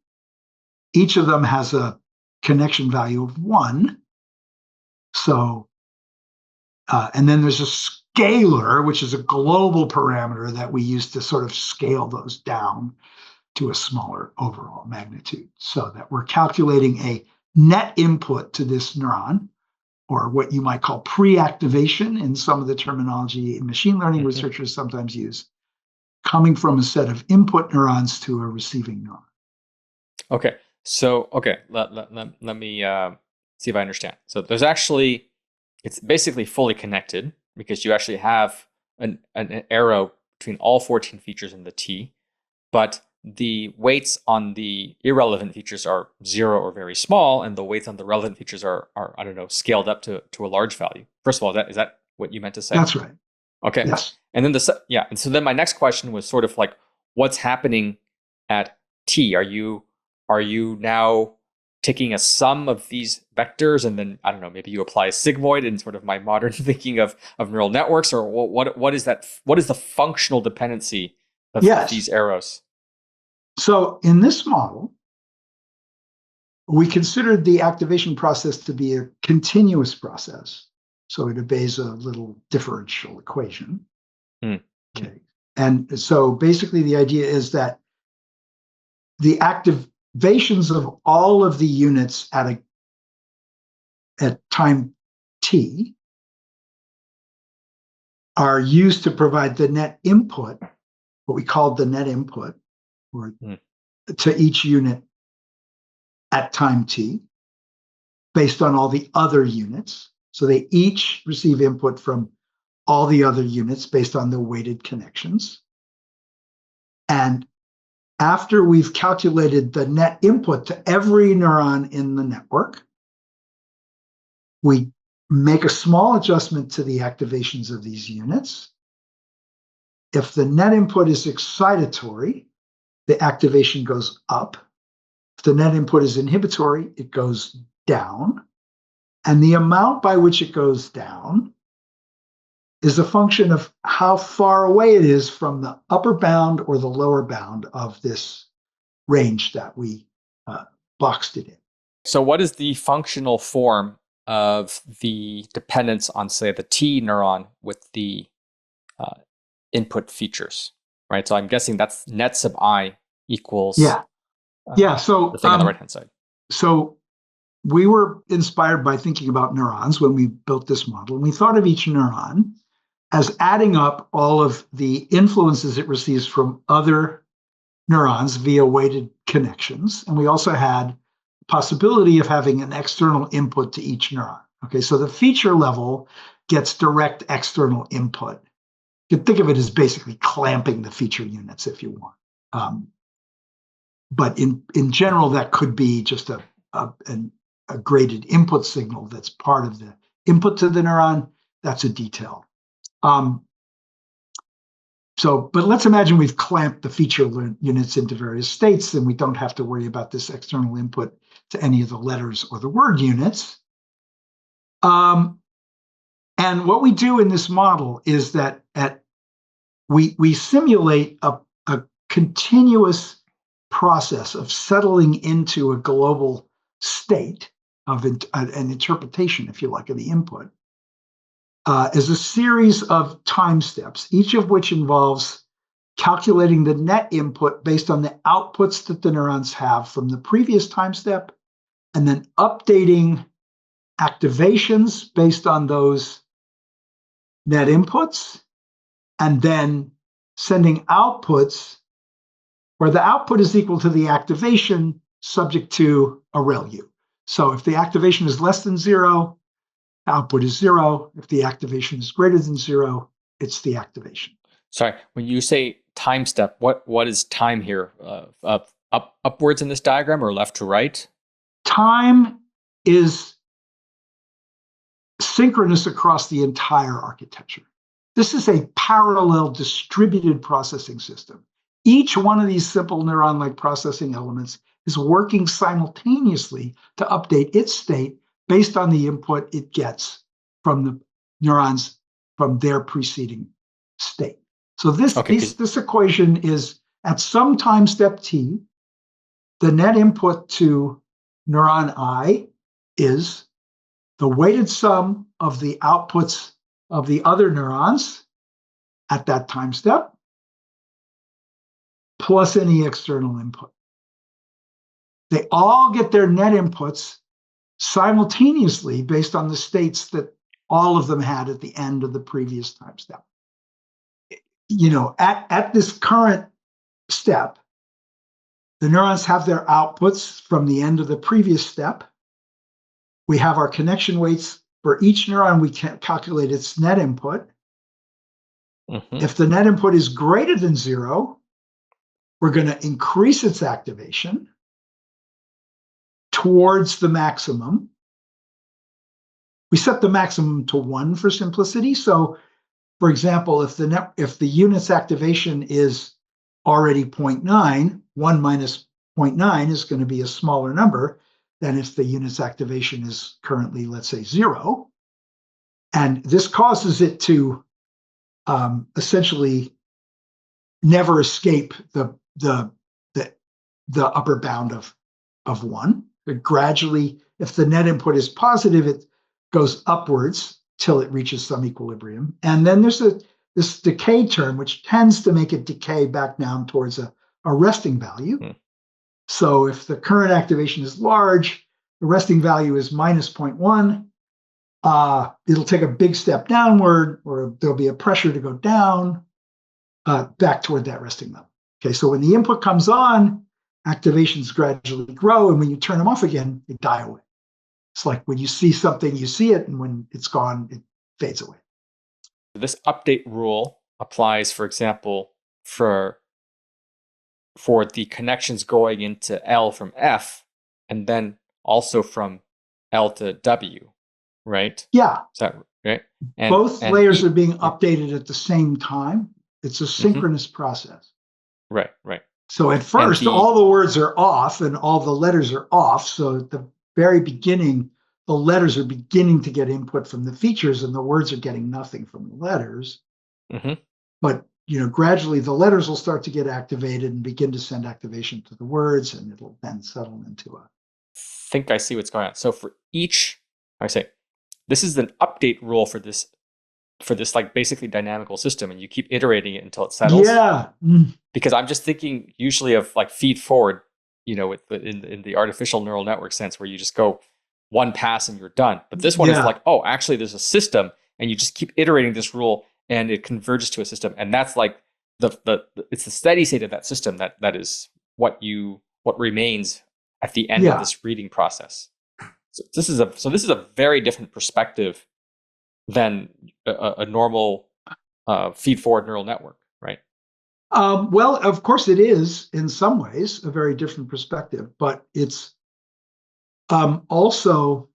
Each of them has a connection value of 1. So, and then there's a scalar, which is a global parameter that we use to sort of scale those down to a smaller overall magnitude, so that we're calculating a net input to this neuron, or what you might call pre-activation in some of the terminology machine learning researchers sometimes use, coming from a set of input neurons to a receiving neuron. Okay, so let me see if I understand. So there's actually, it's basically fully connected because you actually have an arrow between all 14 features in the T, but the weights on the irrelevant features are 0 or very small, and the weights on the relevant features are I don't know, scaled up to a large value. First of all, is that what you meant to say? That's right. Okay. Yes. And then and so then my next question was sort of like, what's happening at T? Are you now taking a sum of these vectors, and then, I don't know, maybe you apply a sigmoid in sort of my modern thinking of neural networks, or what is that? What is the functional dependency of these arrows? So in this model, we considered the activation process to be a continuous process. So it obeys a little differential equation. Okay. And so basically the idea is that the activations of all of the units at time T are used to provide the net input, what we called the net input, or to each unit at time T, based on all the other units. So they each receive input from all the other units based on the weighted connections. And after we've calculated the net input to every neuron in the network, we make a small adjustment to the activations of these units. If the net input is excitatory, the activation goes up. If the net input is inhibitory, it goes down. And the amount by which it goes down is a function of how far away it is from the upper bound or the lower bound of this range that we boxed it in. So what is the functional form of the dependence on, say, the T neuron with the input features, right? So I'm guessing that's net sub I equals So the thing on the right-hand side. So we were inspired by thinking about neurons when we built this model, and we thought of each neuron as adding up all of the influences it receives from other neurons via weighted connections. And we also had the possibility of having an external input to each neuron. Okay, so the feature level gets direct external input. You can think of it as basically clamping the feature units if you want. But in general, that could be just a graded input signal that's part of the input to the neuron. That's a detail. But let's imagine we've clamped the feature units into various states, and we don't have to worry about this external input to any of the letters or the word units. And what we do in this model is that we simulate a continuous process of settling into a global state of an interpretation, if you like, of the input, as a series of time steps, each of which involves calculating the net input based on the outputs that the neurons have from the previous time step, and then updating activations based on those net inputs, and then sending outputs where the output is equal to the activation subject to a ReLU. So if the activation is less than 0, Output is 0. If the activation is greater than 0, it's the activation. Sorry, when you say time step, what is time here? Upwards in this diagram or left to right? Time is synchronous across the entire architecture. This is a parallel distributed processing system. Each one of these simple neuron-like processing elements is working simultaneously to update its state based on the input it gets from the neurons from their preceding state. So this equation is at some time step t, the net input to neuron I is the weighted sum of the outputs of the other neurons at that time step, plus any external input. They all get their net inputs simultaneously based on the states that all of them had at the end of the previous time step. At this current step, the neurons have their outputs from the end of the previous step. We have our connection weights for each neuron. We can calculate its net input. If the net input is greater than 0, we're going to increase its activation towards the maximum. We set the maximum to 1 for simplicity. So, for example, if the unit's activation is already 0.9, 1 minus 0.9 is going to be a smaller number than if the unit's activation is currently, let's say, 0. And this causes it to essentially never escape the upper bound of 1. But gradually, if the net input is positive, it goes upwards till it reaches some equilibrium. And then there's this decay term, which tends to make it decay back down towards a resting value. So if the current activation is large, the resting value is minus 0.1, it'll take a big step downward, or there'll be a pressure to go down back toward that resting level. Okay, so when the input comes on, activations gradually grow, and when you turn them off again, they die away. It's like when you see something, you see it, and when it's gone, it fades away. This update rule applies, for example, for the connections going into L from F, and then also from L to W, right? Yeah. Is that right? Both layers are being updated at the same time. It's a synchronous process. Right. So at first, all the words are off and all the letters are off. So at the very beginning, the letters are beginning to get input from the features and the words are getting nothing from the letters. But gradually the letters will start to get activated and begin to send activation to the words, and it'll then settle into a... think I see what's going on. So for each, this is an update rule for this like basically dynamical system, and you keep iterating it until it settles. Yeah. Because I'm just thinking usually of like feed forward, in the artificial neural network sense, where you just go one pass and you're done. But this one is like, oh, actually there's a system, and you just keep iterating this rule and it converges to a system. And that's like it's the steady state of that system that is what remains at the end of this reading process. So this is a very different perspective than a normal feed-forward neural network, right? Well, of course it is in some ways a very different perspective, but it's also,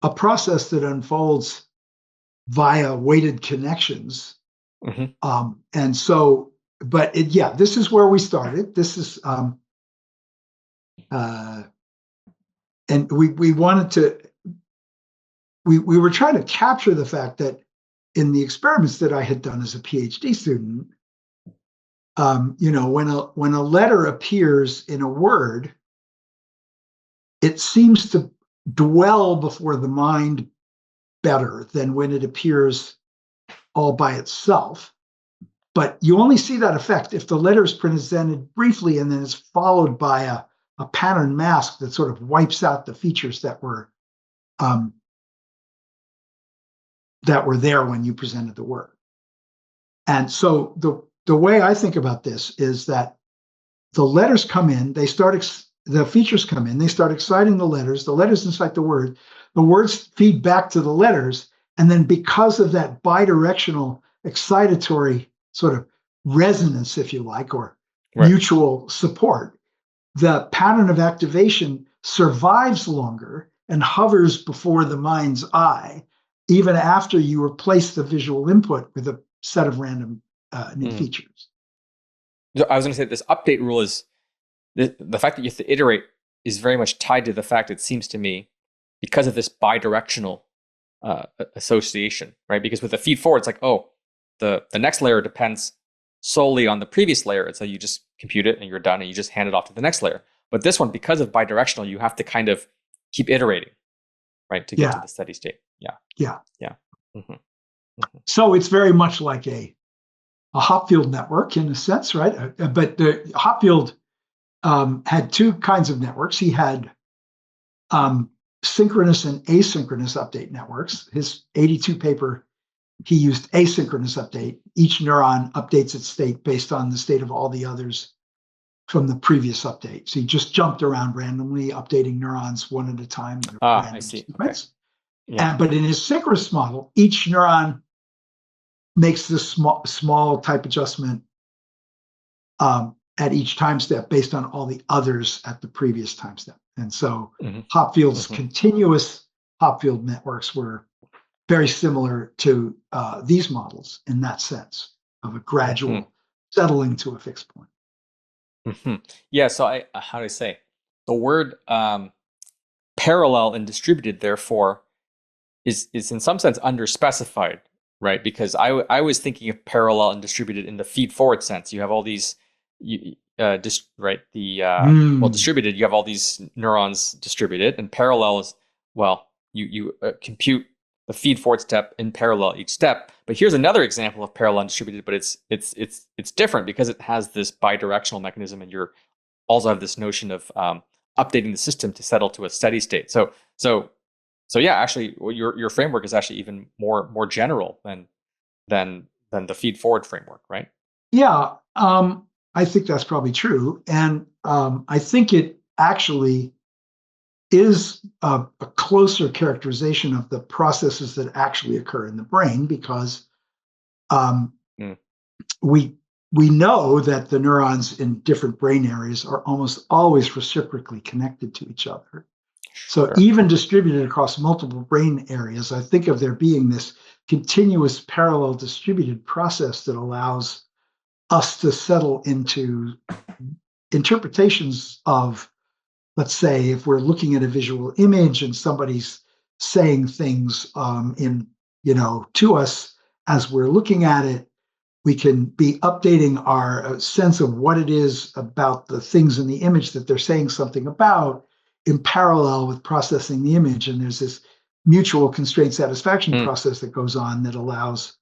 a process that unfolds via weighted connections. And so, but this is where we started. This is, and we wanted to, we were trying to capture the fact that in the experiments that I had done as a PhD student, when a letter appears in a word, it seems to dwell before the mind better than when it appears all by itself. But you only see that effect if the letter is presented briefly and then it's followed by a pattern mask that sort of wipes out the features that were there when you presented the word. And so the way I think about this is that the letters come in, they start the features come in, they start exciting the letters incite the words feed back to the letters, and then because of that bidirectional excitatory sort of resonance, if you like, or Right. mutual support, the pattern of activation survives longer and hovers before the mind's eye, even after you replace the visual input with a set of random new features. So I was going to say this update rule is the fact that you have to iterate is very much tied to the fact, it seems to me, because of this bidirectional association, right? Because with the feed forward, it's like, oh, the next layer depends solely on the previous layer. And so you just compute it and you're done and you just hand it off to the next layer. But this one, because of bidirectional, you have to kind of keep iterating, right? To get to the steady state. Yeah. Mm-hmm. So it's very much like a Hopfield network in a sense, right? But the Hopfield had two kinds of networks. He had synchronous and asynchronous update networks. His 82 paper, he used asynchronous update. Each neuron updates its state based on the state of all the others from the previous update. So he just jumped around randomly, updating neurons one at a time. I see. Okay. Yeah. But in his synchronous model, each neuron makes this small type adjustment at each time step based on all the others at the previous time step. And so Hopfield's continuous Hopfield networks were very similar to these models in that sense of a gradual settling to a fixed point. Yeah, so how do I say? The word parallel and distributed, therefore, is in some sense underspecified, right? Because I was thinking of parallel and distributed in the feed forward sense. You have all these, distributed, you have all these neurons distributed, and parallel is, well, you compute the feed forward step in parallel each step. But here's another example of parallel and distributed, but it's different because it has this bidirectional mechanism, and you're also have this notion of updating the system to settle to a steady state. So yeah, actually, your framework is actually even more general than the feed forward framework, right? Yeah, I think that's probably true, and I think it actually is a closer characterization of the processes that actually occur in the brain, because we know that the neurons in different brain areas are almost always reciprocally connected to each other. So even distributed across multiple brain areas, I think of there being this continuous parallel distributed process that allows us to settle into interpretations of, let's say, if we're looking at a visual image and somebody's saying things to us as we're looking at it, we can be updating our sense of what it is about the things in the image that they're saying something about in parallel with processing the image. And there's this mutual constraint satisfaction process that goes on that allows,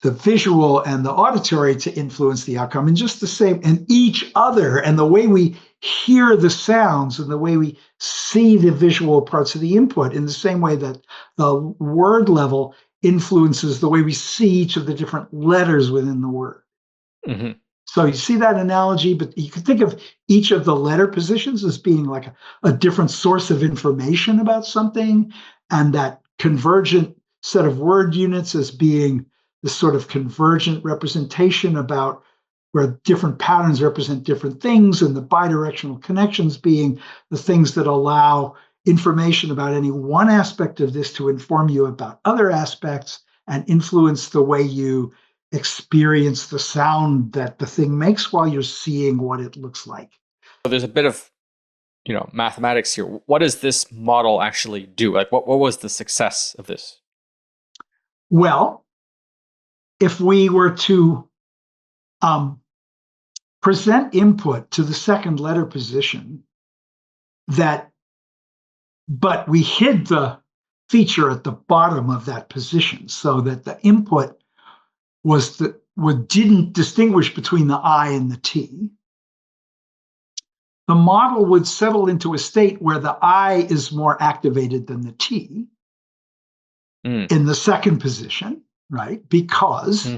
the visual and the auditory to influence the outcome, and just the same, and each other, and the way we hear the sounds and the way we see the visual parts of the input, in the same way that the word level influences the way we see each of the different letters within the word. So you see that analogy, but you could think of each of the letter positions as being like a different source of information about something, and that convergent set of word units as being this sort of convergent representation about where different patterns represent different things, and the bidirectional connections being the things that allow information about any one aspect of this to inform you about other aspects and influence the way you experience the sound that the thing makes while you're seeing what it looks like. So there's a bit of mathematics here. What does this model actually do? Like, what was the success of this? Well, if we were to present input to the second letter position, but we hid the feature at the bottom of that position so that the input didn't distinguish between the I and the T, the model would settle into a state where the I is more activated than the T in the second position, right? Because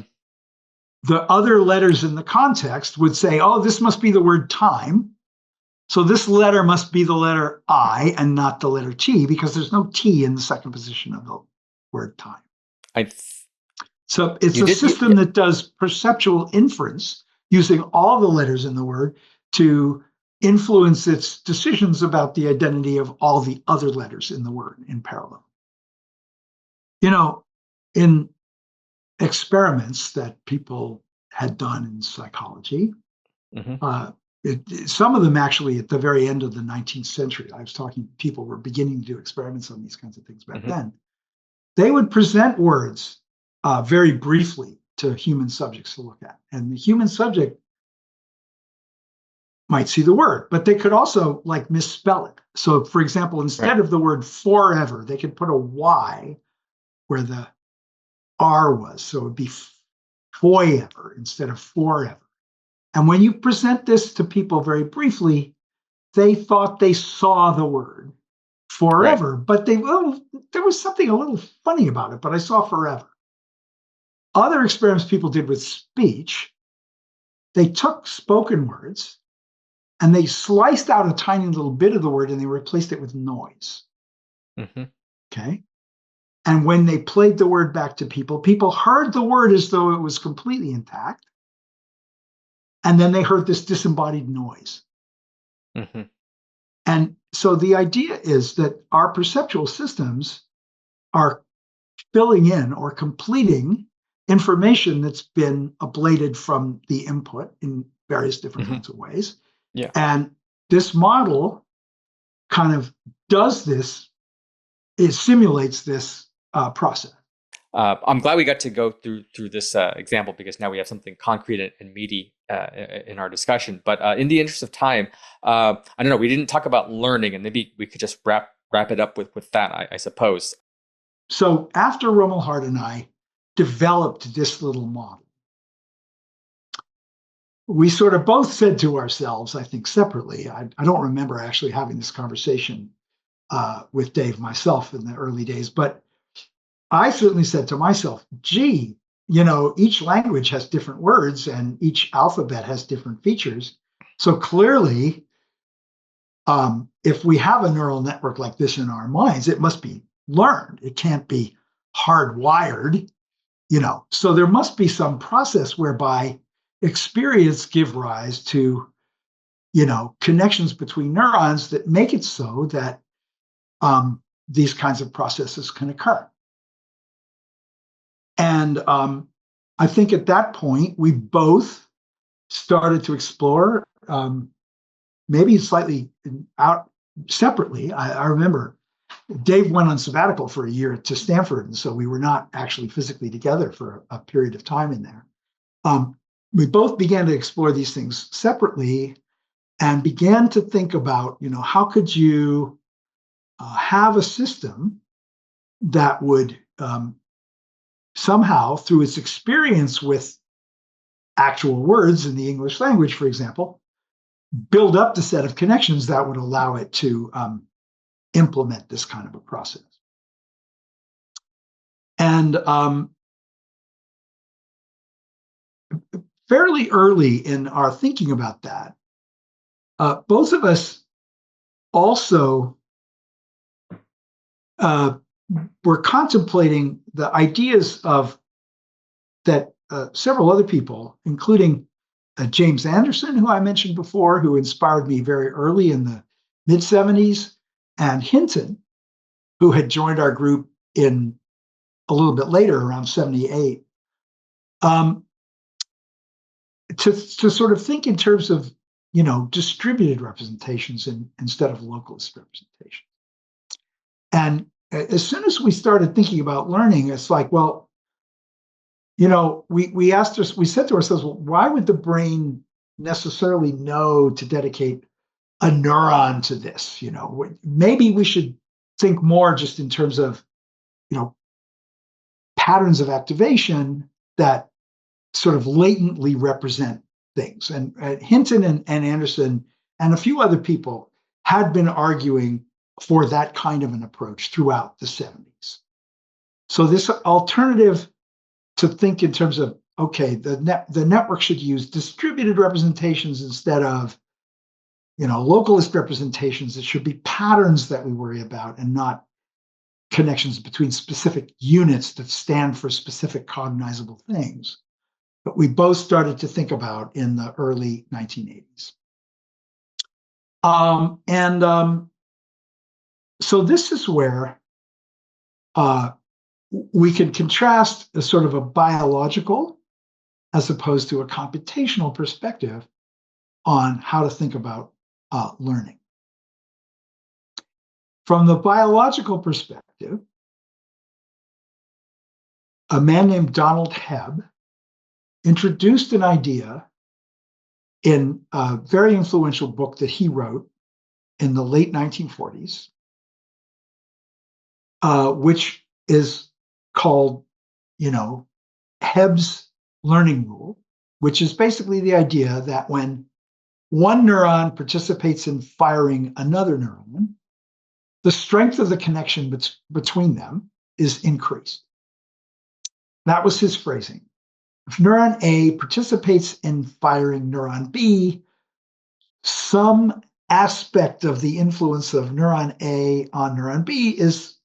the other letters in the context would say, oh, this must be the word time. So this letter must be the letter I and not the letter T, because there's no T in the second position of the word time. So it's a system that does perceptual inference using all the letters in the word to influence its decisions about the identity of all the other letters in the word in parallel. You know, in experiments that people had done in psychology, some of them actually at the very end of the 19th century, I was talking, people were beginning to do experiments on these kinds of things back then. They would present words very briefly to human subjects to look at. And the human subject might see the word, but they could also like misspell it. So for example, instead of the word forever, they could put a Y where the R was. So it would be forever instead of forever. And when you present this to people very briefly, they thought they saw the word forever, but there was something a little funny about it, but I saw forever. Other experiments people did with speech, they took spoken words and they sliced out a tiny little bit of the word and they replaced it with noise. Okay. And when they played the word back to people, people heard the word as though it was completely intact. And then they heard this disembodied noise. And so the idea is that our perceptual systems are filling in or completing information that's been ablated from the input in various different kinds of ways. And this model kind of does this, it simulates this process. I'm glad we got to go through this example, because now we have something concrete and meaty in our discussion. But in the interest of time, I don't know, we didn't talk about learning, and maybe we could just wrap it up with that, I suppose. So after Rumelhart and I developed this little model, we sort of both said to ourselves, I think separately, I don't remember actually having this conversation with Dave myself in the early days, but I certainly said to myself, gee, you know, each language has different words and each alphabet has different features. So clearly, if we have a neural network like this in our minds, it must be learned. It can't be hardwired, you know. So there must be some process whereby experience give rise to, you know, connections between neurons that make it so that these kinds of processes can occur. And I think at that point, we both started to explore, maybe slightly out separately. I remember Dave went on sabbatical for a year to Stanford, and so we were not actually physically together for a period of time in there. We both began to explore these things separately and began to think about, you know, how could you have a system that would somehow, through its experience with actual words in the English language, for example, build up the set of connections that would allow it to implement this kind of a process. And fairly early in our thinking about that, both of us also were contemplating the ideas of that several other people, including James Anderson, who I mentioned before, who inspired me very early in the mid-70s, and Hinton, who had joined our group in a little bit later, around 78, to sort of think in terms of, you know, distributed representations instead of localist representation. And as soon as we started thinking about learning, it's like, well, you know, we said to ourselves, well, why would the brain necessarily know to dedicate a neuron to this? You know, maybe we should think more just in terms of, you know, patterns of activation that sort of latently represent things. And Hinton and Anderson and a few other people had been arguing for that kind of an approach throughout the 70s. So this alternative to think in terms of okay, the network should use distributed representations instead of, localist representations. It should be patterns that we worry about and not connections between specific units that stand for specific cognizable things. But we both started to think about in the early 1980s. So this is where we can contrast a sort of a biological as opposed to a computational perspective on how to think about learning. From the biological perspective, a man named Donald Hebb introduced an idea in a very influential book that he wrote in the late 1940s, which is called, Hebb's learning rule, which is basically the idea that when one neuron participates in firing another neuron, the strength of the connection between them is increased. That was his phrasing. If neuron A participates in firing neuron B, some aspect of the influence of neuron A on neuron B is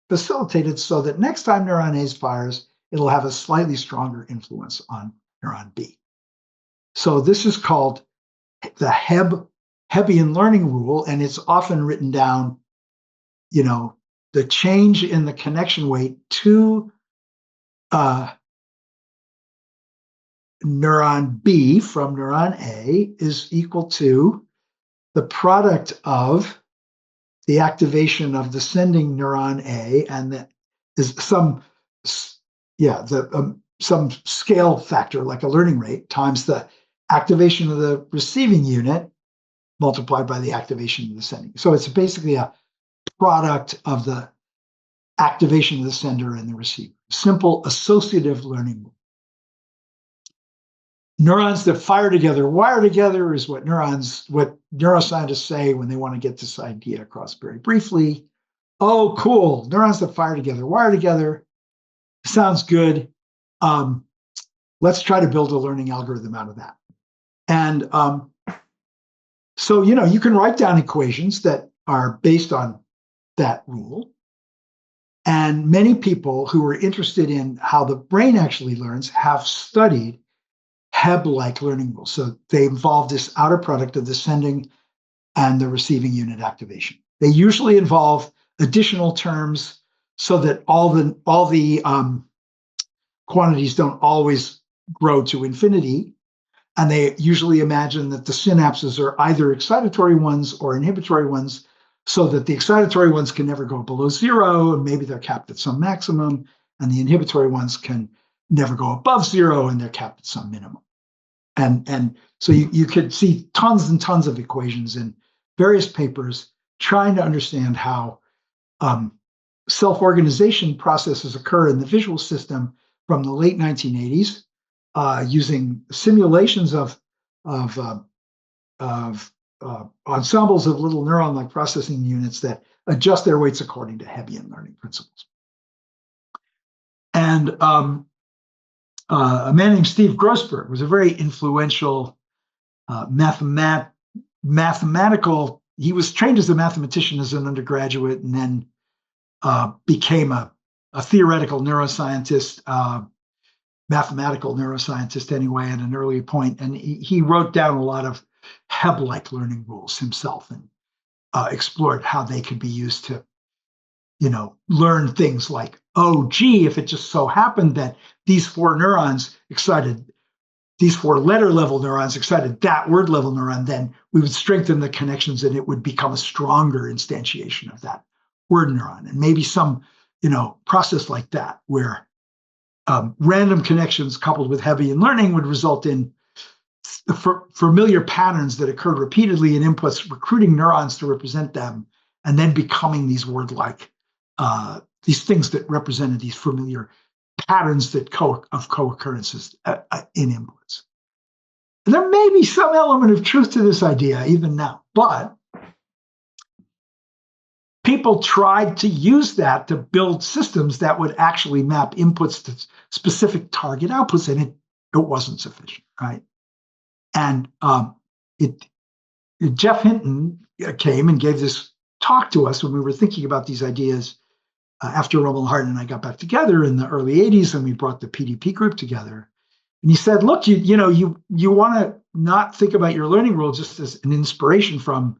facilitated so that next time neuron A fires, it'll have a slightly stronger influence on neuron B. So this is called the Hebbian learning rule, and it's often written down, the change in the connection weight to neuron B from neuron A is equal to the product of the activation of the sending neuron A, and that is some scale factor like a learning rate times the activation of the receiving unit multiplied by the activation of the sending. So it's basically a product of the activation of the sender and the receiver. Simple associative learning. Neurons that fire together, wire together is what neuroscientists say when they want to get this idea across very briefly. Oh, cool. Neurons that fire together, wire together. Sounds good. Let's try to build a learning algorithm out of that. And so, you can write down equations that are based on that rule. And many people who are interested in how the brain actually learns have studied Hebb-like learning rules. So they involve this outer product of the sending and the receiving unit activation. They usually involve additional terms so that all the quantities don't always grow to infinity. And they usually imagine that the synapses are either excitatory ones or inhibitory ones, so that the excitatory ones can never go below zero, and maybe they're capped at some maximum, and the inhibitory ones can never go above zero, and they're capped at some minimum. And so you could see tons and tons of equations in various papers trying to understand how self-organization processes occur in the visual system from the late 1980s, using simulations of ensembles of little neuron-like processing units that adjust their weights according to Hebbian learning principles. And a man named Steve Grossberg was a very influential mathematical. He was trained as a mathematician as an undergraduate, and then became a theoretical neuroscientist, mathematical neuroscientist anyway, at an early point. And he wrote down a lot of Hebb-like learning rules himself, and explored how they could be used to, learn things like, oh, gee, if it just so happened that these four letter level neurons excited that word level neuron, then we would strengthen the connections and it would become a stronger instantiation of that word neuron. And maybe some, process like that, where random connections coupled with Hebbian learning would result in familiar patterns that occurred repeatedly in inputs, recruiting neurons to represent them, and then becoming these word-like, these things that represented these familiar patterns of co-occurrences in inputs. And there may be some element of truth to this idea even now, but people tried to use that to build systems that would actually map inputs to specific target outputs, and it it wasn't sufficient, right? And Geoff Hinton came and gave this talk to us when we were thinking about these ideas after Rumelhart and I got back together in the early 80s, and we brought the PDP group together. And he said, look, you want to not think about your learning rule just as an inspiration from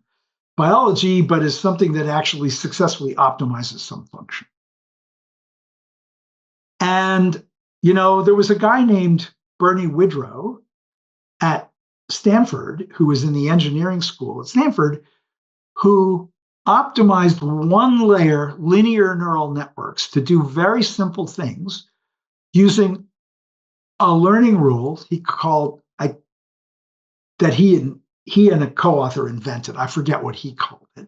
biology, but as something that actually successfully optimizes some function. And, there was a guy named Bernie Widrow at Stanford, who was in the engineering school at Stanford, who optimized one-layer linear neural networks to do very simple things using a learning rule he called that he and a co-author invented. I forget what he called it,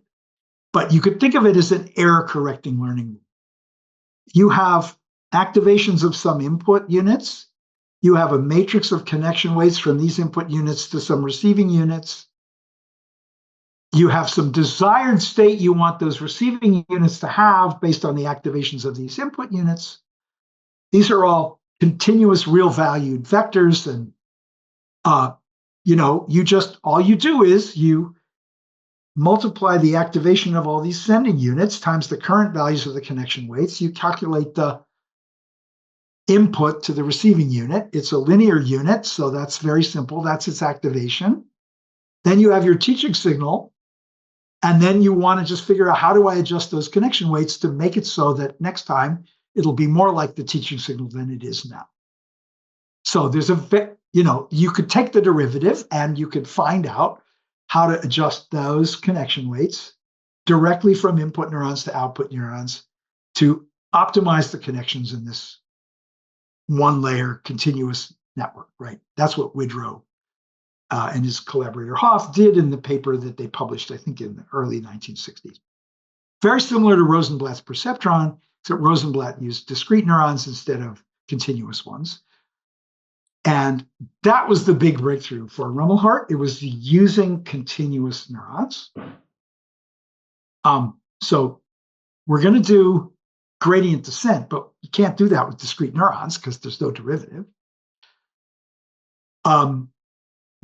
but you could think of it as an error-correcting learning rule. You have activations of some input units. You have a matrix of connection weights from these input units to some receiving units. You have some desired state you want those receiving units to have based on the activations of these input units. These are all continuous real valued vectors. And, all you do is you multiply the activation of all these sending units times the current values of the connection weights. You calculate the input to the receiving unit. It's a linear unit, so that's very simple. That's its activation. Then you have your teaching signal, and then you want to just figure out, how do I adjust those connection weights to make it so that next time it'll be more like the teaching signal than it is now. So there's you could take the derivative and you could find out how to adjust those connection weights directly from input neurons to output neurons to optimize the connections in this one-layer continuous network, right? That's what Widrow and his collaborator Hoff did in the paper that they published, I think, in the early 1960s. Very similar to Rosenblatt's perceptron, except Rosenblatt used discrete neurons instead of continuous ones. And that was the big breakthrough for Rumelhart. It was using continuous neurons. So we're going to do gradient descent, but you can't do that with discrete neurons because there's no derivative.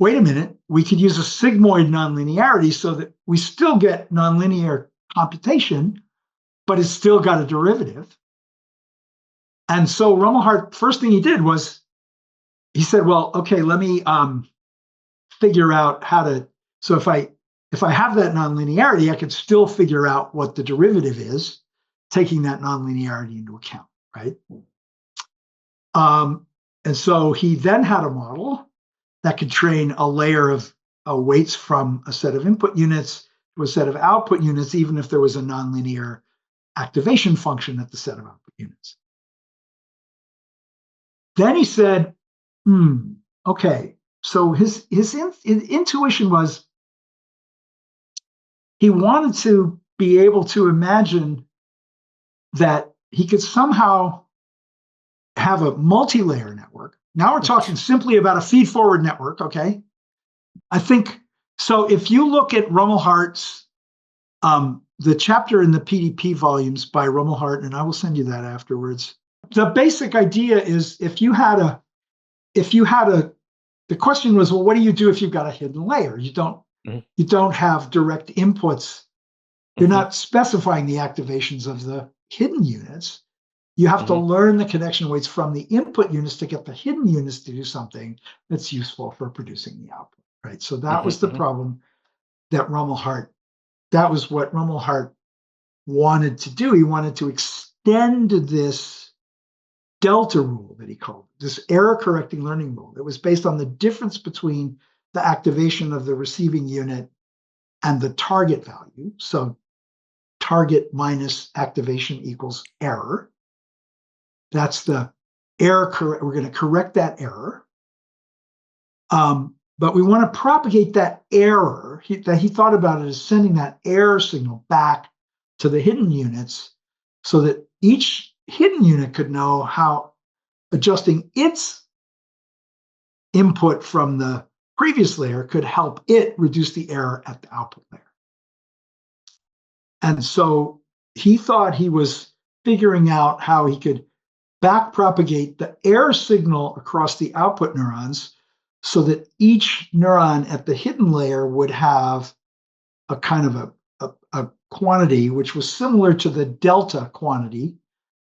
Wait a minute, we could use a sigmoid nonlinearity so that we still get nonlinear computation, but it's still got a derivative. And so Rumelhart, first thing he did was, he said, well, okay, let me figure out how to, so if I have that nonlinearity, I could still figure out what the derivative is, taking that nonlinearity into account, right? And so he then had a model that could train a layer of weights from a set of input units to a set of output units, even if there was a nonlinear activation function at the set of output units. Then he said, okay, so his intuition was he wanted to be able to imagine that he could somehow have a multi-layer network. Now we're talking simply about a feed-forward network, okay? I think, so if you look at Rumelhart's, the chapter in the PDP volumes by Rumelhart, and I will send you that afterwards. The basic idea is the question was, well, what do you do if you've got a hidden layer? You don't have direct inputs. You're not specifying the activations of the hidden units. You have to learn the connection weights from the input units to get the hidden units to do something that's useful for producing the output, right? So that was the problem that that was what Rumelhart wanted to do. He wanted to extend this delta rule that he called, this error-correcting learning rule that was based on the difference between the activation of the receiving unit and the target value. So target minus activation equals error. That's the error. We're going to correct that error. But we want to propagate that error. He thought about it as sending that error signal back to the hidden units so that each hidden unit could know how adjusting its input from the previous layer could help it reduce the error at the output layer. And so he thought he was figuring out how he could backpropagate the error signal across the output neurons so that each neuron at the hidden layer would have a kind of a quantity which was similar to the delta quantity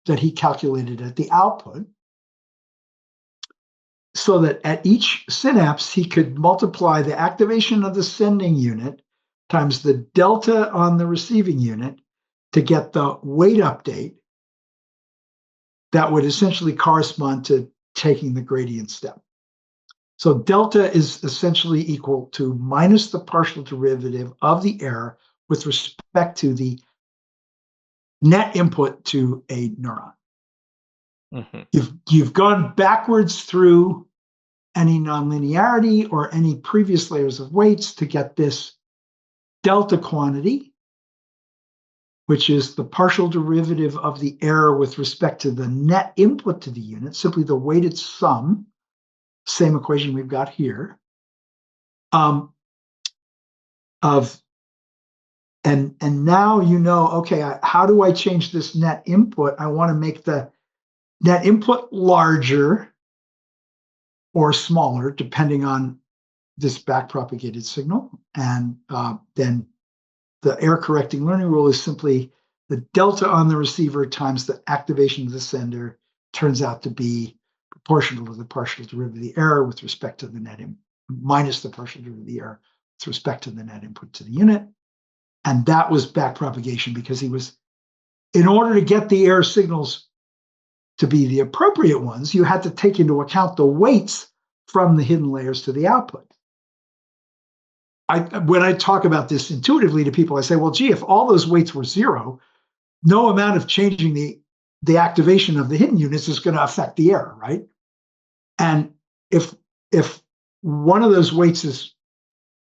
that he calculated at the output, so that at each synapse, he could multiply the activation of the sending unit times the delta on the receiving unit to get the weight update that would essentially correspond to taking the gradient step. So delta is essentially equal to minus the partial derivative of the error with respect to the net input to a neuron. You've gone backwards through any nonlinearity or any previous layers of weights to get this delta quantity, which is the partial derivative of the error with respect to the net input to the unit, simply the weighted sum, same equation we've got here, and now you know, okay, how do I change this net input? I want to make the net input larger or smaller, depending on this backpropagated signal. And then the error correcting learning rule is simply the delta on the receiver times the activation of the sender turns out to be proportional to the partial derivative of the error with respect to the net minus the partial derivative of the error with respect to the net input to the unit. And that was backpropagation because he was, in order to get the error signals to be the appropriate ones, you had to take into account the weights from the hidden layers to the output. When I talk about this intuitively to people, I say, well, gee, if all those weights were zero, no amount of changing the activation of the hidden units is going to affect the error, right? And if one of those weights is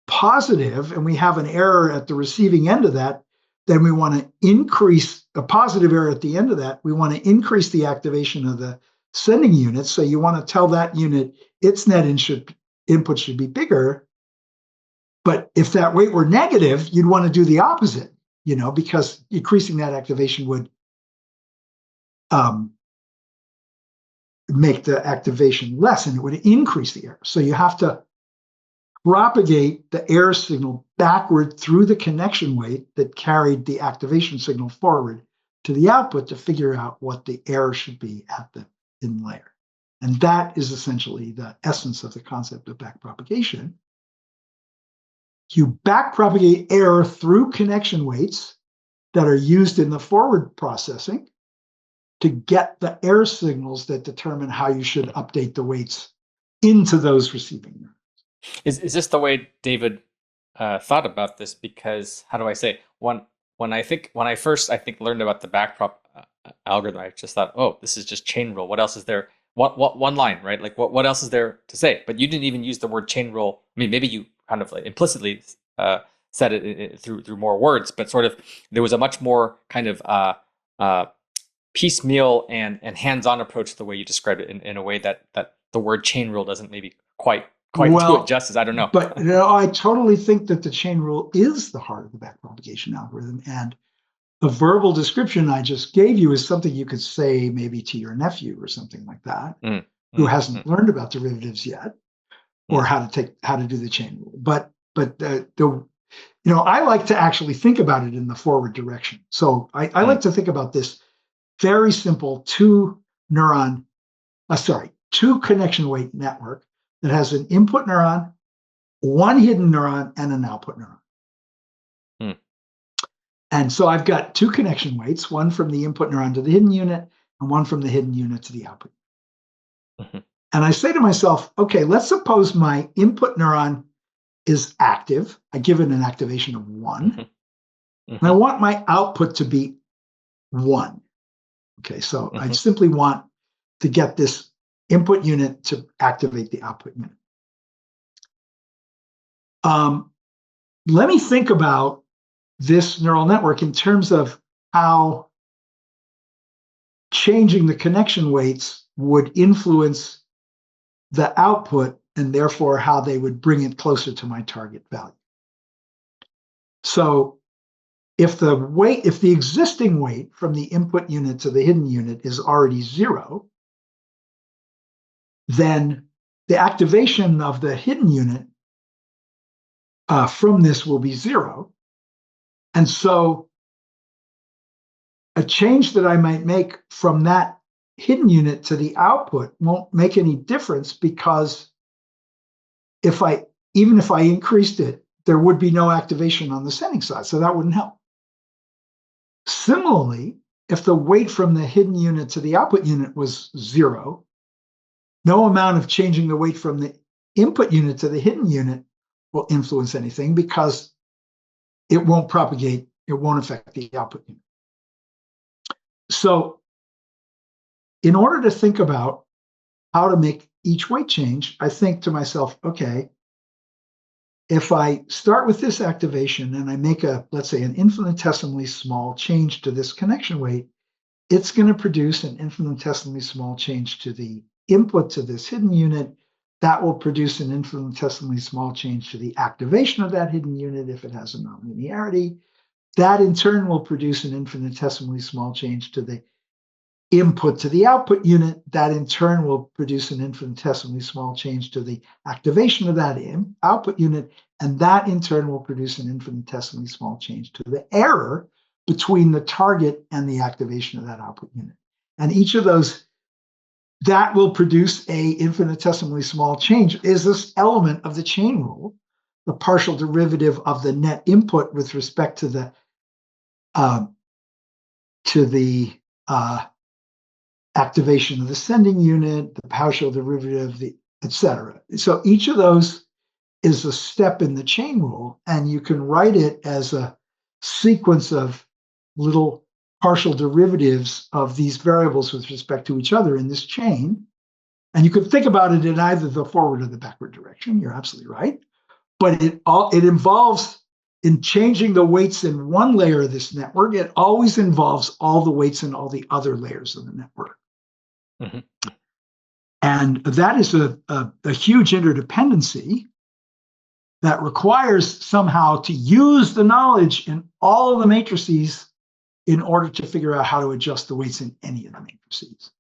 positive and we have an error at the receiving end of that, then we want to increase a positive error at the end of that. We want to increase the activation of the sending unit. So you want to tell that unit its net input should be bigger. But if that weight were negative, you'd want to do the opposite, because increasing that activation would make the activation less and it would increase the error. So you have to propagate the error signal backward through the connection weight that carried the activation signal forward to the output to figure out what the error should be at the hidden layer. And that is essentially the essence of the concept of backpropagation. You backpropagate error through connection weights that are used in the forward processing to get the error signals that determine how you should update the weights into those receiving neurons. Is this the way David thought about this? Because how do I say, when I first learned about the backprop algorithm, I just thought, oh, this is just chain rule. What else is there? What one line, right? Like what else is there to say? But you didn't even use the word chain rule. I mean, maybe you kind of like implicitly said it through more words, but sort of there was a much more kind of piecemeal and hands-on approach to the way you described it in a way that the word chain rule doesn't maybe quite do it justice. I don't know. But I totally think that the chain rule is the heart of the backpropagation algorithm. And the verbal description I just gave you is something you could say maybe to your nephew or something like that, who hasn't learned about derivatives yet, or how to do the chain rule. But I like to actually think about it in the forward direction. So I like to think about this very simple two connection weight network that has an input neuron, one hidden neuron, and an output neuron. And so I've got two connection weights, one from the input neuron to the hidden unit, and one from the hidden unit to the output. And I say to myself, okay, let's suppose my input neuron is active. I give it an activation of 1. And I want my output to be 1. Okay, so I simply want to get this input unit to activate the output unit. Let me think about this neural network in terms of how changing the connection weights would influence the output and therefore how they would bring it closer to my target value. So if the existing weight from the input unit to the hidden unit is already 0, then the activation of the hidden unit from this will be 0. And so a change that I might make from that hidden unit to the output won't make any difference, because even if I increased it, there would be no activation on the sending side, so that wouldn't help. Similarly, if the weight from the hidden unit to the output unit was 0, no amount of changing the weight from the input unit to the hidden unit will influence anything, because it won't propagate, it won't affect the output unit. So in order to think about how to make each weight change, I think to myself, okay, if I start with this activation and I make let's say, an infinitesimally small change to this connection weight, it's going to produce an infinitesimally small change to the input to this hidden unit. That will produce an infinitesimally small change to the activation of that hidden unit if it has a nonlinearity. That in turn will produce an infinitesimally small change to the input to the output unit. That in turn will produce an infinitesimally small change to the activation of that output unit. And that in turn will produce an infinitesimally small change to the error between the target and the activation of that output unit. And each of those, that will produce a infinitesimally small change, is this element of the chain rule, the partial derivative of the net input with respect to the activation of the sending unit, the partial derivative, etc. So each of those is a step in the chain rule, and you can write it as a sequence of little partial derivatives of these variables with respect to each other in this chain. And you could think about it in either the forward or the backward direction. You're absolutely right. But it involves, in changing the weights in one layer of this network, it always involves all the weights in all the other layers of the network. Mm-hmm. And that is a huge interdependency that requires somehow to use the knowledge in all of the matrices in order to figure out how to adjust the weights in any of the matrices.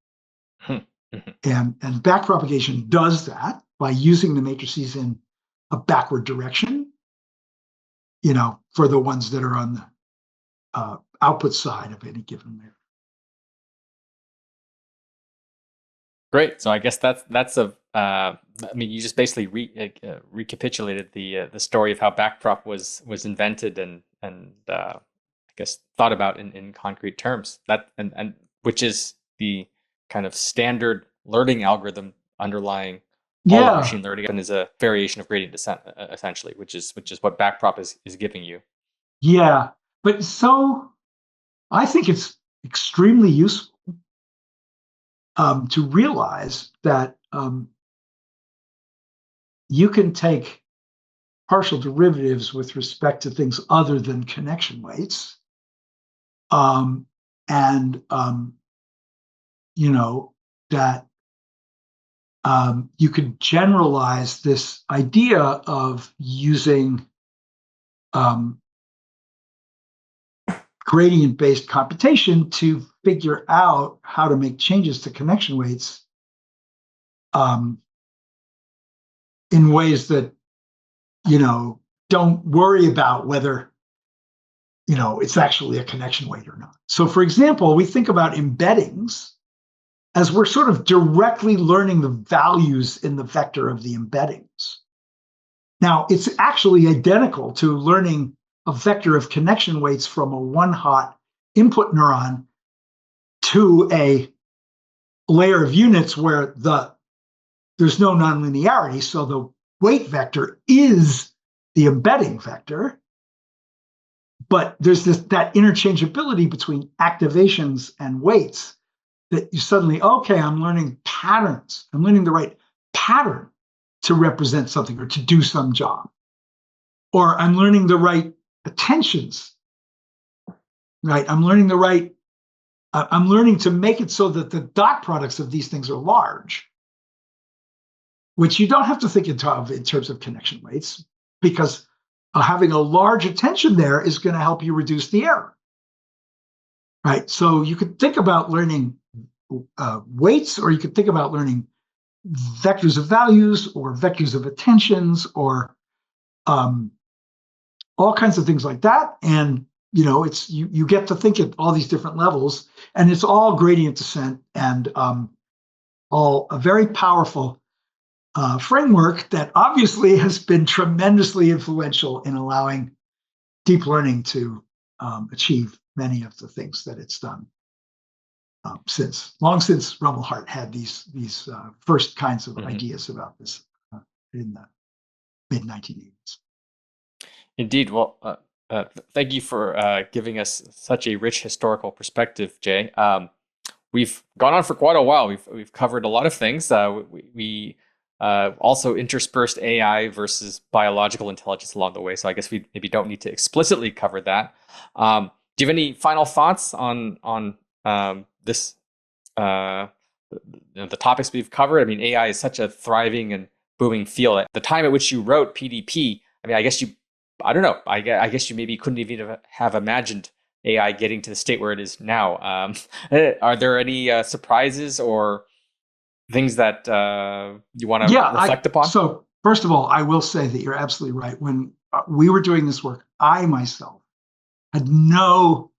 Mm-hmm. And backpropagation does that by using the matrices in a backward direction, for the ones that are on the output side of any given layer. Great. So I guess that's you just basically recapitulated the story of how backprop was invented and I guess thought about in concrete terms. That and which is the kind of standard learning algorithm underlying all of machine learning, and is a variation of gradient descent essentially, which is what backprop is giving you. Yeah, but so I think it's extremely useful to realize that you can take partial derivatives with respect to things other than connection weights, that you could generalize this idea of using gradient-based computation to figure out how to make changes to connection weights in ways that, don't worry about whether, it's actually a connection weight or not. So for example, we think about embeddings as we're sort of directly learning the values in the vector of the embeddings. Now, it's actually identical to learning a vector of connection weights from a one-hot input neuron to a layer of units where there's no nonlinearity, so the weight vector is the embedding vector. But there's that interchangeability between activations and weights that you suddenly, okay, I'm learning patterns. I'm learning the right pattern to represent something or to do some job. Or I'm learning the right attentions, right? I'm learning to make it so that the dot products of these things are large, which you don't have to think in terms of connection weights, because having a large attention there is going to help you reduce the error, right? So you could think about learning weights, or you could think about learning vectors of values or vectors of attentions or all kinds of things like that. And it's you get to think at all these different levels, and it's all gradient descent and all a very powerful framework that obviously has been tremendously influential in allowing deep learning to achieve many of the things that it's done long since Rumelhart had these first kinds of ideas about this in the mid 1980s. Indeed. Well, thank you for giving us such a rich historical perspective, Jay. We've gone on for quite a while. We've covered a lot of things. We also interspersed AI versus biological intelligence along the way. So I guess we maybe don't need to explicitly cover that. Do you have any final thoughts on this? The topics we've covered. I mean, AI is such a thriving and booming field. At the time at which you wrote PDP, I mean, I don't know. I guess you maybe couldn't even have imagined AI getting to the state where it is now. Are there any surprises or things that you want to reflect upon? So first of all, I will say that you're absolutely right. When we were doing this work, I myself had no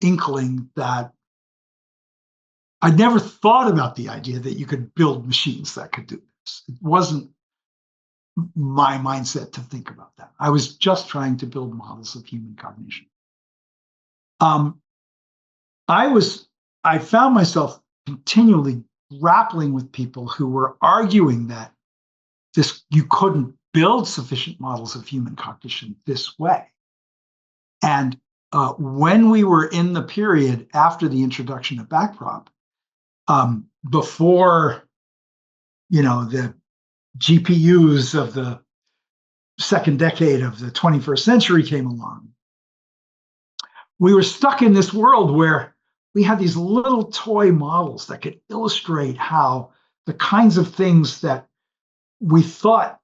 inkling that I'd never thought about the idea that you could build machines that could do this. It wasn't my mindset to think about that. I was just trying to build models of human cognition. I found myself continually grappling with people who were arguing that you couldn't build sufficient models of human cognition this way. And when we were in the period after the introduction of backprop, before the GPUs of the second decade of the 21st century came along, we were stuck in this world where we had these little toy models that could illustrate how the kinds of things that we thought,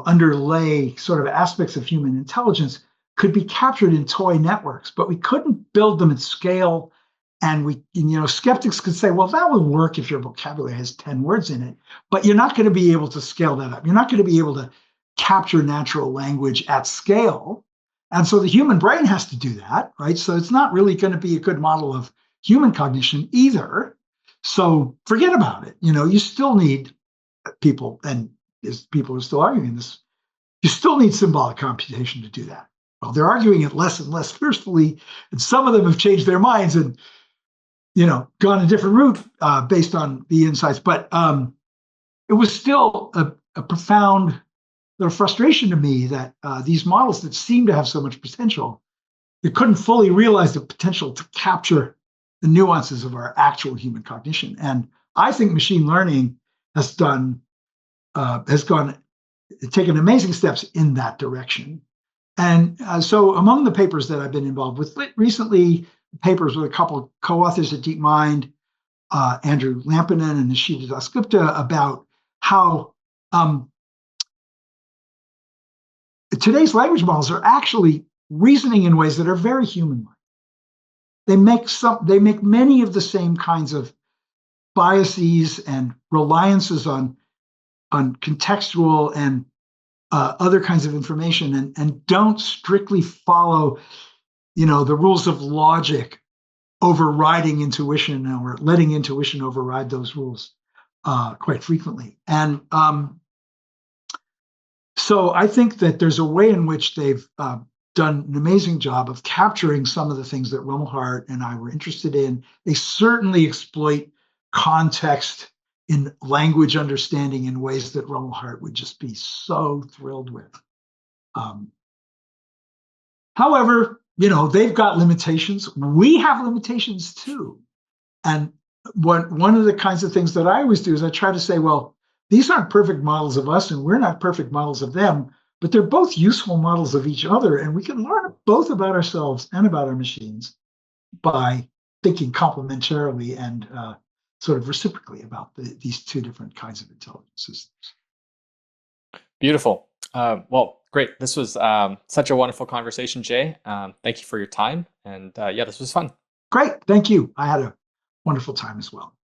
underlay sort of aspects of human intelligence could be captured in toy networks, but we couldn't build them at scale. And skeptics could say, well, that would work if your vocabulary has 10 words in it, but you're not going to be able to scale that up. You're not going to be able to capture natural language at scale. And so the human brain has to do that, right? So it's not really going to be a good model of human cognition either. So forget about it. You still need people, and people are still arguing this, you still need symbolic computation to do that. Well, they're arguing it less and less fiercely, and some of them have changed their minds and gone a different route based on the insights. But it was still a profound frustration to me that these models that seem to have so much potential, they couldn't fully realize the potential to capture the nuances of our actual human cognition. And I think machine learning has taken amazing steps in that direction. And so among the papers that I've been involved with recently, papers with a couple of co-authors at DeepMind, Andrew Lampinen and Nishita Dasgupta, about how today's language models are actually reasoning in ways that are very human-like. They make many of the same kinds of biases and reliances on contextual and other kinds of information, and don't strictly follow the rules of logic overriding intuition or letting intuition override those rules quite frequently. And so I think that there's a way in which they've done an amazing job of capturing some of the things that Rumelhart and I were interested in. They certainly exploit context in language understanding in ways that Rumelhart would just be so thrilled with. However, they've got limitations. We have limitations too. And one of the kinds of things that I always do is I try to say, well, these aren't perfect models of us and we're not perfect models of them, but they're both useful models of each other. And we can learn both about ourselves and about our machines by thinking complementarily and sort of reciprocally about these two different kinds of intelligence systems. Beautiful. Well, great. This was such a wonderful conversation, Jay. Thank you for your time. And yeah, this was fun. Great. Thank you. I had a wonderful time as well.